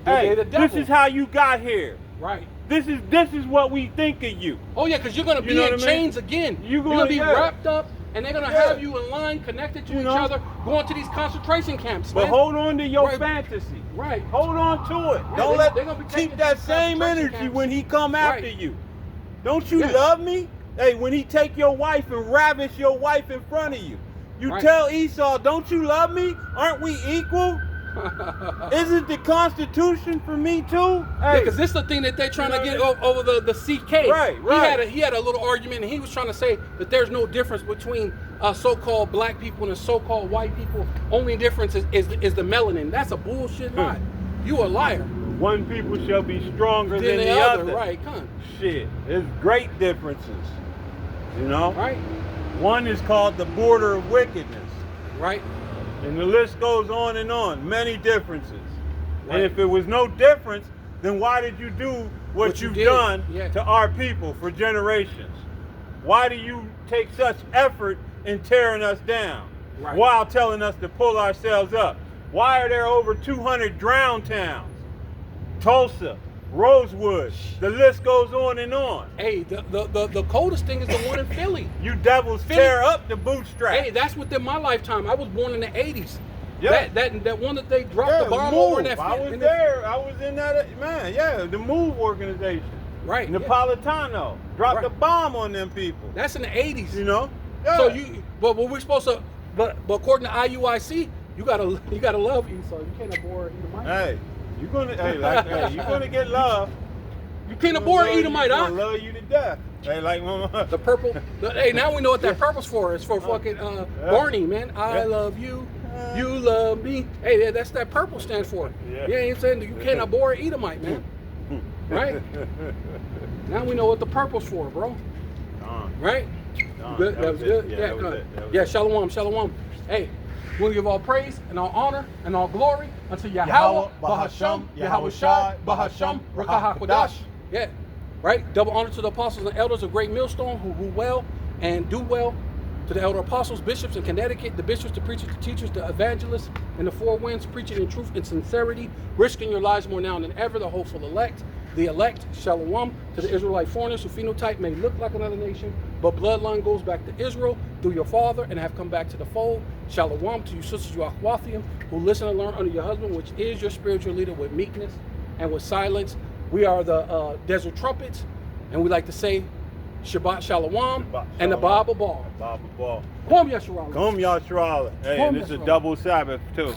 Speaker 2: hey,
Speaker 1: the
Speaker 2: this
Speaker 1: devil.
Speaker 2: is how you got here.
Speaker 1: Right.
Speaker 2: This is what we think of you.
Speaker 1: Oh yeah, because you're gonna
Speaker 2: You
Speaker 1: be
Speaker 2: know
Speaker 1: in
Speaker 2: what I mean?
Speaker 1: chains again.
Speaker 2: You're
Speaker 1: You're
Speaker 2: gonna-
Speaker 1: gonna be
Speaker 2: yeah.
Speaker 1: wrapped up, and they're gonna
Speaker 2: Yeah.
Speaker 1: have you in line, connected to
Speaker 2: You
Speaker 1: each
Speaker 2: know?
Speaker 1: other, going to these concentration camps.
Speaker 2: But
Speaker 1: man.
Speaker 2: hold on to your
Speaker 1: Right.
Speaker 2: fantasy.
Speaker 1: Right.
Speaker 2: Hold on to it.
Speaker 1: Yeah,
Speaker 2: Don't
Speaker 1: they-
Speaker 2: let
Speaker 1: they're gonna be taking
Speaker 2: keep that
Speaker 1: these
Speaker 2: same
Speaker 1: concentration
Speaker 2: energy
Speaker 1: camps.
Speaker 2: when he come after
Speaker 1: Right.
Speaker 2: you. Don't you
Speaker 1: Yeah.
Speaker 2: love me? Hey, when he take your wife and ravish your wife in front of you, you
Speaker 1: Right.
Speaker 2: tell Esau, "Don't you love me? Aren't we equal? Isn't the Constitution for me too?" Hey,
Speaker 1: Because this is the thing that they're trying
Speaker 2: You
Speaker 1: to
Speaker 2: know
Speaker 1: get
Speaker 2: what
Speaker 1: over the CK.
Speaker 2: Right, right.
Speaker 1: He had a little argument, and he was trying to say that there's no difference between so-called black people and so-called white people. Only difference is the melanin. That's a bullshit lie. You a liar.
Speaker 2: one people shall be stronger
Speaker 1: Than
Speaker 2: than
Speaker 1: the
Speaker 2: the
Speaker 1: other,
Speaker 2: other.
Speaker 1: right? Come,
Speaker 2: Shit, there's great differences. You know,
Speaker 1: right,
Speaker 2: one is called the border of wickedness.
Speaker 1: right.
Speaker 2: And the list goes on and on. Many differences.
Speaker 1: Right.
Speaker 2: And if it was no difference, then why did you do what
Speaker 1: you
Speaker 2: you've
Speaker 1: did,
Speaker 2: done
Speaker 1: yeah.
Speaker 2: to our people for generations? Why do you take such effort in tearing us down
Speaker 1: Right.
Speaker 2: while telling us to pull ourselves up? Why are there over 200 drowned towns? Tulsa, Rosewood, the list goes on and on.
Speaker 1: Hey, the coldest thing is the one in Philly.
Speaker 2: You devils
Speaker 1: Philly-
Speaker 2: tear up the bootstrap.
Speaker 1: Hey, that's within my lifetime. I was born in the 80s.
Speaker 2: Yeah.
Speaker 1: That one that they dropped
Speaker 2: Yeah,
Speaker 1: the bomb
Speaker 2: Move.
Speaker 1: over in that.
Speaker 2: I was
Speaker 1: in
Speaker 2: there. I was in that, man, yeah, the Move organization.
Speaker 1: Right. yeah.
Speaker 2: Napolitano dropped
Speaker 1: Right.
Speaker 2: a bomb on them people.
Speaker 1: That's in the 80s.
Speaker 2: You know?
Speaker 1: So
Speaker 2: Yeah.
Speaker 1: but we're supposed to, but according to IUIC, you gotta love Esau. You can't abhor Edomite.
Speaker 2: Hey, you're gonna get love.
Speaker 1: You can't abhor Edomite,
Speaker 2: I
Speaker 1: huh?
Speaker 2: love you to death. Hey, like mama.
Speaker 1: The purple. Hey, now we know what that purple's for. It's for fucking Barney, man. I
Speaker 2: Yeah.
Speaker 1: love you. You love me. Hey, that's that purple stands for.
Speaker 2: Yeah.
Speaker 1: You know what I'm saying? You can't abhor Edomite, man. Right? Now we know what the purple's for, bro. Right? Good. That was good.
Speaker 2: Yeah,
Speaker 1: Yeah,
Speaker 2: that was
Speaker 1: good.
Speaker 2: it. That was
Speaker 1: Yeah,
Speaker 2: it.
Speaker 1: shalom, shalom. Hey, we want to give all praise and all honor and all glory unto Yahweh,
Speaker 5: Yahweh,
Speaker 1: Bahasham,
Speaker 5: Bahasham,
Speaker 1: Yahweh Shai,
Speaker 5: Bahasham,
Speaker 1: Bahasham, Rakahakodash. Yeah. right? Double honor to the apostles and elders of Great Millstone who rule well and do well. To the elder apostles, bishops in Connecticut, the bishops, the preachers, the teachers, the evangelists, and the four winds, preaching in truth and sincerity, risking your lives more now than ever, the hopeful elect. The elect, shalom, to the Israelite foreigners who phenotype may look like another nation, but bloodline goes back to Israel through your father and have come back to the fold. Shalom to you sisters, you Achwathium, who listen and learn under your husband, which is your spiritual leader, with meekness and with silence. We are the Desert Trumpets, and we like to say Shabbat Shalom and the Bible Ball.
Speaker 2: Bible Ball.
Speaker 1: Kom Yasharallah.
Speaker 2: Kom Yasharallah. Hey,
Speaker 1: Kom
Speaker 2: and it's a
Speaker 1: Yasharallah.
Speaker 2: double Sabbath too.